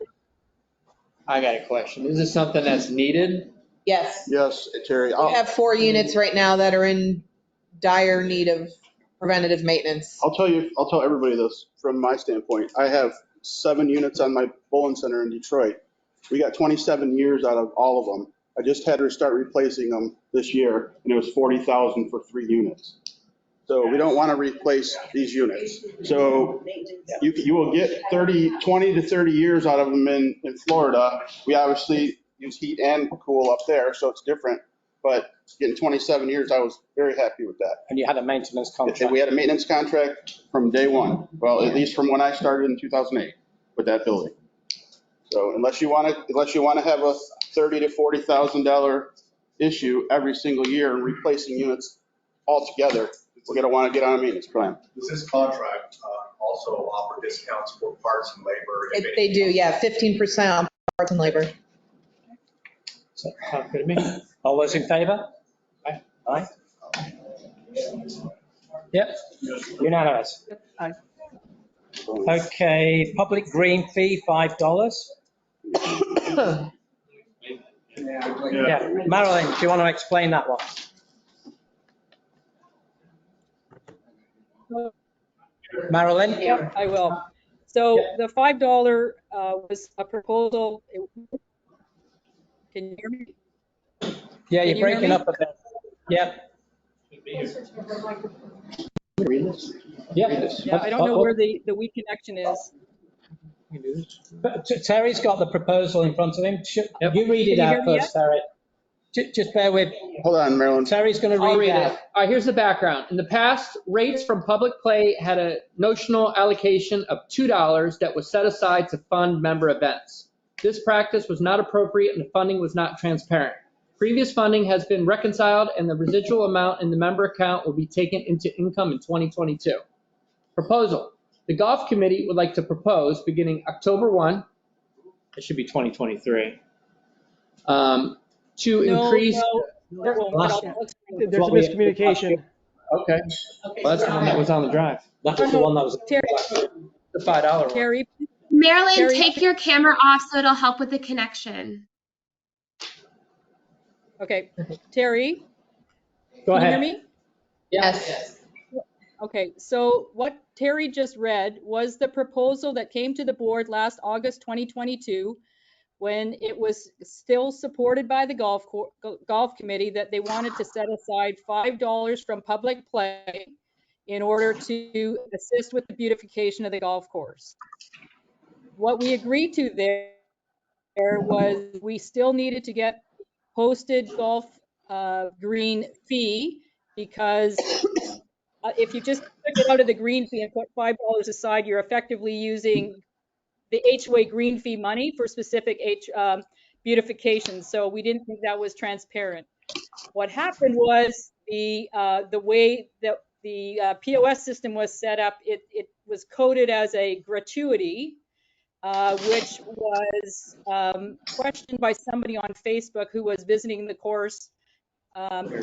I got a question. Is this something that's needed? Yes. Yes, Terry. We have 4 units right now that are in dire need of preventative maintenance. I'll tell everybody this from my standpoint. I have 7 units on my bowling center in Detroit. We got 27 years out of all of them. I just had to start replacing them this year, and it was $40,000 for 3 units. So we don't want to replace these units. So you will get 20 to 30 years out of them in Florida. We obviously use heat and cool up there, so it's different. But getting 27 years, I was very happy with that. And you had a maintenance contract? We had a maintenance contract from day one. Well, at least from when I started in 2008 with that building. So unless you want to have a $30,000 to $40,000 issue every single year and replacing units altogether, we're going to want to get on a maintenance plan. Does this contract also offer discounts for parts and labor? They do, yeah, 15% on parts and labor. So, all those in favor? Aye. Yep, unanimous. Aye. Okay, public green fee, $5. Yeah, Marilyn, do you want to explain that one? Marilyn? Yep, I will. So the $5 was a proposal. Can you hear me? Yeah, you're Can you hear breaking me? up a bit. Yep. Yeah, I don't know where the weak connection is. But Terry's got the proposal in front of him. You read it Can you out hear me first, Terry. Just bear with. Hold on, Marilyn. Terry's going to I'll read read that. it. All right, here's the background. In the past, rates from public play had a notional allocation of $2 that was set aside to fund member events. This practice was not appropriate and the funding was not transparent. Previous funding has been reconciled and the residual amount in the member account will be taken into income in 2022. Proposal. The golf committee would like to propose beginning October 1, it should be 2023, to increase. There's a miscommunication. Okay. Well, that's the one that was on the drive. That was the one that was the $5 one. Terry? Marilyn, Terry? take your camera off so it'll help with the connection. Okay, Terry? Go Can you ahead. hear me? Yes. Okay, so what Terry just read was the proposal that came to the board last August 2022 when it was still supported by the golf committee that they wanted to set aside $5 from public play in order to assist with the beautification of the golf course. What we agreed to there was we still needed to get posted golf green fee because if you just took it out of the green fee and put $5 aside, you're effectively using the HOA green fee money for specific beautification. So we didn't think that was transparent. What happened was the way that the POS system was set up, it was coded as a gratuity, which was questioned by somebody on Facebook who was visiting the course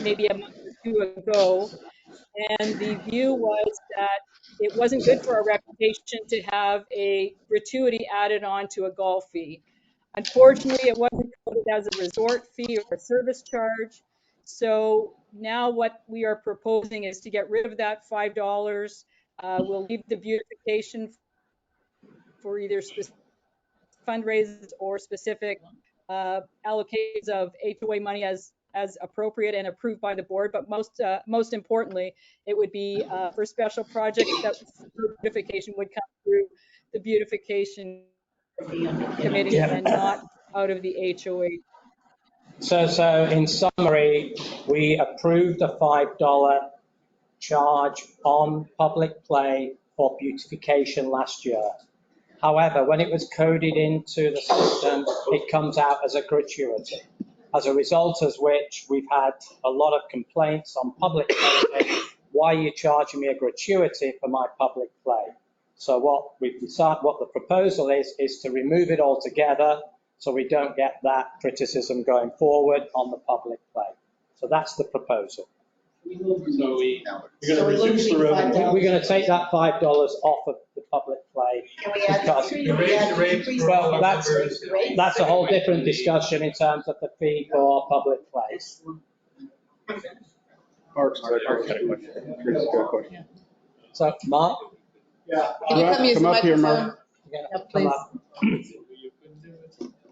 maybe a month or 2 ago. And the view was that it wasn't good for our reputation to have a gratuity added on to a golf fee. Unfortunately, it wasn't coded as a resort fee or a service charge. So now what we are proposing is to get rid of that $5. We'll leave the beautification for either specific fundraisers or specific allocations of HOA money as as appropriate and approved by the board, but most importantly, it would be for special projects that beautification would come through the beautification committee and not out of the HOA. So in summary, we approved a $5 charge on public play for beautification last year. However, when it was coded into the system, it comes out as a gratuity. As a result of which, we've had a lot of complaints on public play saying, why are you charging me a gratuity for my public play? So what we've decided, what the proposal is to remove it altogether so we don't get that criticism going forward on the public play. So that's the proposal. So we're going to reduce the revenue. We're going to take that $5 off of the public play. Can we add because- the rates? Well, that's a whole different discussion in terms of the fee for public plays. Mark's got a question. So, Mark? Yeah. Can you come use the Come up here, microphone? Mark. Yeah, please.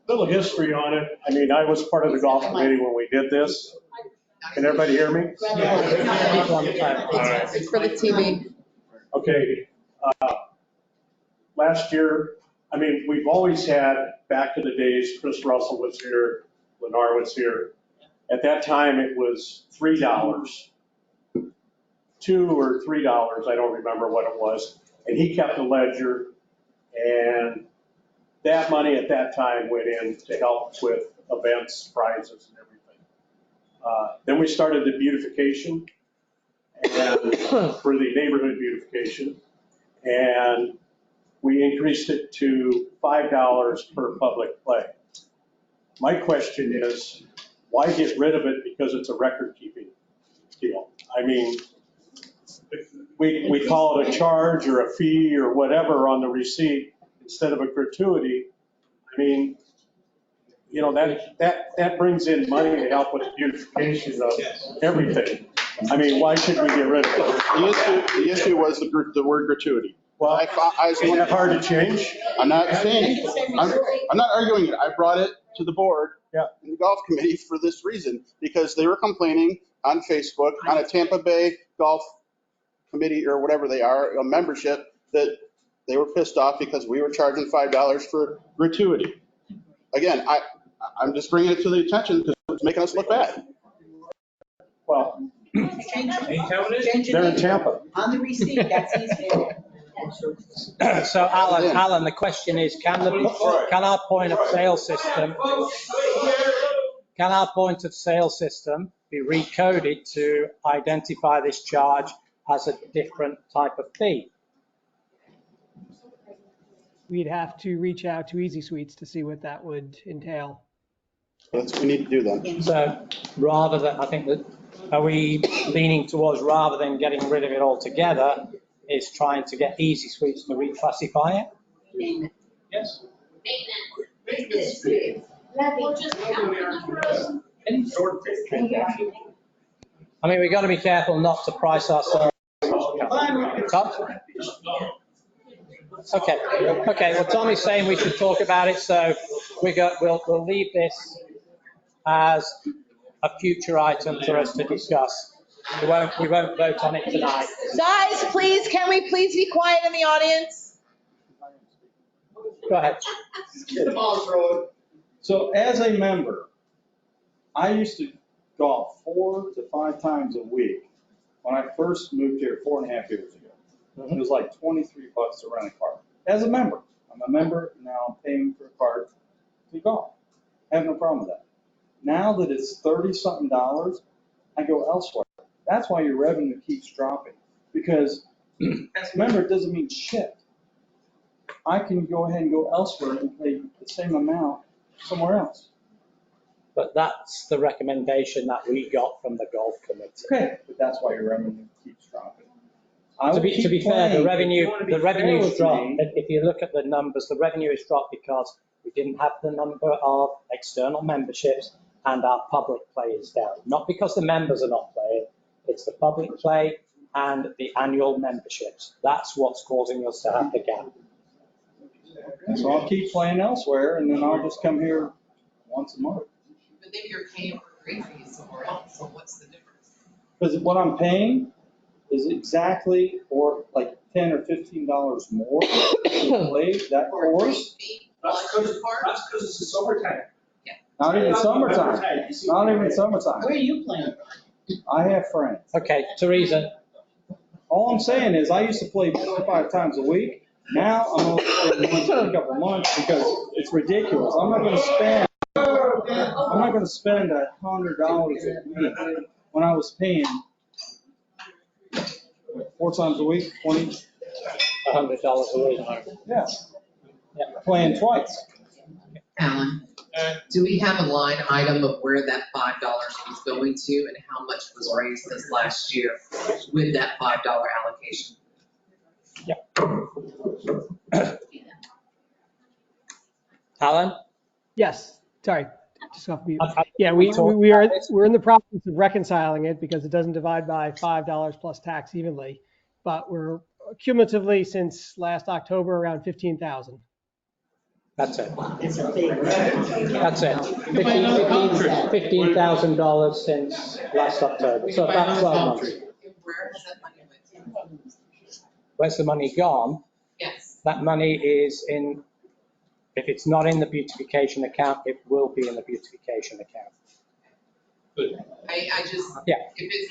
Little history on it. I mean, I was part of the golf committee when we did this. Can everybody hear me? It's for the TV. Okay. Last year, I mean, we've always had, back to the days, Chris Russell was here, Lennar was here. At that time, it was $3, $2 or $3, I don't remember what it was. And he kept a ledger, and that money at that time went in to help with events, prizes, and everything. Then we started the beautification and for the neighborhood beautification, and we increased it to $5 per public play. My question is, why get rid of it because it's a record-keeping deal? I mean, we call it a charge or a fee or whatever on the receipt instead of a gratuity. I mean, you know, that brings in money to help with the beautification of everything. I mean, why should we get rid of it? The issue was the word gratuity. Well, isn't that hard to change? I'm not saying, I'm not arguing it. I brought it to the board in the golf committee for this reason, because they were complaining on Facebook, on a Tampa Bay golf committee or whatever they are, a membership, that they were pissed off because we were charging $5 for gratuity. Again, I'm just bringing it to the attention because it's making us look bad. Well, They're in Tampa. On the receipt, that's easier. So Alan, the question is, can our point of sale system be recoded to identify this charge as a different type of fee? We'd have to reach out to Easy Suites to see what that would entail. That's what we need to do then. So rather than, I think that, are we leaning towards rather than getting rid of it altogether, is trying to get Easy Suites to reclassify it? Yes. I mean, we've got to be careful not to price ourselves top. Okay, well, Tommy's saying we should talk about it, so we'll leave this as a future item for us to discuss. We won't vote on it tonight. Guys, please, can we please be quiet in the audience? Go ahead. So as a member, I used to golf 4 to 5 times a week when I first moved here 4.5 years ago. It was like $23 to rent a cart. As a member, I'm a member, now I'm paying for a cart to golf. I have no problem with that. Now that it's $30-something, I go elsewhere. That's why your revenue keeps dropping. Because as a member, it doesn't mean shit. I can go ahead and go elsewhere and pay the same amount somewhere else. But that's the recommendation that we got from the golf committee. Okay, but that's why your revenue keeps dropping. To be fair, the revenue's dropped. If you look at the numbers, the revenue has dropped because we didn't have the number of external memberships and our public play is down. Not because the members are not playing, it's the public play and the annual memberships. That's what's causing us to have the gap. So I'll keep playing elsewhere and then I'll just come here once a month. But then you're paying for great fees somewhere else, so what's the difference? Because what I'm paying is exactly or like $10 or $15 more to play that course. That's because it's the summertime. Not even summertime. Not even summertime. Where are you playing? I have friends. Okay, Teresa. All I'm saying is I used to play 4 or 5 times a week. Now I'm only playing once every couple of months because it's ridiculous. I'm not going to spend $100 a week when I was paying 4 times a week, $20. $100 a week. Yeah. Playing twice. Alan, do we have a line item of where that $5 was going to and how much was raised this last year with that $5 allocation? Alan? Yes, sorry, just off mute. Yeah, we're in the process of reconciling it because it doesn't divide by $5 plus tax evenly, but we're cumulatively since last October around 15,000. That's it. That's it. $15,000 since last October. So about 12 months. Where has that money went to? Where's the money gone? Yes. That money is in, if it's not in the beautification account, it will be in the beautification account. I just. Yeah.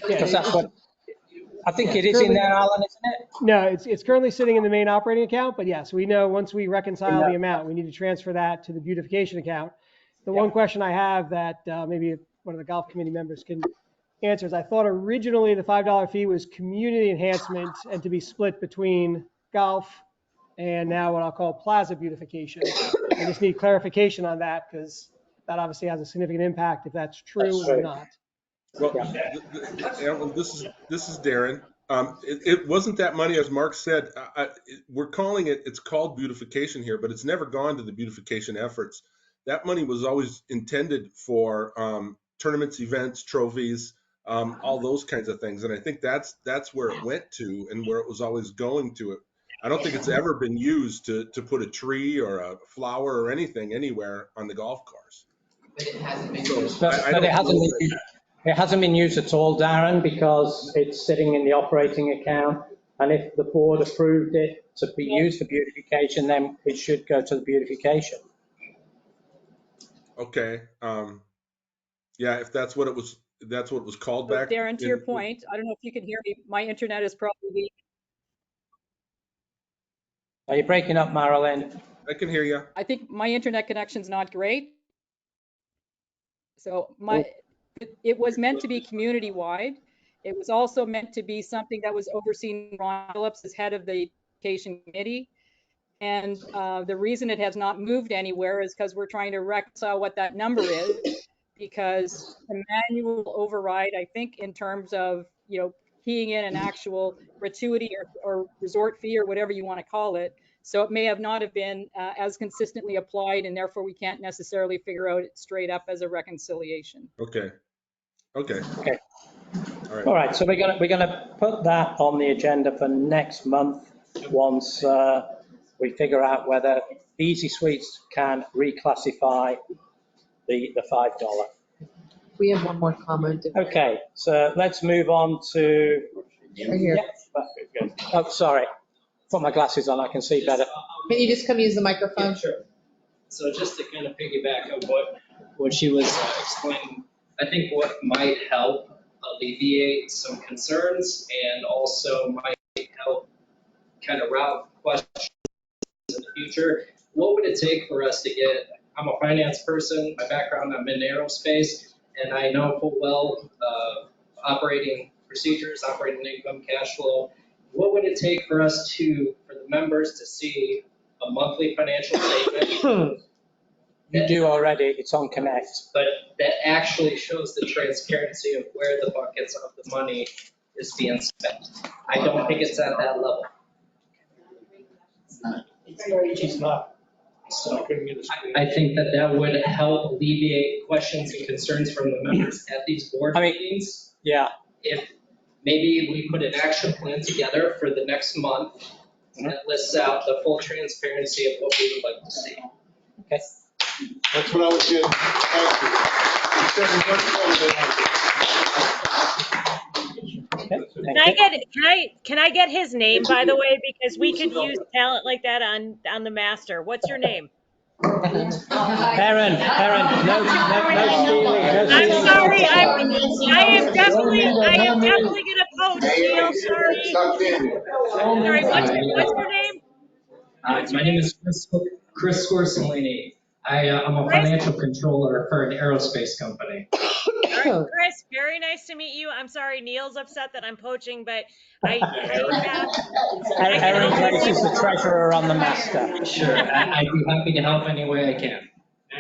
Because that's what, I think it is in there, Alan, isn't it? No, it's currently sitting in the main operating account, but yes, we know once we reconcile the amount, we need to transfer that to the beautification account. The one question I have that maybe one of the golf committee members can answer is I thought originally the $5 fee was community enhancement and to be split between golf and now what I'll call plaza beautification. I just need clarification on that because that obviously has a significant impact if that's true or not. Well, this is Darren. It wasn't that money, as Mark said. We're calling it, it's called beautification here, but it's never gone to the beautification efforts. That money was always intended for tournaments, events, trophies, all those kinds of things. And I think that's where it went to and where it was always going to. It. I don't think it's ever been used to put a tree or a flower or anything anywhere on the golf course. But it hasn't been used. It hasn't been used at all, Darren, because it's sitting in the operating account. And if the board approved it to be used for beautification, then it should go to the beautification. Okay. Yeah, if that's what it was, called back. Darren, to your point, I don't know if you can hear me. My internet is probably weak. Are you breaking up, Marilyn? I can hear you. I think my internet connection's not great. So it was meant to be community-wide. It was also meant to be something that was overseen by Ron Phillips as head of the education committee. And the reason it has not moved anywhere is because we're trying to reconcile what that number is, because the manual override, I think, in terms of, keying in an actual gratuity or resort fee or whatever you want to call it. So it may have not have been as consistently applied, and therefore we can't necessarily figure out it straight up as a reconciliation. Okay. All right. So we're gonna put that on the agenda for next month once we figure out whether Easy Suites can reclassify the $5. We have one more comment. Okay, so let's move on to. Right here. Oh, sorry. Put my glasses on. I can see better. Can you just come use the microphone? Yeah, sure. So just to kind of piggyback on what she was explaining, I think what might help alleviate some concerns and also might help kind of route questions in the future. What would it take for us to get, I'm a finance person, my background, I'm in aerospace, and I know full well operating procedures, operating income, cash flow. What would it take for us for the members to see a monthly financial statement? You do already, it's on Connect. But that actually shows the transparency of where the buckets of the money is being spent. I don't think it's at that level. It's not. So I think that would help alleviate questions and concerns from the members at these board meetings. Yeah. If maybe we put an action plan together for the next month that lists out the full transparency of what we would like to see. Okay. That's what I was getting. Thank you. You said it much better than I Can I get his name, by the way, because we could use talent like that on the master. What's your name? Aaron, no stealing. I'm sorry. I am definitely gonna poach Neil. Sorry. Sorry. What's your name? My name is Chris Scorsellini. I'm a financial controller for an aerospace company. All right, Chris, very nice to meet you. I'm sorry, Neil's upset that I'm poaching, but I Aaron Grace is the treasurer on the master. Sure, I'd be happy to help any way I can.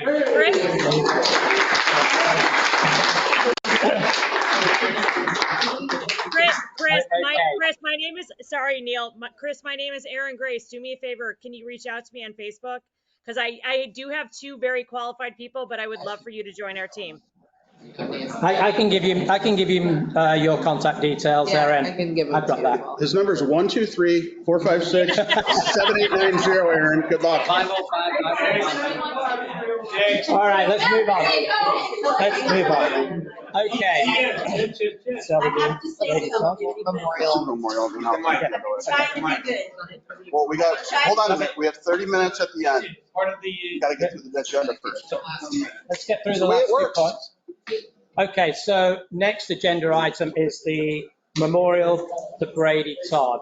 Chris? Chris, my name is, sorry, Neil. Chris, my name is Aaron Grace. Do me a favor. Can you reach out to me on Facebook? Because I do have two very qualified people, but I would love for you to join our team. I can give you your contact details, Aaron. I can give him I've got that. His number is 123-456-7890, Aaron. Good luck. 505. All right, let's move on. Okay. So we do Memorial. Well, hold on a minute. We have 30 minutes at the end. Got to get through the agenda first. Let's get through the last few points. Okay, so next agenda item is the memorial to Brady Todd.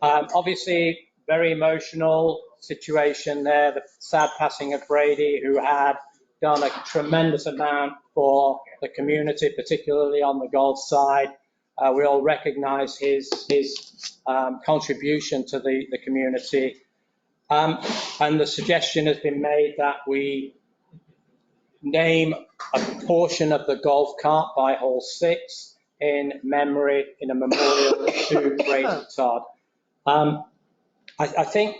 Obviously, very emotional situation there, the sad passing of Brady, who had done a tremendous amount for the community, particularly on the golf side. We all recognize his contribution to the community. And the suggestion has been made that we name a portion of the golf cart by hole 6 in memory, in a memorial to Brady Todd. I think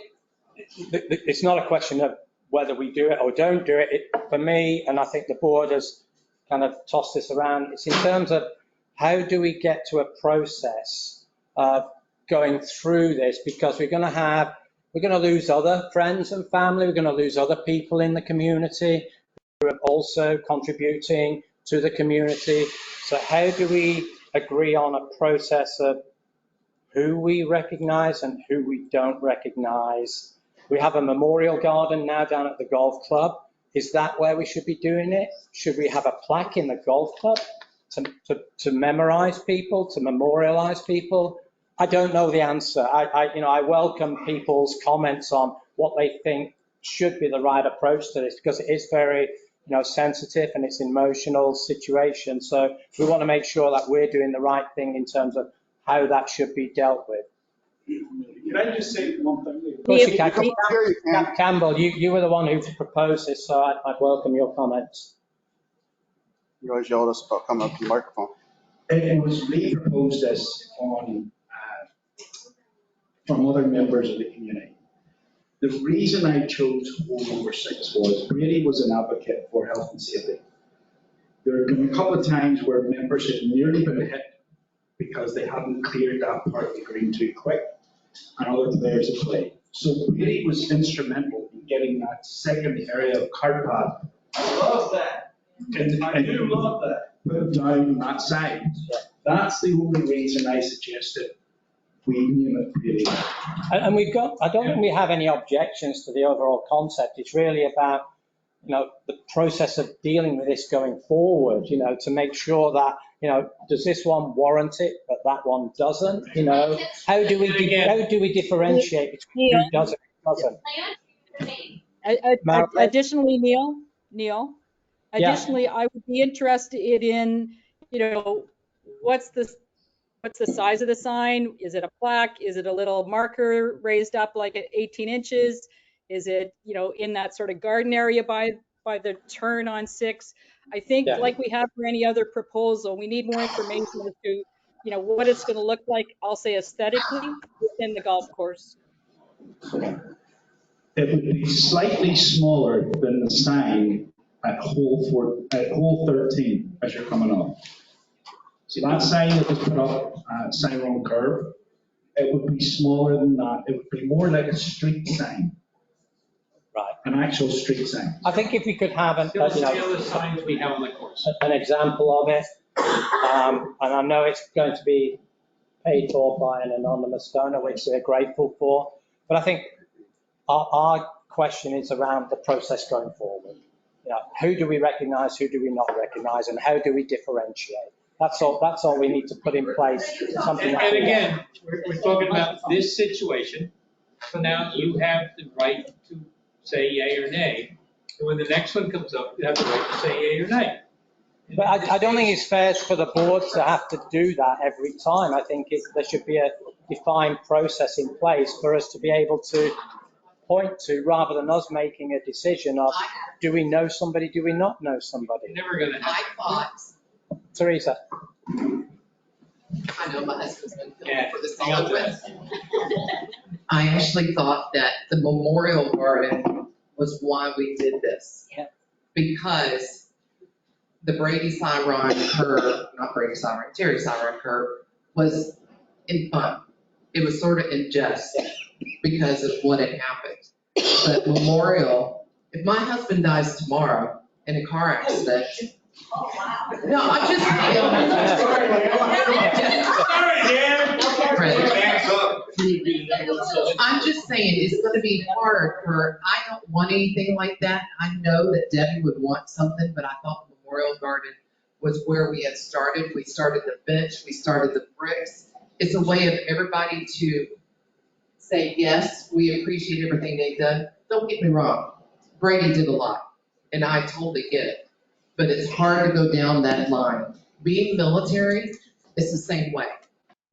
it's not a question of whether we do it or don't do it. For me, and I think the board has kind of tossed this around, it's in terms of how do we get to a process of going through this, because we're going to lose other friends and family, we're going to lose other people in the community who are also contributing to the community. So how do we agree on a process of who we recognize and who we don't recognize? We have a memorial garden now down at the golf club. Is that where we should be doing it? Should we have a plaque in the golf club to memorize people, to memorialize people? I don't know the answer. I welcome people's comments on what they think should be the right approach to this, because it is very sensitive and it's an emotional situation. So we want to make sure that we're doing the right thing in terms of how that should be dealt with. Can I just say one thing? Of course you can. Campbell, you were the one who proposed this, so I'd welcome your comments. You always yell at us about coming up to the microphone. It was really proposed as from other members of the community. The reason I chose hole number 6 was Brady was an advocate for health and safety. There have been a couple of times where members have nearly been hit because they hadn't cleared that part of the green too quick, and other players have played. So Brady was instrumental in getting that second area of card path. I love that. I do love that. Put down that side. That's the only reason I suggested we name it Brady. And I don't think we have any objections to the overall concept. It's really about, the process of dealing with this going forward, to make sure that, does this one warrant it, but that one doesn't? How do we differentiate between who does it and doesn't? Additionally, Neil, additionally, I would be interested in, what's the size of the sign? Is it a plaque? Is it a little marker raised up like at 18 inches? Is it, in that sort of garden area by the turn on 6? I think like we have for any other proposal, we need more information as to, what it's going to look like, I'll say aesthetically, within the golf course. It would be slightly smaller than the sign at hole 13 as you're coming up. So that sign that was put up at Cyrone Curve, it would be smaller than that. It would be more like a street sign. Right. an actual street sign. I think if we could have an, signs we have on the course. an example of it, and I know it's going to be paid for by an anonymous donor, which we're grateful for, but I think our question is around the process going forward. Who do we recognize, who do we not recognize, and how do we differentiate? That's all we need to put in place. Something And again, we're talking about this situation, so now you have the right to say yay or nay. And when the next one comes up, you have the right to say yay or nay. But I don't think it's fair for the board to have to do that every time. I think there should be a defined process in place for us to be able to point to, rather than us making a decision of, do we know somebody, do we not know somebody? Never gonna happen. I thought, Teresa. I know my husband's been filming for the solid waste. I actually thought that the memorial garden was why we did this. Because the Terry Siron curve was in fun. It was sort of in jest because of what had happened. But memorial, if my husband dies tomorrow in a car accident, no, I'm just I'm just saying, it's gonna be hard I don't want anything like that. I know that Debbie would want something, but I thought the Memorial Garden was where we had started. We started the bench, we started the bricks. It's a way of everybody to say, yes, we appreciate everything they've done. Don't get me wrong, Brady did a lot, and I totally get it. But it's hard to go down that line. Being military, it's the same way.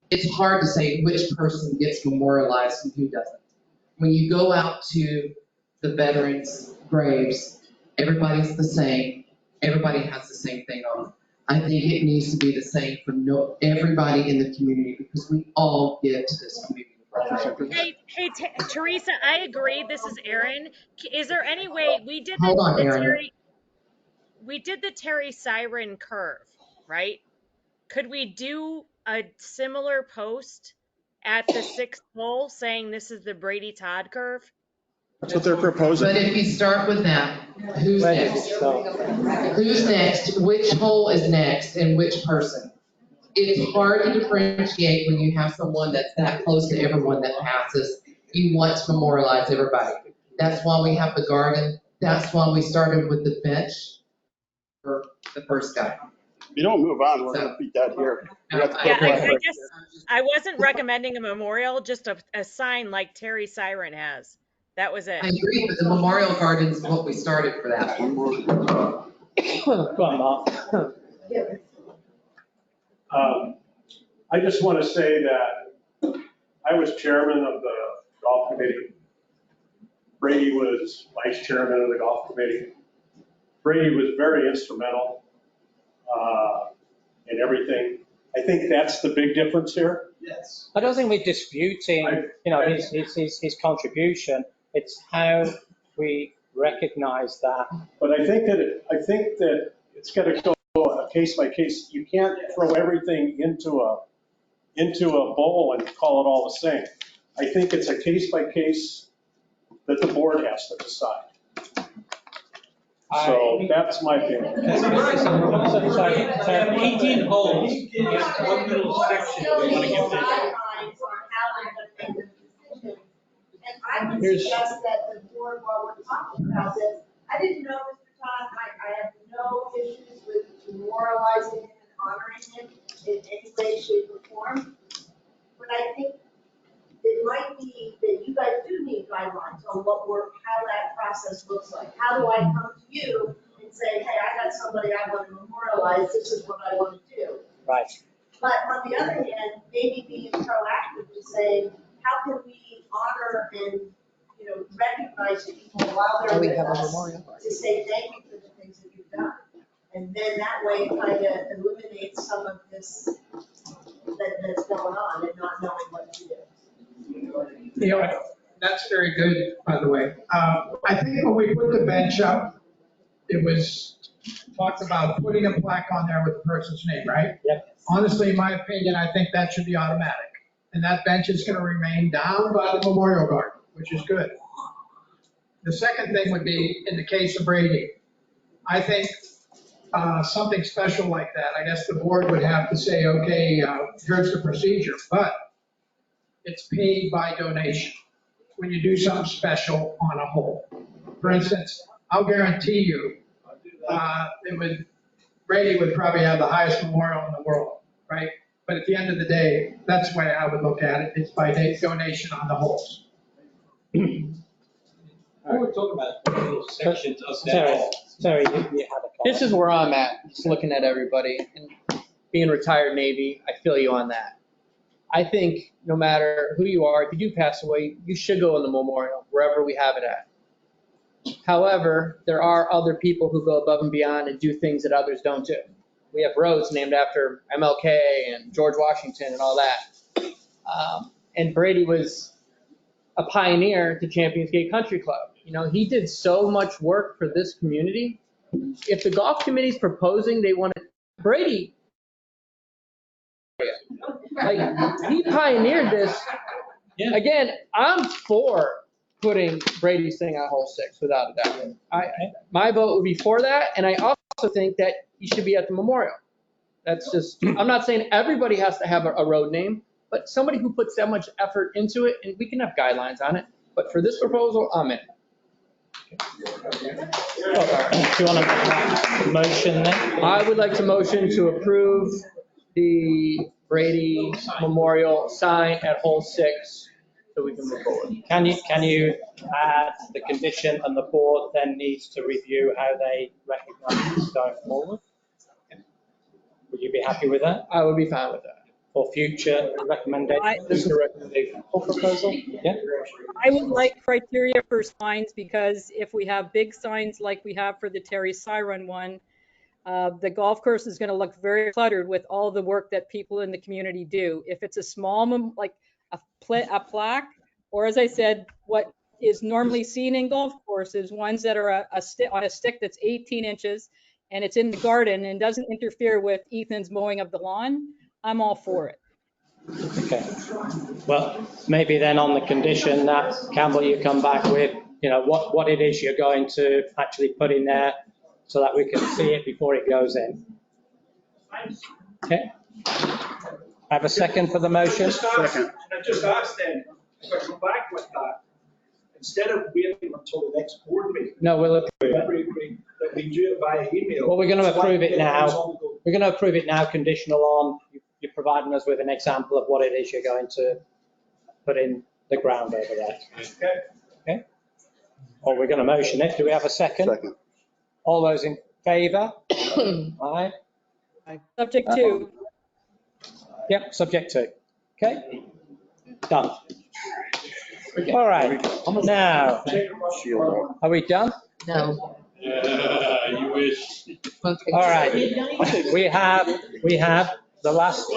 It's hard to say which person gets memorialized and who doesn't. When you go out to the veterans' graves, everybody's the same. Everybody has the same thing on. I think it needs to be the same for everybody in the community, because we all give to this community. Hey, Teresa, I agree. This is Erin. Is there any way we did the Terry Siren curve, right? Could we do a similar post at the 6th hole saying this is the Brady Todd curve? That's what they're proposing. But if you start with that, who's next? Who's next? Which hole is next and which person? It's hard to differentiate when you have someone that's that close to everyone that passes. You want to memorialize everybody. That's why we have the garden. That's why we started with the bench for the first guy. If you don't move on, we're going to be dead here. I wasn't recommending a memorial, just a sign like Terry Siren has. That was it. I agree, but the memorial garden is what we started for that. I just want to say that I was chairman of the golf committee. Brady was vice chairman of the golf committee. Brady was very instrumental in everything. I think that's the big difference here. Yes. I don't think we're disputing, his contribution. It's how we recognize that. But I think that it's got to go a case by case. You can't throw everything into a bowl and call it all the same. I think it's a case by case that the board has to decide. So that's my opinion. 18 holes, you have one little section we want to give them. And I would suggest that the board, while we're talking about this, I didn't know Mr. Todd, I have no issues with memorializing him and honoring him in any way, shape, or form. But I think it might be that you guys do need guidelines on how that process looks like. How do I come to you and say, hey, I got somebody I want to memorialize, this is what I want to do. Right. But on the other hand, maybe being proactive to say, how can we honor and, recognize people while they're with us to say thank you for the things that you've done. And then that way kind of eliminates some of this that's going on and not knowing what to do. That's very good, by the way. I think when we put the bench up, it was talked about putting a plaque on there with the person's name, right? Yep. Honestly, in my opinion, I think that should be automatic. And that bench is going to remain down by the memorial garden, which is good. The second thing would be, in the case of Brady, I think something special like that, I guess the board would have to say, okay, here's the procedure, but it's paid by donation when you do something special on a hole. For instance, I'll guarantee you, Brady would probably have the highest memorial in the world, right? But at the end of the day, that's the way I would look at it, it's by donation on the holes. We're talking about little sections of that. Sorry, you had a comment. This is where I'm at, just looking at everybody. And being retired Navy, I feel you on that. I think no matter who you are, if you do pass away, you should go in the memorial, wherever we have it at. However, there are other people who go above and beyond and do things that others don't do. We have roads named after MLK and George Washington and all that. And Brady was a pioneer to Championsgate Country Club. You know, he did so much work for this community. If the golf committee's proposing they want to, Brady, like, he pioneered this. Yeah. Again, I'm for putting Brady's thing on hole 6 without a doubt. My vote would be for that, and I also think that he should be at the memorial. That's just, I'm not saying everybody has to have a road name, but somebody who puts that much effort into it, and we can have guidelines on it. But for this proposal, I'm in. Do you want a motion then? I would like to motion to approve the Brady Memorial sign at hole 6 so we can move forward. Can you add the condition, and the board then needs to review how they recognise this going forward? Would you be happy with that? I would be fine with that. For future recommendation? This is a recommendation. Or proposal? Yeah. I would like criteria for signs, because if we have big signs like we have for the Terry Siren one, the golf course is going to look very cluttered with all the work that people in the community do. If it's a small, like a plaque, or as I said, what is normally seen in golf courses, ones that are on a stick that's 18 inches and it's in the garden and doesn't interfere with Ethan's mowing of the lawn, I'm all for it. Okay. Well, maybe then on the condition that, Campbell, you come back with, you know, what it is you're going to actually put in there so that we can see it before it goes in. Okay. I have a second for the motion. Second. I just asked then, if I come back with that, instead of waiting until the next board meeting. No, we'll approve it. That we do it via email. Well, we're going to approve it now. We're going to approve it now, conditional on you're providing us with an example of what it is you're going to put in the ground over there. Okay. Okay. Or we're going to motion it. Do we have a second? Second. All those in favour? Aye. Subject to. Yep, subject to. Okay. Done. All right. Now, are we done? No. You wish. All right. We have the last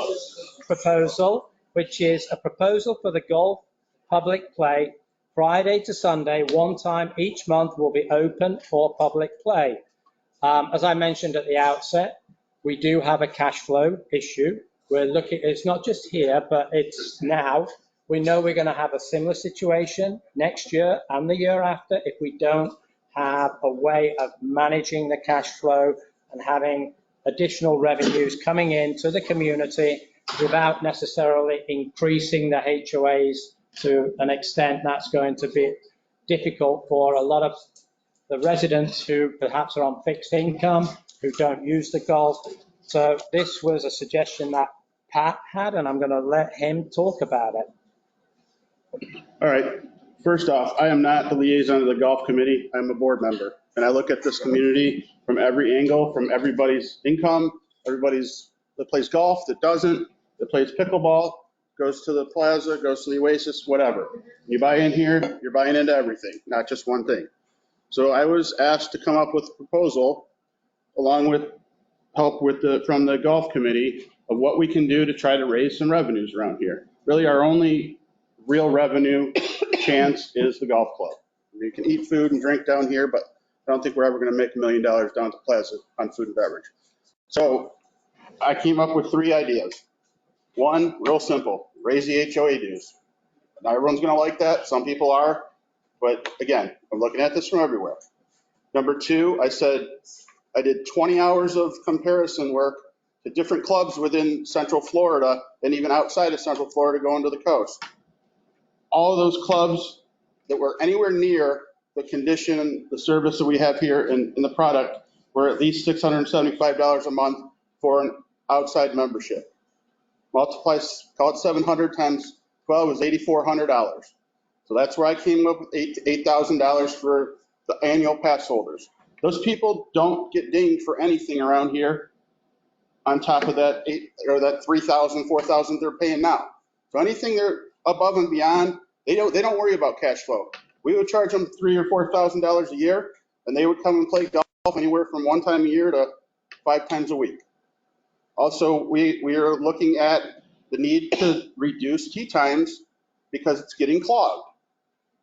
proposal, which is a proposal for the golf public play. Friday to Sunday, one time each month will be open for public play. As I mentioned at the outset, we do have a cash flow issue. We're looking, it's not just here, but it's now. We know we're going to have a similar situation next year and the year after if we don't have a way of managing the cash flow and having additional revenues coming into the community without necessarily increasing the HOAs to an extent that's going to be difficult for a lot of the residents who perhaps are on fixed income, who don't use the golf. So this was a suggestion that Pat had, and I'm going to let him talk about it. All right. First off, I am not the liaison of the golf committee. I'm a board member. And I look at this community from every angle, from everybody's income, everybody's that plays golf, that doesn't, that plays pickleball, goes to the plaza, goes to the Oasis, whatever. You buy in here, you're buying into everything, not just one thing. So I was asked to come up with a proposal along with help from the golf committee of what we can do to try to raise some revenues around here. Really, our only real revenue chance is the golf club. You can eat food and drink down here, but I don't think we're ever going to make $1 million down at the plaza on food and beverage. So I came up with 3 ideas. One, real simple, raise the HOA dues. Not everyone's going to like that. Some people are, But again, I'm looking at this from everywhere. Number two, I said I did 20 hours of comparison work to different clubs within Central Florida and even outside of Central Florida going to the coast. All of those clubs that were anywhere near the condition and the service that we have here in the product were at least $675 a month for an outside membership. Multiply, call it 700 times 12 is $8,400. So that's where I came up with $8,000 for the annual pass holders. Those people don't get dinged for anything around here on top of that that $3,000, $4,000 they're paying now. So anything they're above and beyond, they don't worry about cash flow. We would charge them $3,000 or $4,000 a year, and they would come and play golf anywhere from 1 time a year to 5 times a week. Also, we are looking at the need to reduce tee times because it's getting clogged.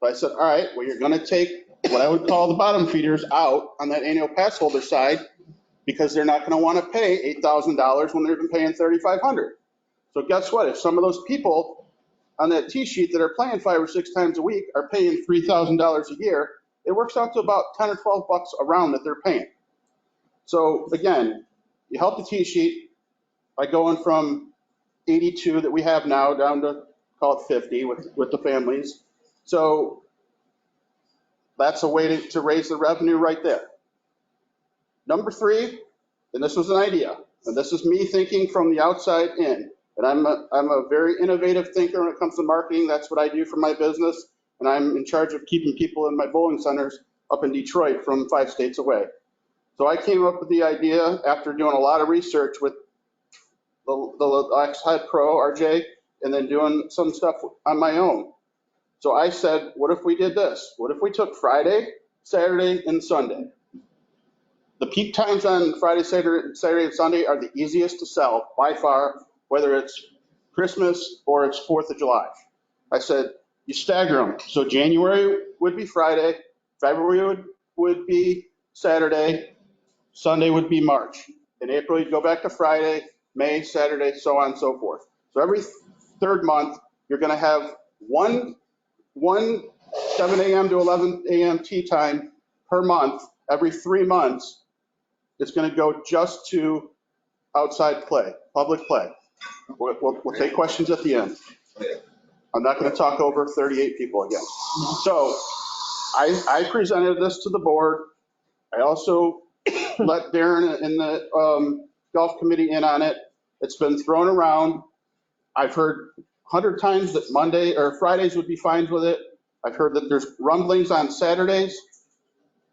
So I said, all right, well, you're going to take what I would call the bottom feeders out on that annual pass holder side because they're not going to want to pay $8,000 when they've been paying $3,500. So guess what? If some of those people on that tee sheet that are playing 5 or 6 times a week are paying $3,000 a year, it works out to about 10 or 12 bucks a round that they're paying. So again, you help the tee sheet by going from 82 that we have now down to call it 50 with the families. So that's a way to raise the revenue right there. Number 3, and this was an idea, and this is me thinking from the outside in, and I'm a very innovative thinker when it comes to marketing. That's what I do for my business, and I'm in charge of keeping people in my bowling centers up in Detroit from 5 states away. So I came up with the idea after doing a lot of research with the ex-head pro, RJ, and then doing some stuff on my own. So I said, what if we did this? What if we took Friday, Saturday, and Sunday? The peak times on Friday, Saturday, and Sunday are the easiest to sell by far, whether it's Christmas or it's 4th of July. I said, you stagger them. So January would be Friday, February would be Saturday, Sunday would be March. In April, you'd go back to Friday, May, Saturday, so on and so forth. So every 3rd month, you're going to have one 7 a.m. to 11 a.m. tee time per month. Every 3 months, it's going to go just to outside play, public play. We'll take questions at the end. I'm not going to talk over 38 people again. So I presented this to the board. I also let Darren and the golf committee in on it. It's been thrown around. I've heard 100 times that Monday or Fridays would be fine with it. I've heard that there's rumblings on Saturdays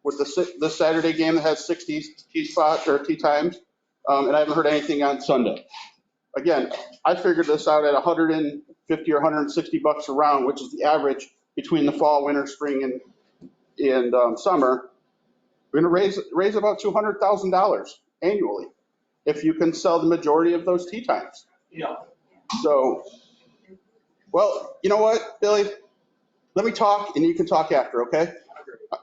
with the Saturday game that has 60 tee spots or tee times, and I haven't heard anything on Sunday. Again, I figured this out at 150 or 160 bucks a round, which is the average between the fall, winter, spring, and summer. We're going to raise about $200,000 annually if you can sell the majority of those tee times. Yeah. So, well, you know what, Billy? Let me talk, and you can talk after, okay?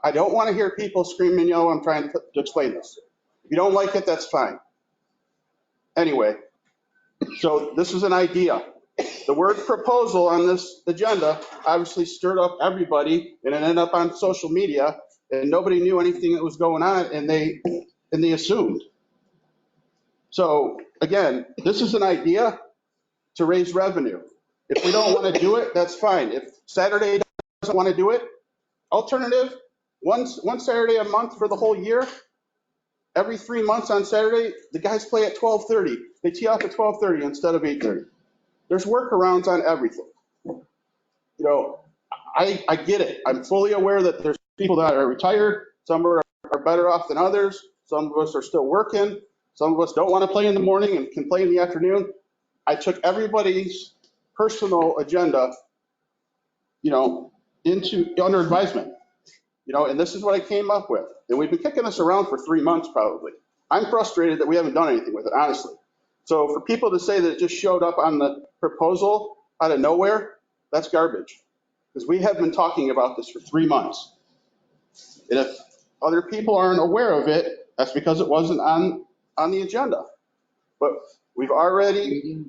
I don't want to hear people scream and yell. I'm trying to explain this. If you don't like it, that's fine. Anyway, so this is an idea. The word proposal on this agenda obviously stirred up everybody, and it ended up on social media, and nobody knew anything that was going on, and they assumed. So again, this is an idea to raise revenue. If we don't want to do it, that's fine. If Saturday doesn't want to do it, alternative, one Saturday a month for the whole year. Every 3 months on Saturday, the guys play at 12:30. They tee off at 12:30 instead of 8:30. There's workarounds on everything. You know, I get it. I'm fully aware that there's people that are retired. Some are better off than others. Some of us are still working. Some of us don't want to play in the morning and can play in the afternoon. I took everybody's personal agenda, you know, under advisement. You know, and this is what I came up with. And we've been kicking this around for 3 months probably. I'm frustrated that we haven't done anything with it, honestly. So for people to say that it just showed up on the proposal out of nowhere, that's garbage. Because we have been talking about this for 3 months. And if other people aren't aware of it, that's because it wasn't on the agenda. But we've already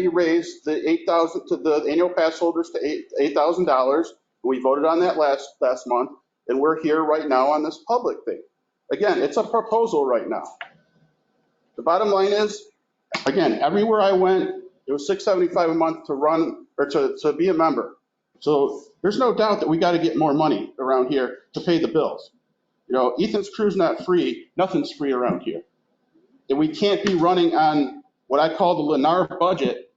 raised the $8,000 to the annual pass holders to $8,000. We voted on that last month, and we're here right now on this public thing. Again, it's a proposal right now. The bottom line is, again, everywhere I went, it was $675 a month to run or to be a member. So there's no doubt that we got to get more money around here to pay the bills. You know, Ethan's crew's not free. Nothing's free around here. And we can't be running on what I call the Lennar budget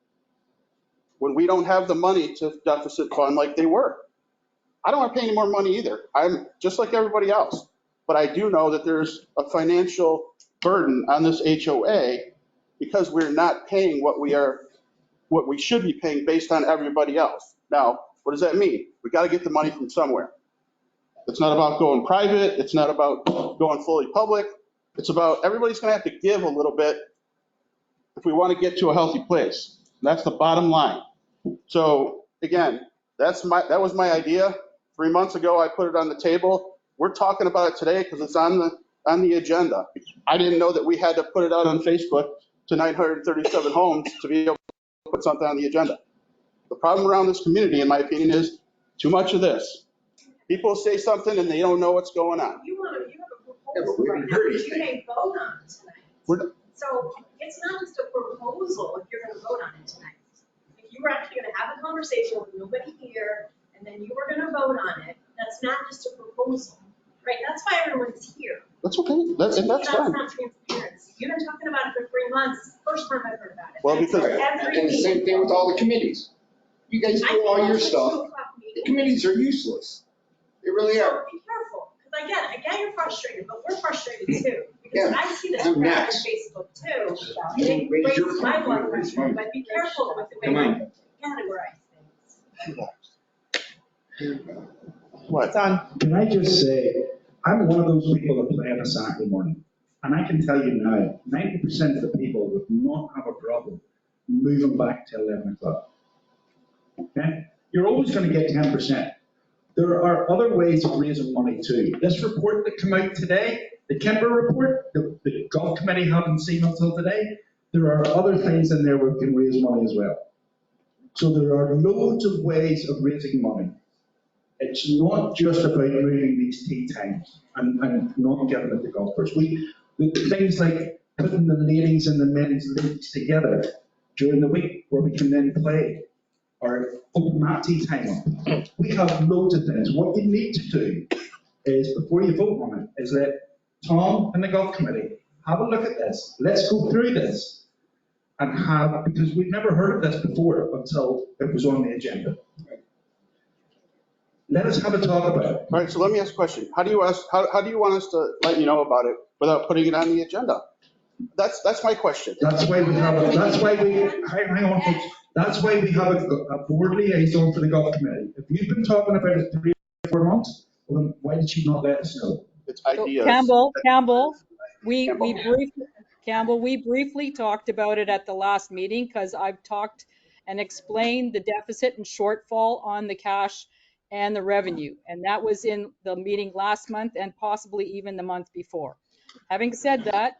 when we don't have the money to deficit fund like they were. I don't want to pay any more money either. I'm just like everybody else. But I do know that there's a financial burden on this HOA because we're not paying what we should be paying based on everybody else. Now, what does that mean? We got to get the money from somewhere. It's not about going private. It's not about going fully public. It's about everybody's going to have to give a little bit if we want to get to a healthy place. And that's the bottom line. So again, that was my idea. 3 months ago, I put it on the table. We're talking about it today because it's on the agenda. I didn't know that we had to put it out on Facebook to 937 homes to be able to put something on the agenda. The problem around this community, in my opinion, is too much of this. People say something and they don't know what's going on. You have a proposal right now, but you can't vote on it tonight. So it's not just a proposal if you're going to vote on it tonight. If you were actually going to have a conversation with nobody here and then you were going to vote on it, that's not just a proposal, right? That's why everyone's here. That's okay. That's fine. That's not transparency. You've been talking about it for 3 months. It's the first time I've heard about it. Well, because every And the same thing with all the committees. You guys do all your stuff. The committees are useless. They really So are. be careful, because again, I get you're frustrated, but we're frustrated too. Because Yeah, I see this I'm crap on next. Facebook too. You It raise your raises my phone, blood you raise pressure, mine. but be careful with the Come way on. you categorize things. What? Can I just say, I'm one of those people that play on a Saturday morning. And I can tell you now, 90% of the people would not have a problem moving back to 11 o'clock. Okay? You're always going to get 10%. There are other ways of raising money too. This report that came out today, the Kemper report, the golf committee haven't seen until today, there are other things in there where we can raise money as well. So there are loads of ways of raising money. It's not just about moving these tea times and not giving it to golfers. Things like putting the ladies and the men's leagues together during the week where we can then play, or open that tea time up. We have loads of things. What you need to do is, before you vote on it, is let Tom and the golf committee have a look at this. Let's go through this and because we've never heard of this before until it was on the agenda. Let us have a talk about it. All right, so let me ask a question. How do you want us to let you know about it without putting it on the agenda? That's my question. That's why we have hang on, folks. That's why we have a board liaison for the golf committee. If you've been talking about it 3 or 4 months, well then why did she not let us know? It's ideas. Campbell, we briefly talked about it at the last meeting because I've talked and explained the deficit and shortfall on the cash and the revenue. And that was in the meeting last month and possibly even the month before. Having said that,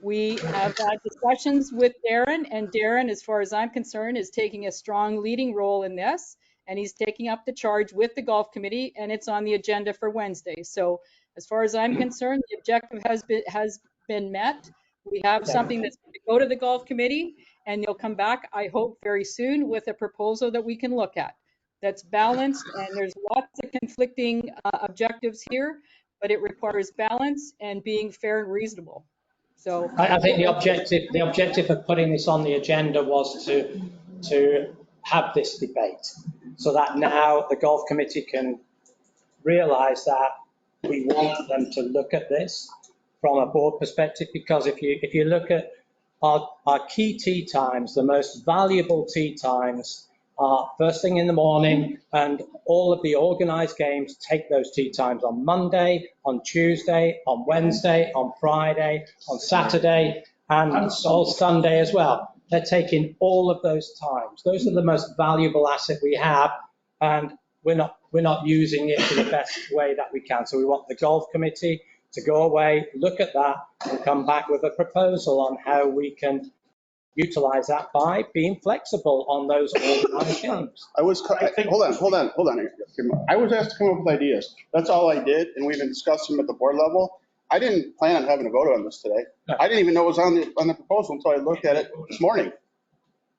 we have had discussions with Darren, and Darren, as far as I'm concerned, is taking a strong leading role in this, and he's taking up the charge with the golf committee, and it's on the agenda for Wednesday. So as far as I'm concerned, the objective has been met. We have something that's going to go to the golf committee, and they'll come back, I hope, very soon with a proposal that we can look at that's balanced, and there's lots of conflicting objectives here, but it requires balance and being fair and reasonable. So I think the objective of putting this on the agenda was to have this debate, so that now the golf committee can realise that we want them to look at this from a board perspective. Because if you look at our key tee times, the most valuable tee times are first thing in the morning, and all of the organised games take those tee times on Monday, on Tuesday, on Wednesday, on Friday, on Saturday, and on Sunday as well. They're taking all of those times. Those are the most valuable asset we have, and we're not using it in the best way that we can. So we want the golf committee to go away, look at that, and come back with a proposal on how we can utilize that by being flexible on those organized games. Hold on. I was asked to come up with ideas. That's all I did, and we've been discussing them at the board level. I didn't plan on having a vote on this today. I didn't even know it was on the proposal until I looked at it this morning.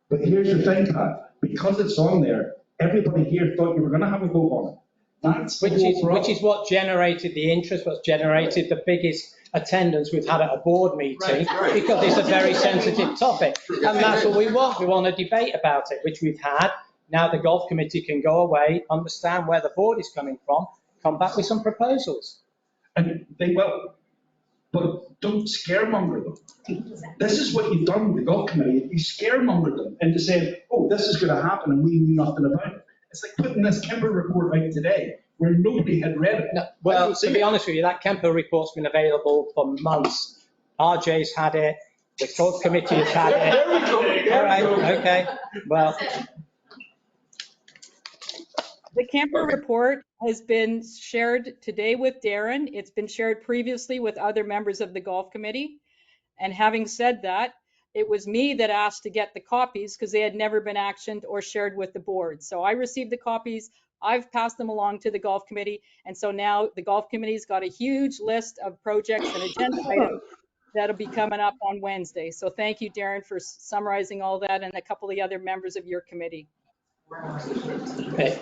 But here's the thing, Todd, because it's on there, everybody here thought you were gonna have a vote on it. That's the whole problem. Which is what generated the interest, what's generated the biggest attendance we've had at a board meeting, because it's a very sensitive topic. And that's what we want. We want a debate about it, which we've had. Now the golf committee can go away, understand where the board is coming from, come back with some proposals. And they will, but don't scaremonger them. This is what you've done with the golf committee. You scaremonger them into saying, oh, this is gonna happen and we knew nothing about it. It's like putting this Kemper report out today where nobody had read it. No, well, to be honest with you, that Kemper report's been available for months. RJ's had it, the golf committee has had it. There we go. All right, okay, well. The Kemper report has been shared today with Darren. It's been shared previously with other members of the golf committee. And having said that, it was me that asked to get the copies because they had never been actioned or shared with the board. So I received the copies. I've passed them along to the golf committee. And so now the golf committee's got a huge list of projects and agenda items that'll be coming up on Wednesday. So thank you, Darren, for summarizing all that and a couple of the other members of your committee. Okay.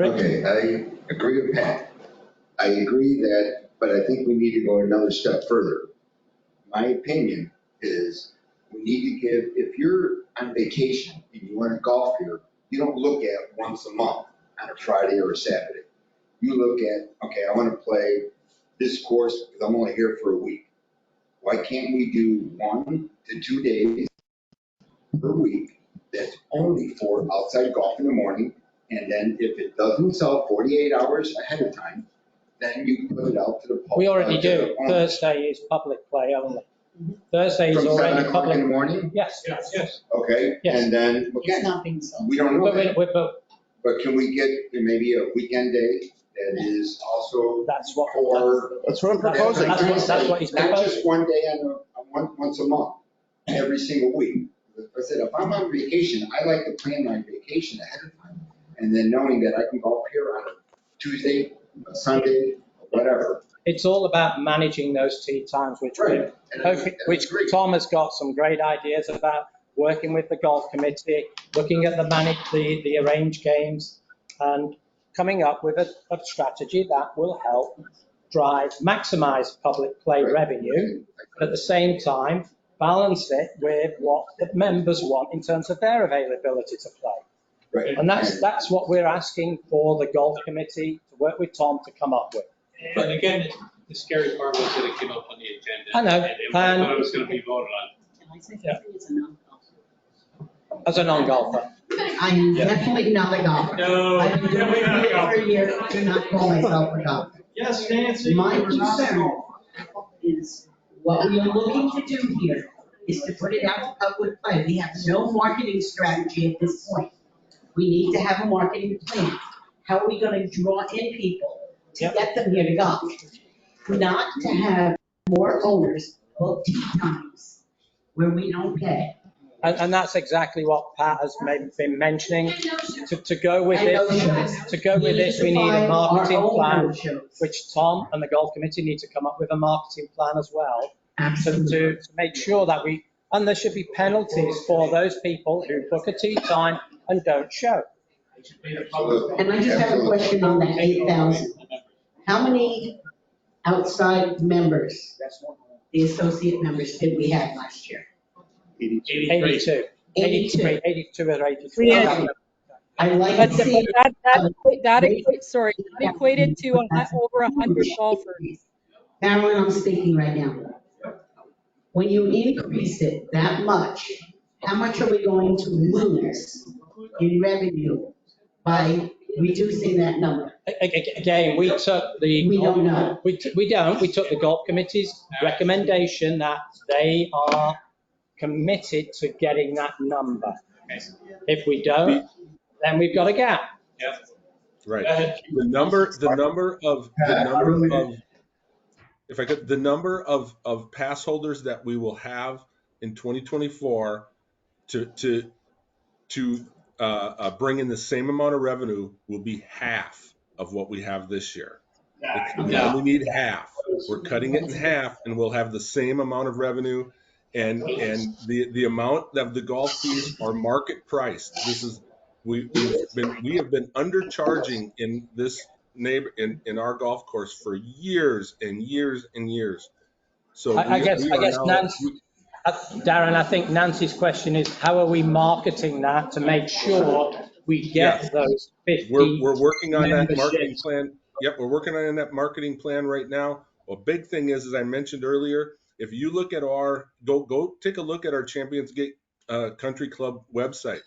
Okay, I agree with Pat. I agree that, but I think we need to go another step further. My opinion is we need to give, if you're on vacation and you want to golf here, you don't look at once a month on a Friday or a Saturday. You look at, okay, I want to play this course because I'm only here for a week. Why can't we do 1 to 2 days per week that's only for outside golf in the morning? And then if it doesn't sell 48 hours ahead of time, then you put it out to the public. We already do. Thursday is public play only. Thursday is From already 7 o'clock public. in the morning? Yes. Okay, Yes. and then, again, we don't know that. But can we get maybe a weekend day that is also That's what I'm proposing. That's what he's Not proposing. just one day once a month, every single week. I said, if I'm on vacation, I like to plan my vacation ahead of time. And then knowing that I can go up here on a Tuesday, a Sunday, whatever. It's all about managing those tee times, which Tom has got some great ideas about, working with the golf committee, looking at the arranged games, and coming up with a strategy that will help maximize public play revenue, but at the same time, balance it with what the members want in terms of their availability to play. Right. And that's what we're asking for the golf committee to work with Tom to come up with. But again, the scary part was that it came up on the agenda. I know. And I thought it was going to be voted on. Can I say something as a non-golfer? As a non-golfer. I am definitely not a golfer. No, I've been doing it for a year, do not call myself a golfer. Yes, Nancy. My concern is what we are looking to do here is to put it out to public play. We have no marketing strategy at this point. We need to have a marketing plan. How are we going to draw in people to get them here to golf? Not to have more owners book tee times where we don't pay. And that's exactly what Pat has been mentioning. To go with this, we need a marketing plan, which Tom and the golf committee need to come up with a marketing plan as well. To make sure that and there should be penalties for those people who book a tee time and don't show. And I just have a question on that 8,000. How many outside members, the associate members, did we have last year? 82 or 83. I like to see. That equated to over 100 golfers. Marilyn, I'm speaking right now. When you increase it that much, how much are we going to lose in revenue by reducing that number? Again, we took the. We don't know. We don't. We took the golf committee's recommendation that they are committed to getting that number. If we don't, then we've got a gap. Right. The number of pass holders that we will have in 2024 to bring in the same amount of revenue will be half of what we have this year. We only need half. We're cutting it in half, and we'll have the same amount of revenue. And the amount of the golf fees are market priced. This is we have been undercharging in this in our golf course for years and years and years. So I guess Nancy, Darren, I think Nancy's question is, how are we marketing that to make sure we get those 50 We're working on that marketing memberships? plan. Yep, we're working on that marketing plan right now. A big thing is, as I mentioned earlier, if you look at go take a look at our Championsgate Country Club website.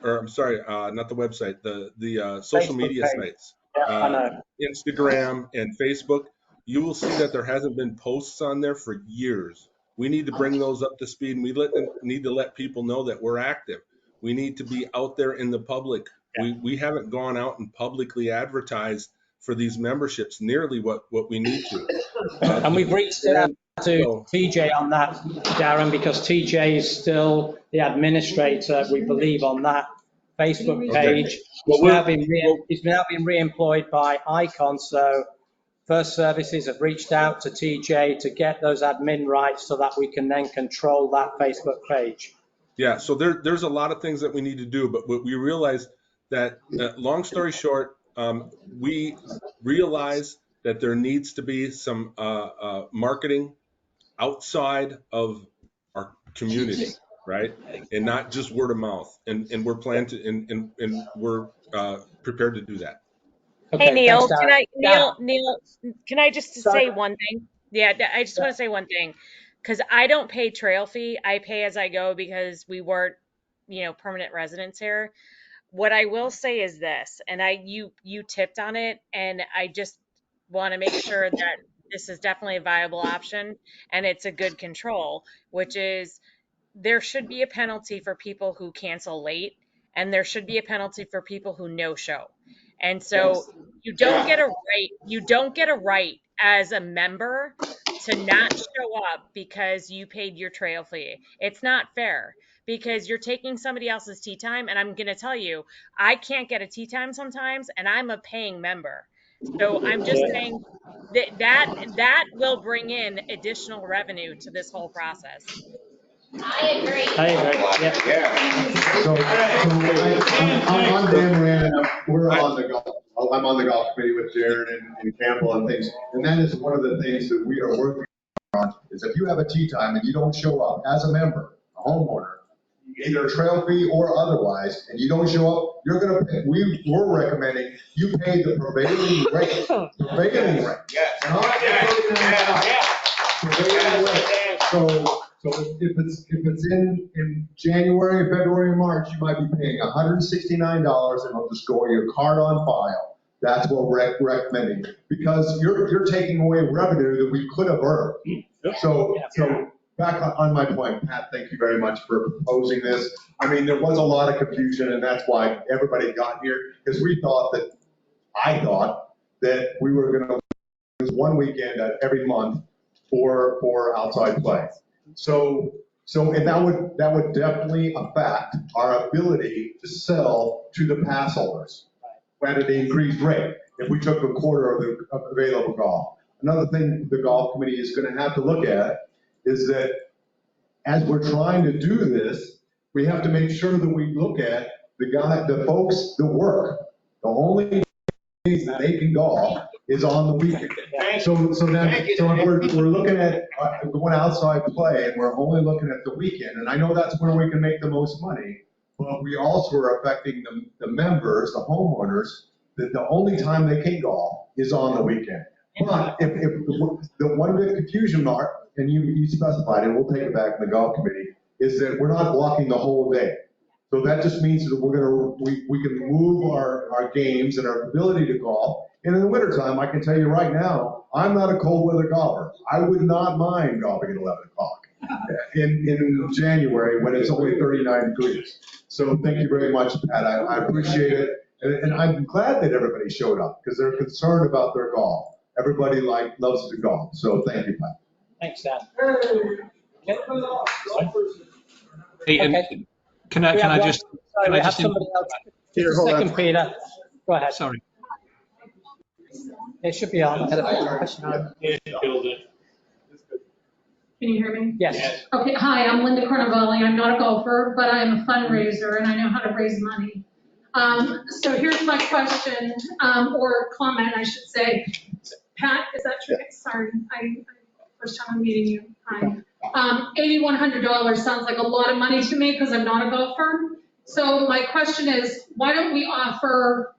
I'm sorry, not the website, the social media sites, Instagram and Facebook. You will see that there hasn't been posts on there for years. We need to bring those up to speed, and we need to let people know that we're active. We need to be out there in the public. We haven't gone out and publicly advertised for these memberships nearly what we need to. And we've reached out to TJ on that, Darren, because TJ is still the administrator, we believe, on that Facebook page. He's now been re-employed by Icon, so First Services have reached out to TJ to get those admin rights so that we can then control that Facebook page. Yeah, so there's a lot of things that we need to do, but we realize that, long story short, we realize that there needs to be some marketing outside of our community, right? And not just word of mouth. And we're planned to, and we're prepared to do that. Okay, hey, Neil, Neil, can I just say one thing? Yeah, I just want to say one thing. Because I don't pay trail fee. I pay as I go because we weren't, permanent residents here. What I will say is this, and you tipped on it, and I just want to make sure that this is definitely a viable option and it's a good control, which is there should be a penalty for people who cancel late, and there should be a penalty for people who no show. And so you don't get a right as a member to not show up because you paid your trail fee. It's not fair because you're taking somebody else's tee time. And I'm going to tell you, I can't get a tee time sometimes, and I'm a paying member. So I'm just saying that will bring in additional revenue to this whole process. I agree. Yeah. So I'm Dan Moran, and I'm on the golf committee with Jared and Campbell and things. And that is one of the things that we are working on, is if you have a tee time and you don't show up as a member, a homeowner, either a trail fee or otherwise, and you don't show up, you're going to pay. We're recommending you pay the prevailing rate. Prevailing rate. Yes. Prevailing rate. So if it's in January, February, March, you might be paying $169, and it'll just go on your card on file. That's what we're recommending, because you're taking away revenue that we could have earned. So back on my point, Pat, thank you very much for proposing this. I mean, there was a lot of confusion, and that's why everybody got here, because I thought that we were going to use one weekend every month for outside play. So and that would definitely affect our ability to sell to the pass holders at an increased rate if we took a quarter of the available golf. Another thing the golf committee is going to have to look at is that as we're trying to do this, we have to make sure that we look at the folks that work. The only days that they can golf is on the weekend. So if we're looking at going outside play, and we're only looking at the weekend, and I know that's where we can make the most money, but we also are affecting the members, the homeowners, that the only time they can golf is on the weekend. But if the one big confusion mark, and you specified, and we'll take it back in the golf committee, is that we're not blocking the whole day. So that just means that we can move our games and our ability to golf. And in the wintertime, I can tell you right now, I'm not a cold weather golfer. I would not mind golfing at 11 o'clock in January when it's only 39 degrees. So thank you very much, Pat. I appreciate it. And I'm glad that everybody showed up because they're concerned about their golf. Everybody loves to golf. So thank you, Pat. Thanks, Dan. Hey, and We have one- just? Sorry, Can we I have just somebody else. Peter, Just a hold on. second, Peter. Go ahead. Sorry. It should be on. Can you hear me? Yes. Okay, hi, I'm Linda Carnavale. I'm not a golfer, but I am a fundraiser and I know how to raise money. So here's my question, or comment, I should say. Pat, is that true? Sorry, first time I'm meeting you. Hi. $8,100 sounds like a lot of money to me because I'm not a golfer. So my question is, why don't we offer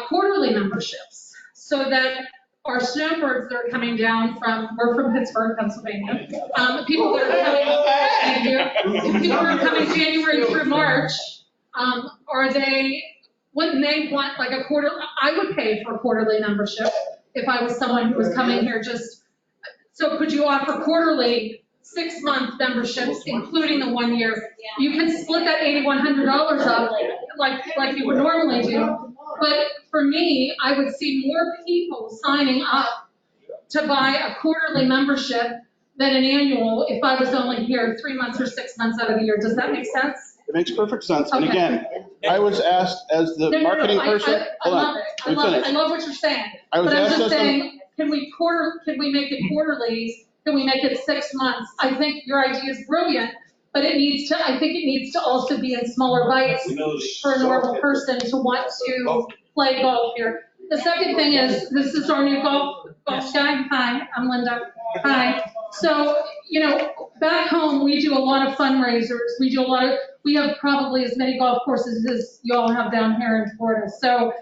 quarterly memberships so that our snowbirds that are coming down we're from Pittsburgh, Pennsylvania. People that are coming, thank you. People that are coming January through March, wouldn't they want like a quarter? I would pay for a quarterly membership if I was someone who was coming here so could you offer quarterly 6-month memberships, including the 1 year? You can split that $8,100 up like you would normally do. But for me, I would see more people signing up to buy a quarterly membership than an annual if I was only here 3 months or 6 months out of the year. Does that make sense? It makes perfect sense. And Okay. again, I was asked as the marketing person. Hold on, let me finish. I love what you're saying. I was But I'm asked just as the- saying, can we make it quarterly? Can we make it 6 months? I think your idea is brilliant, but I think it needs to also be in smaller bites for a normal person to want to play golf here. The second thing is, this is our new golf guy. Hi, I'm Linda. Hi. So, back home, we do a lot of fundraisers. We have probably as many golf courses as you all have down here in Florida. So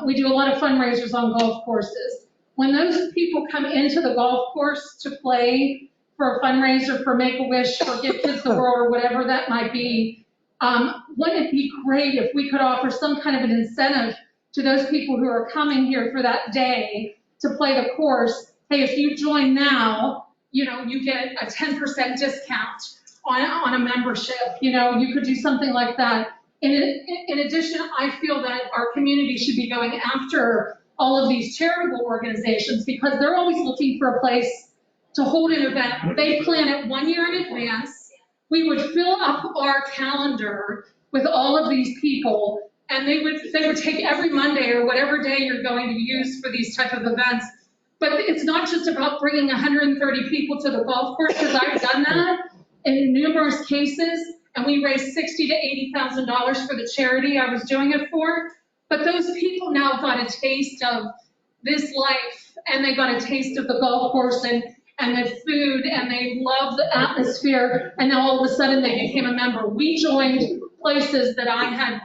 we do a lot of fundraisers on golf courses. When those people come into the golf course to play for a fundraiser, for Make-A-Wish, for Give Kids the World, or whatever that might be, wouldn't it be great if we could offer some kind of an incentive to those people who are coming here for that day to play the course? Hey, if you join now, you get a 10% discount on a membership. You could do something like that. In addition, I feel that our community should be going after all of these charitable organizations because they're always looking for a place to hold an event. They plan it 1 year in advance. We would fill up our calendar with all of these people, and they would take every Monday or whatever day you're going to use for these type of events. But it's not just about bringing 130 people to the golf course, because I've done that in numerous cases, and we raised $60,000 to $80,000 for the charity I was doing it for. But those people now got a taste of this life, and they got a taste of the golf course and the food, and they love the atmosphere, and now all of a sudden they became a member. We joined places that I had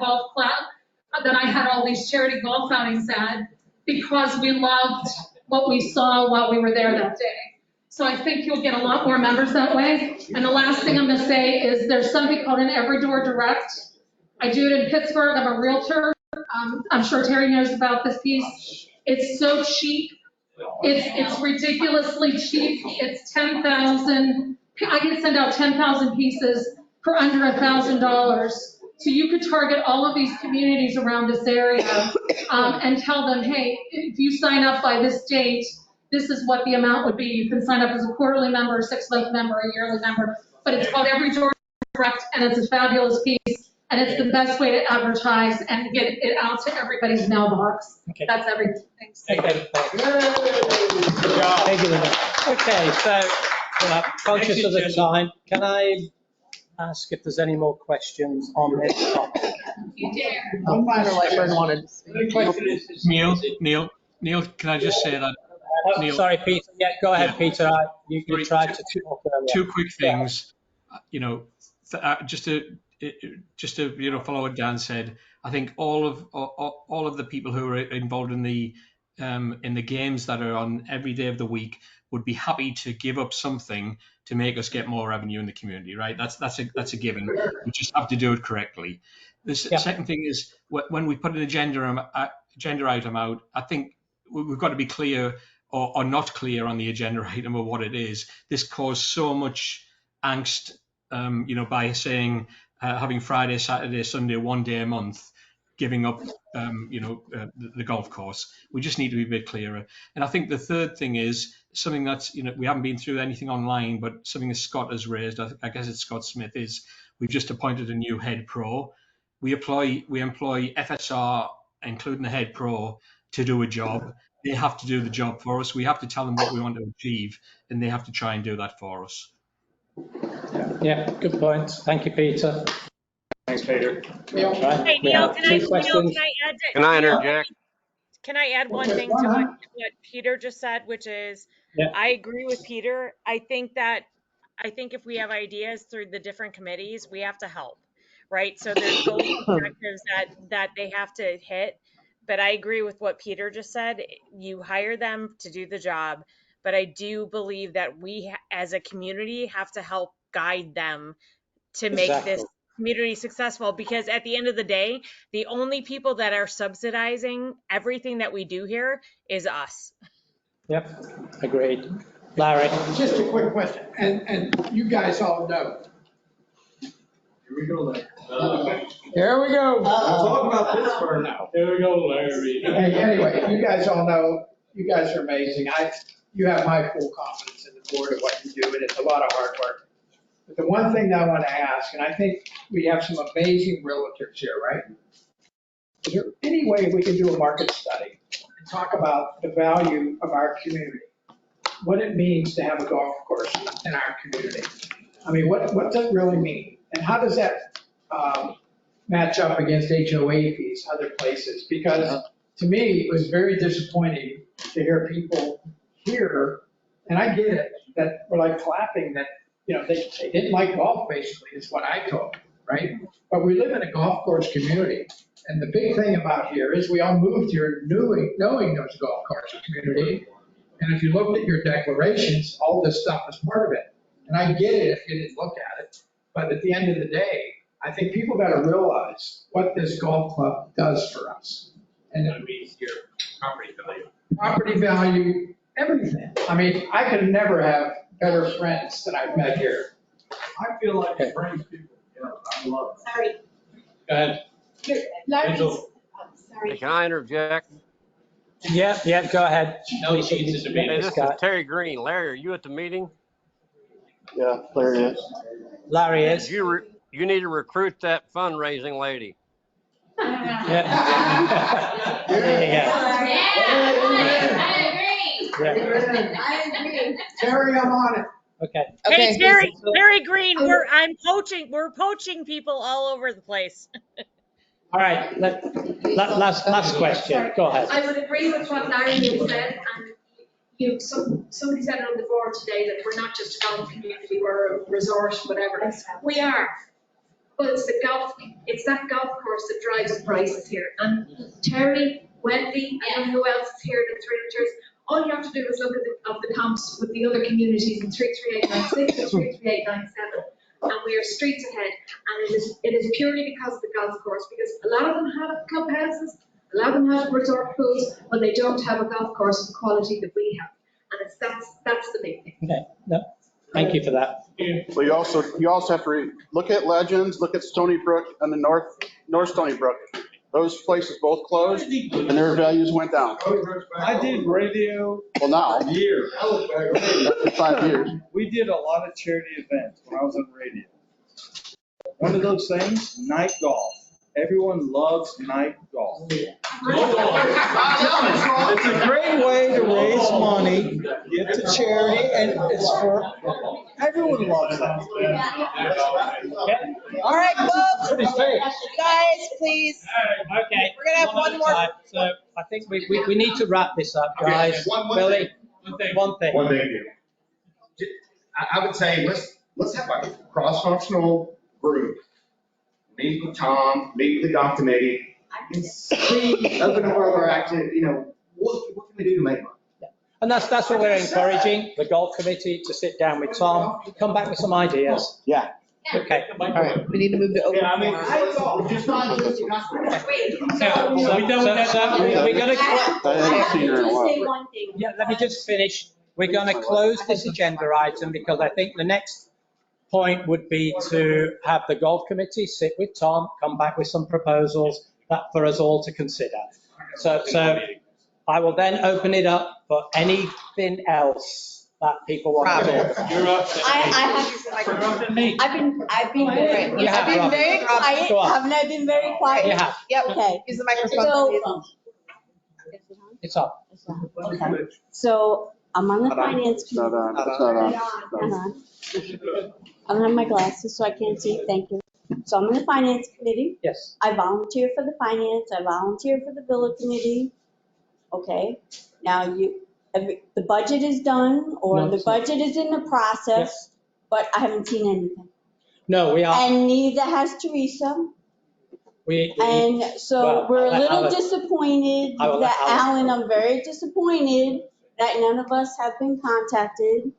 all these charity golf outings at because we loved what we saw while we were there that day. So I think you'll get a lot more members that way. And the last thing I'm going to say is there's something called an Every Door Direct. I do it in Pittsburgh. I'm a realtor. I'm sure Terry knows about this piece. It's so cheap. It's ridiculously cheap. It's 10,000. I can send out 10,000 pieces for under $1,000. So you could target all of these communities around this area and tell them, hey, if you sign up by this date, this is what the amount would be. You can sign up as a quarterly member, a 6-month member, a yearly member. But it's called Every Door Direct, and it's a fabulous piece. And it's the best way to advertise and get it out to everybody's mailbox. Okay. That's everything. Thanks. Okay, thank you, Linda. Okay, so conscious of the time, can I ask if there's any more questions on this topic? I'm fine with like wanted to speak. Neil, can I just say that? Neil, Sorry, Peter. Yeah, go ahead, Peter. You tried to talk earlier. Two quick things. Just to follow what Dan said, I think all of the people who are involved in the games that are on every day of the week would be happy to give up something to make us get more revenue in the community, right? That's a given. We just have to do it correctly. The second thing is when we put an agenda item out, I think we've got to be clear or not clear on the agenda item of what it is. This caused so much angst, by saying having Friday, Saturday, Sunday, 1 day a month, giving up, the golf course. We just need to be a bit clearer. And I think the third thing is something that's, we haven't been through anything online, but something that Scott has raised, I guess it's Scott Smith, is We've just appointed a new head pro. We employ FSR, including the head pro, to do a job. They have to do the job for us. We have to tell them what we want to achieve, and they have to try and do that for us. Yeah, good point. Thank you, Peter. Thanks, Peter. Right. Hey, We Neil, have can two I questions. add to, Can I Neil, interject? Can I add one thing to what Peter just said, which is, Yeah. I agree with Peter. I think if we have ideas through the different committees, we have to help, right? So there's goals and objectives that they have to hit. But I agree with what Peter just said. You hire them to do the job, but I do believe that we as a community have to help guide them to make this community successful, because at the end of the day, the only people that are subsidizing everything that we do here is us. Yep, agreed. Larry? Just a quick question, and you guys all know. Here we go, Larry. Here we go. Talk about Pittsburgh now. Here we go, Larry. Hey, anyway, you guys all know, you guys are amazing. You have my full confidence in the board of what you do, and it's a lot of hard work. But the one thing that I want to ask, and I think we have some amazing realtors here, right? Is there any way we can do a market study and talk about the value of our community? What it means to have a golf course in our community? I mean, what does it really mean? And how does that match up against HOA fees, other places? Because to me, it was very disappointing to hear people here, and I get it, that were like clapping that, you know, they didn't like golf, basically, is what I told them, right? But we live in a golf course community. And the big thing about here is we all moved here knowing there's a golf course community. And if you looked at your declarations, all this stuff is part of it. And I get it if you didn't look at it. But at the end of the day, I think people got to realize what this golf club does for us. And That means your property value. property value, everything. I mean, I could never have better friends that I've met here. I feel like it brings people together. I love it. Sorry. Go ahead. Larry's, Angel. sorry. Can I interject? Yeah, go ahead. No cheats at the meeting. Hey, this is Terry Green. Larry, are you at the meeting? Yeah, there it is. Larry is. You need to recruit that fundraising lady. Yeah. I agree. Terry, I'm on it. Okay. Hey, Terry Green, we're poaching people all over the place. All right, last question. Go ahead. I would agree with what Larry had said, and somebody said on the board today that we're not just a golf community, we're a resort, whatever. We are. But it's that golf course that drives the prices here. And Terry, Wendy, I don't know who else is here, the realtors. All you have to do is look at the comps with the other communities in 33896 and 33897. And we are streets ahead. And it is purely because of the golf course, because a lot of them have clubhouses, a lot of them have resort pools, but they don't have a golf course of the quality that we have. And that's the big thing. Okay, no, thank you for that. Well, you also have to look at Legends, look at Stony Brook and the North Stony Brook. Those places both closed and their values went down. I did radio. Well, now. Years. For 5 years. We did a lot of charity events when I was on radio. One of those things, night golf. Everyone loves night golf. It's a great way to raise money, give to charity, and it's for, everyone loves that. All right, folks. Guys, please. Okay. We're gonna have one more. So I think we need to wrap this up, guys. Billy, one thing. One thing. I would say let's have a cross-functional group. Meet with Tom, meet with the golf committee, and see, open up our active, what can we do to make money? And that's what we're encouraging, the golf committee to sit down with Tom, come back with some ideas. Yeah. Okay. All right, we need to move to open. Just not just. So we don't get that. We're going to. I haven't seen her in a while. Yeah, let me just finish. We're going to close this agenda item because I think the next point would be to have the golf committee sit with Tom, come back with some proposals that for us all to consider. So I will then open it up for anything else that people want to talk about. You're up to I've been very, You have, I've been Rob. very quiet, Go on. haven't I been very quiet? You have. Yep. Okay. Use the microphone. So, It's on. okay. So I'm on the finance It's not committee. on, it's not on. Hang on. I don't have my glasses, so I can't see. Thank you. So I'm on the finance committee. Yes. I volunteer for the finance. I volunteer for the villa committee. Okay. Now the budget is done, or No, the it's not. budget is in the process, but I haven't seen anything. No, we are. And neither has Teresa. We And so well, we're a I'll let little Alan- disappointed I will let that, Alan- Alan, I'm very disappointed that none of us have been contacted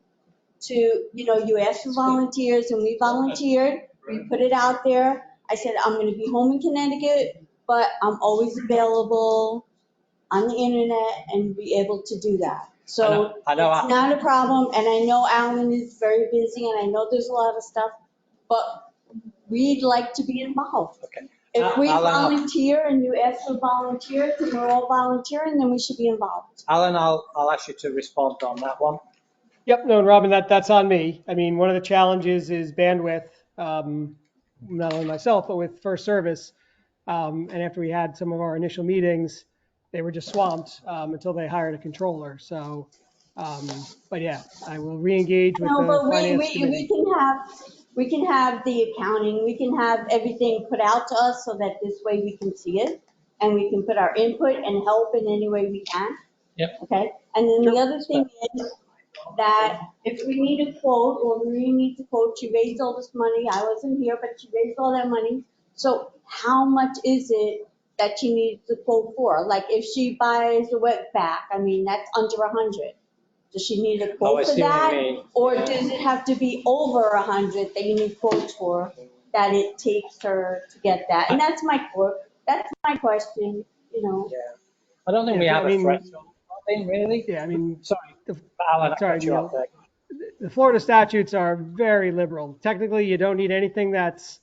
to, you asked for volunteers and we volunteered. We put it out there. I said, I'm going to be home in Connecticut, but I'm always available on the internet and be able to do that. So I know. it's not a problem. And I know Alan is very busy and I know there's a lot of stuff, but we'd like to be involved. Okay. If we Alan, volunteer and you ask for volunteers and we're all volunteering, then we should be involved. Alan, I'll ask you to respond on that one. Yep, no, and Robin, that's on me. I mean, one of the challenges is bandwidth, not only myself, but with First Service. And after we had some of our initial meetings, they were just swamped until they hired a controller. So, but yeah, I will re-engage with No, the but finance committee. we can have the accounting, we can have everything put out to us so that this way we can see it and we can put our input and help in any way we can. Yep. Okay, and then the other thing is that if we need a quote or we need to quote, she raised all this money, I wasn't here, but she raised all that money. So how much is it that she needs the quote for? Like if she buys a wet vac, I mean, that's under 100. Does she need a I quote for see what you that? mean. Or does it have to be over 100 that you need quotes for, that it takes her to get that? And that's my question, Yeah. I don't think we have a threshold, really. Yeah, I mean, Sorry, Alan, I cut you off there. the Florida statutes are very liberal. Technically, you don't need anything that's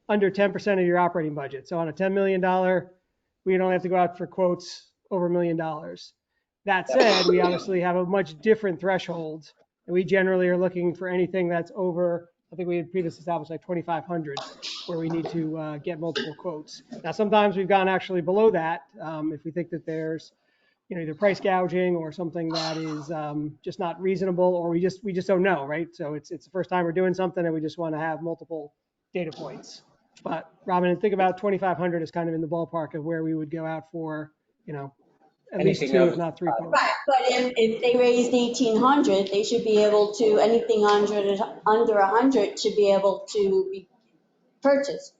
under 10% of your operating budget. So on a $10 million, we don't have to go out for quotes over $1 million. That said, we obviously have a much different threshold. And we generally are looking for anything that's over, I think we had previously established like 2,500, where we need to get multiple quotes. Now, sometimes we've gone actually below that if we think that there's either price gouging or something that is just not reasonable, or we just don't know, right? So it's the first time we're doing something and we just want to have multiple data points. But Robin, think about 2,500 is kind of in the ballpark of where we would go out for, at least Anything two, over if not three quotes. right, but if they raised 1,800, they should be able to, anything under 100 should be able to be purchased.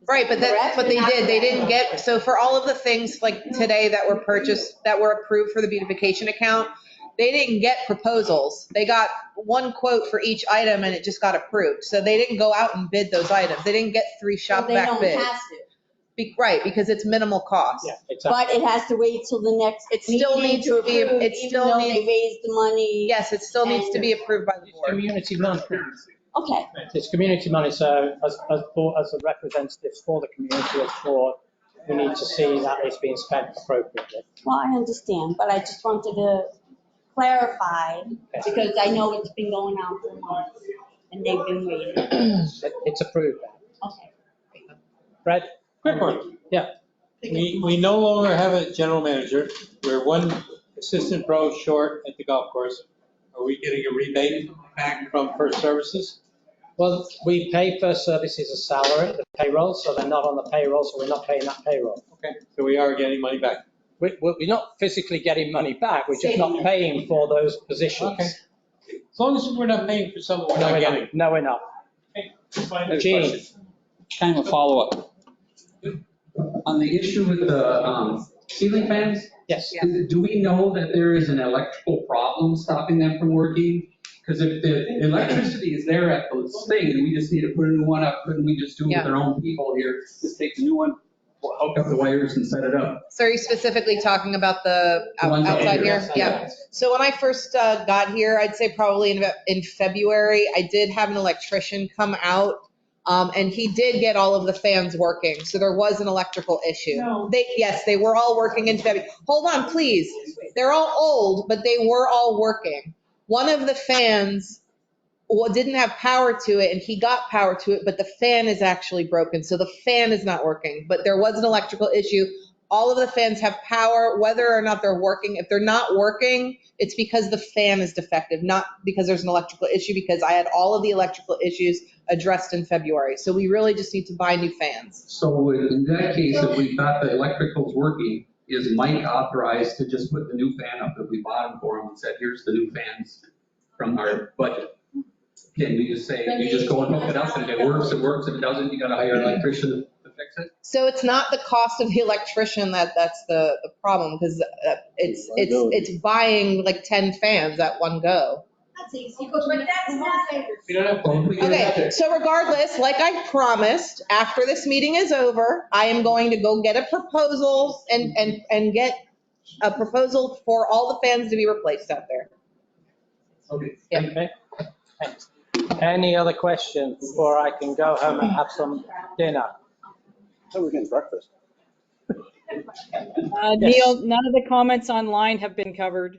Right, but that's what they did. They didn't get, so for all of the things like today that were purchased, that were approved for the beautification account, they didn't get proposals. They got one quote for each item and it just got approved. So they didn't go out and bid those items. They didn't get 3 shop They back don't bids. have to. Right, because it's minimal cost. Yeah, exactly. But it has to wait till the next It still meeting needs to to be, approve, it even still though needs, they raised the money. yes, it still needs to be approved by the board. Community money. Okay. It's community money, so as a representatives for the community, as board, we need to see that it's being spent appropriately. Well, I understand, but I just wanted to clarify because I know it's been going on for months and they've been waiting. It's approved. Okay. Fred? Quick one. Yeah. We no longer have a general manager. We're one assistant pro short at the golf course. Are we getting a rebate back from First Services? Well, we pay First Services a salary, the payroll, so they're not on the payroll, so we're not paying that payroll. Okay, so we are getting money back. We're not physically getting money back, we're just not paying for those positions. Okay. As long as we're not paying for something we're not getting. No, we're not. Okay. Gene. Kind of a follow-up. On the issue with the ceiling fans? Yes. Do we know that there is an electrical problem stopping them from working? Because if the electricity is there at the thing and we just need to put a new one up, couldn't we just do it with our own people here? Just take the new one, hook up the wires and set it up. So are you specifically talking about the ones out outside here. here? Yeah. So when I first got here, I'd say probably in February, I did have an electrician come out. And he did get all of the fans working. So there was an electrical issue. No. Yes, they were all working in February. Hold on, please. They're all old, but they were all working. one of the fans didn't have power to it, and he got power to it, but the fan is actually broken. So the fan is not working, but there was an electrical issue. All of the fans have power, whether or not they're working. If they're not working, it's because the fan is defective, not because there's an electrical issue, because I had all of the electrical issues addressed in February. So we really just need to buy new fans. So in that case, if we thought the electrical's working, is Mike authorized to just put the new fan up that we bought him for him and said, here's the new fans from our budget? Can we just say, you just go and hook it up, and if it works, it works. If it doesn't, you gotta hire an electrician to fix it? So it's not the cost of the electrician that's the problem, because it's buying like 10 fans at one go. That's easy, but that's not fair. We don't have to. Okay, so regardless, like I promised, after this meeting is over, I am going to go get a proposal and get a proposal for all the fans to be replaced out there. Okay. Yeah. Okay. Thanks. Any other questions before I can go home and have some dinner? So we're getting breakfast. Neil, none of the comments online have been covered.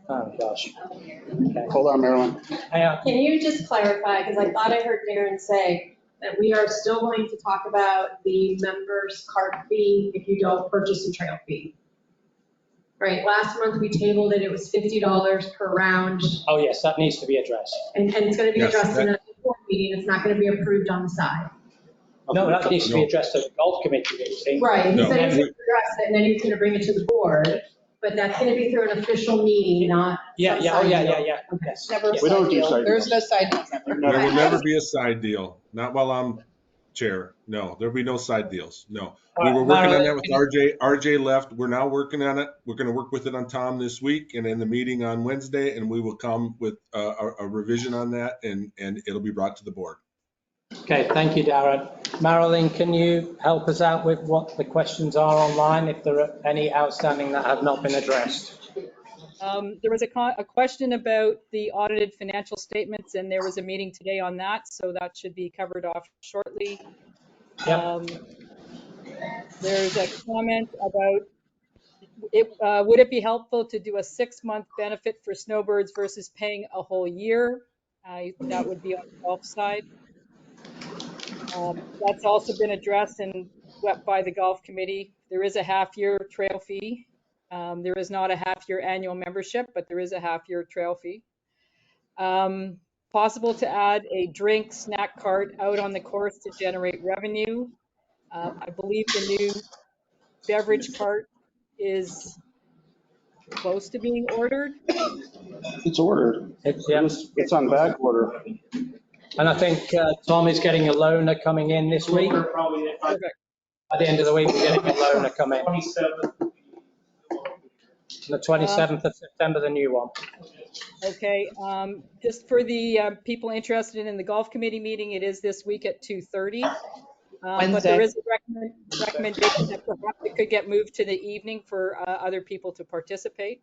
Oh, gosh. Okay. Hold on, Marilyn. Can you just clarify, because I thought I heard Darren say that we are still going to talk about the members cart fee if you don't purchase a trail fee? Right, last month we tabled it, it was $50 per round. Oh, yes, that needs to be addressed. And it's going to be Yes, addressed in a board meeting, it's not going to be approved on the side. No, that needs to be addressed at the golf committee meeting. Right, he No. said he's going to address it, and then he's going to bring it to the board, but that's going to be through an official meeting, not. Yeah. Yes. Never a We don't side do deal. side There's no deals. side deal. There will never be a side deal, not while I'm chair. No, there'll be no side deals. No. We were working on that with RJ. RJ left. We're now working on it. We're going to work with it on Tom this week and in the meeting on Wednesday, and we will come with a revision on that, and it'll be brought to the board. Okay, thank you, Darren. Marilyn, can you help us out with what the questions are online, if there are any outstanding that have not been addressed? There was a question about the audited financial statements, and there was a meeting today on that, so that should be covered off shortly. Yep. There's a comment about would it be helpful to do a 6-month benefit for snowbirds versus paying a whole year? That would be on the golf side. That's also been addressed and by the golf committee. There is a half-year trail fee. There is not a half-year annual membership, but there is a half-year trail fee. Possible to add a drink snack cart out on the course to generate revenue. I believe the new beverage cart is close to being ordered. It's ordered. It's on back order. And I think Tom is getting a loaner coming in this week. Perfect. At the end of the week, we're getting a loaner coming in. The 27th of September, the new one. Okay, just for the people interested in the golf committee meeting, it is this week at 2:30. But there is a recommendation that perhaps it could get moved to the evening for other people to participate.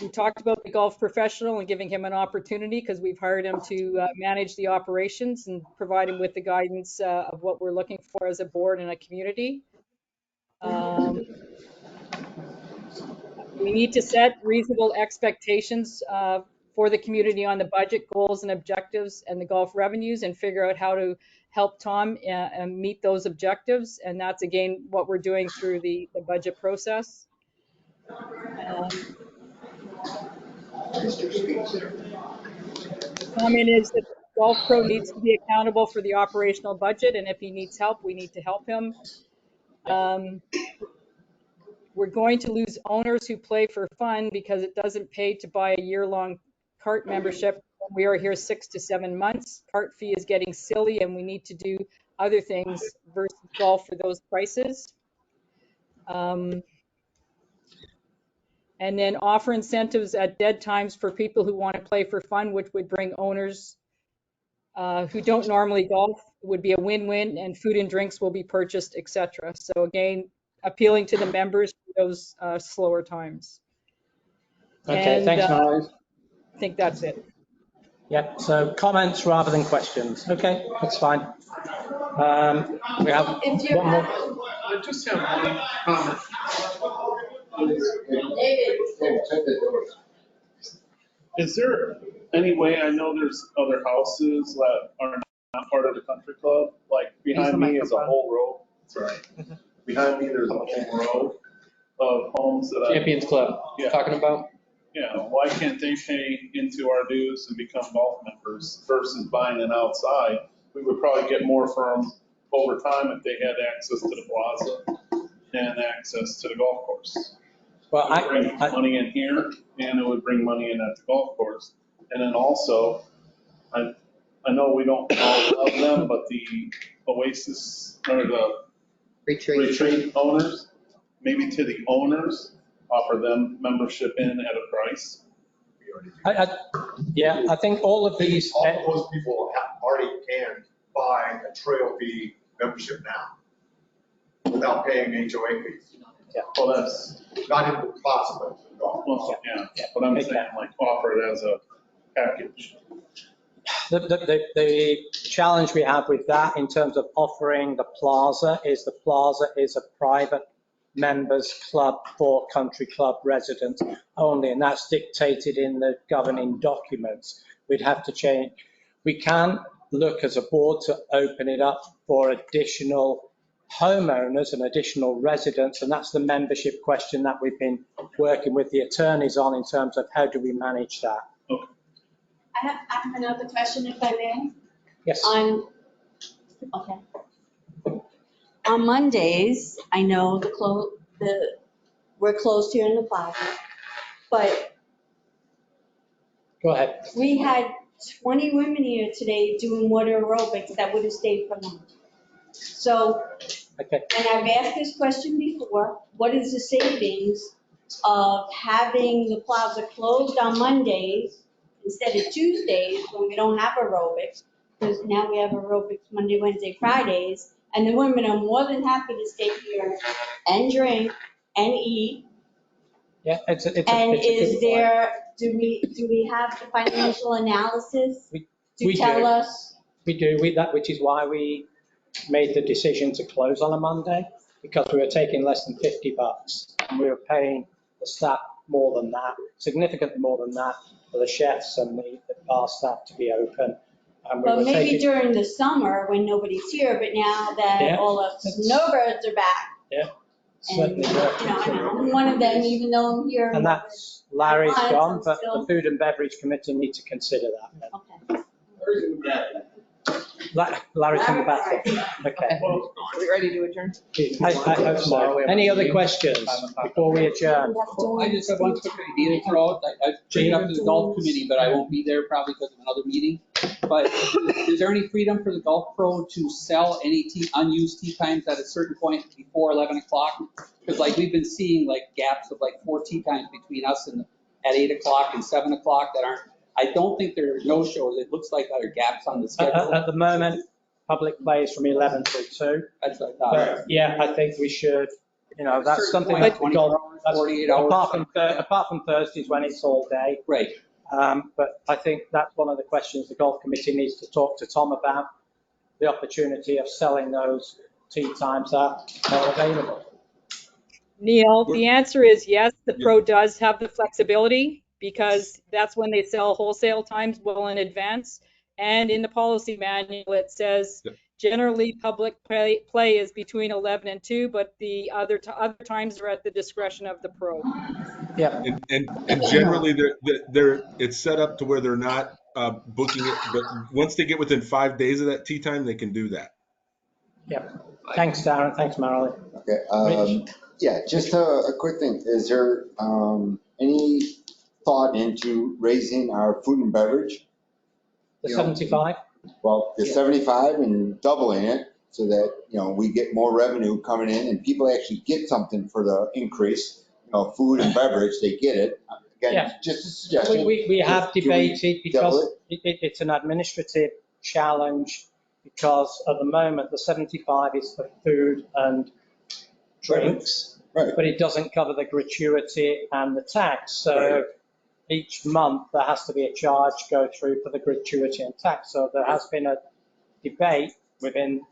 We talked about the golf professional and giving him an opportunity because we've hired him to manage the operations and provide him with the guidance of what we're looking for as a board and a community. We need to set reasonable expectations for the community on the budget goals and objectives and the golf revenues, and figure out how to help Tom meet those objectives. And that's, again, what we're doing through the budget process. The comment is that the golf pro needs to be accountable for the operational budget, and if he needs help, we need to help him. We're going to lose owners who play for fun because it doesn't pay to buy a year-long cart membership. We are here 6 to 7 months. Cart fee is getting silly, and we need to do other things versus golf for those prices. And then offer incentives at dead times for people who want to play for fun, which would bring owners who don't normally golf. Would be a win-win, and food and drinks will be purchased, etc. So again, appealing to the members for those slower times. Okay, and, thanks, Molly. I think that's it. Yep, so comments rather than questions. Okay, that's fine. We have one more. I just have one comment. David. Is there any way, I know there's other houses that are not part of the country club, like behind me is a whole row, sorry. Behind me, there's a whole row of homes that I. Champions Club, Yeah. talking about? Yeah, why can't they pay into our dues and become golf members versus buying it outside? We would probably get more from them over time if they had access to the plaza and access to the golf course. Well, It would bring money in here and it would bring money in at the golf course. And then also, I know we don't all love them, but the Oasis or the retreat owners, maybe to the owners, offer them membership in at a price. Yeah, I think all of these. All of those people already can buy a trail fee membership now without paying HOA fees. Yeah. Well, that's. Not in the plaza, but. Well, yeah, but I'm saying like offer it as a package. The challenge we have with that in terms of offering the plaza is a private members club for country club residents only, and that's dictated in the governing documents. We'd have to change. We can look as a board to open it up for additional homeowners and additional residents, and that's the membership question that we've been working with the attorneys on in terms of how do we manage that. I have another question, if I may. Yes. Okay. On Mondays, I know we're closed here in the plaza, but go ahead. We had 20 women here today doing water aerobics that would have stayed for lunch. So, okay. And I've asked this question before, what is the savings of having the plaza closed on Mondays instead of Tuesdays when we don't have aerobics? Because now we have aerobics Monday, Wednesday, Fridays, and the women are more than happy to stay here and drink and eat. Yeah, it's a is there, do we have the financial analysis to tell us? We do, which is why we made the decision to close on a Monday, because we were taking less than $50 and we were paying the staff more than that, significantly more than that, for the chefs and the bar staff to be open. And Well, maybe during the summer when nobody's here, but now that all the snowbirds are back. Yeah. And, I'm one of them, even though I'm here. And that's Larry's gone, but the Food and Beverage Committee need to consider that. Okay. Larry's in the bathroom. Okay. Are we ready to adjourn? I hope so. Any other questions before we adjourn? I just have one quick idea to throw out. I've been up to the golf committee, but I won't be there probably because of another meeting. But is there any freedom for the golf pro to sell any unused tee times at a certain point before 11 o'clock? Because like we've been seeing like gaps of like 4 tee times between us and at 8 o'clock and 7 o'clock that aren't. I don't think there are no shows. It looks like there are gaps on the schedule. At the moment, public plays from 11 till 2. That's what I thought. But yeah, I think we should, that's something point, that the golf, 48 hours. apart from Thursdays when it's all day. Right. But I think that's one of the questions the golf committee needs to talk to Tom about, the opportunity of selling those tee times that are available. Neil, the answer is yes, the pro does have the flexibility because that's when they sell wholesale times well in advance. And in the policy manual, it says generally public play is between 11 and 2, but the other times are at the discretion of the pro. Yeah. And generally it's set up to where they're not booking it, but once they get within 5 days of that tee time, they can do that. Yeah. Thanks, Darren. Thanks, Marilyn. Okay. Yeah, just a quick thing. Is there any thought into raising our food and beverage? The 75? Well, the 75 and doubling it so that, we get more revenue coming in and people actually get something for the increase. Food and beverage, they get it. Again, just a suggestion. We have debated because it's an administrative challenge because at the moment the 75 is for food and drinks, but it doesn't cover the gratuity and the tax. So each month there has to be a charge go through for the gratuity and tax. So there has been a debate within,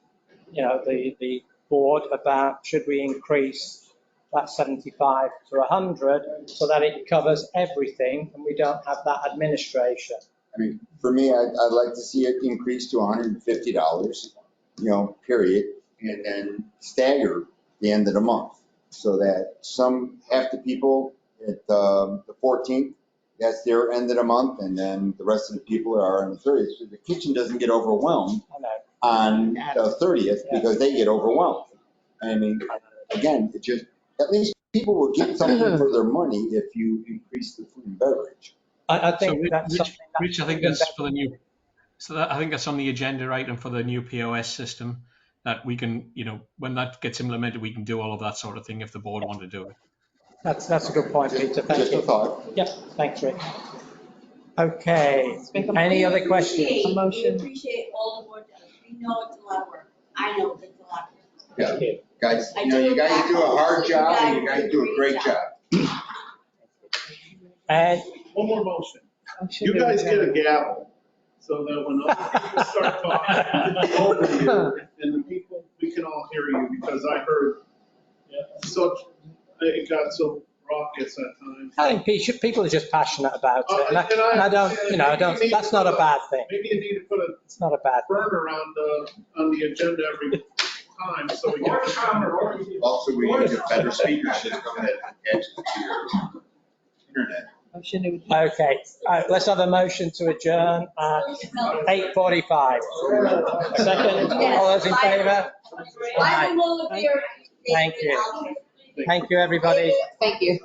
the board about should we increase that 75 to 100 so that it covers everything and we don't have that administration. I mean, for me, I'd like to see it increase to $150, period, and then stagger the end of the month so that half the people at the 14th, that's their end of the month, and then the rest of the people are on the 30th. So the kitchen doesn't get overwhelmed on the 30th because they get overwhelmed. I mean, again, it just, at least people will get something for their money if you increase the food and beverage. I think So that's Rich, something that Rich, I think that's for the new. So I think that's on the agenda item for the new POS system that we can, when that gets implemented, we can do all of that sort of thing if the board want to do it. That's a good point, Peter. Thank you. Yep, thanks, Rick. Okay, any other questions? We appreciate all the work. We know it's a lot of work. I know it's a lot of work. Yeah, guys, you guys do a hard job and you guys do a great job. And one more motion. You guys get a gavel so that when other people start talking over you and the people, we can all hear you because I heard it got so raucous at times. I think people are just passionate about it. And I don't, that's not a bad thing. Maybe you need to put it's not a bad burner on the agenda every time so we get. Also, we need a better speaker system that attaches to your internet. Okay, let's have a motion to adjourn at 8:45. Second, all those in favour? Aye. Thank you. Thank you, everybody. Thank you.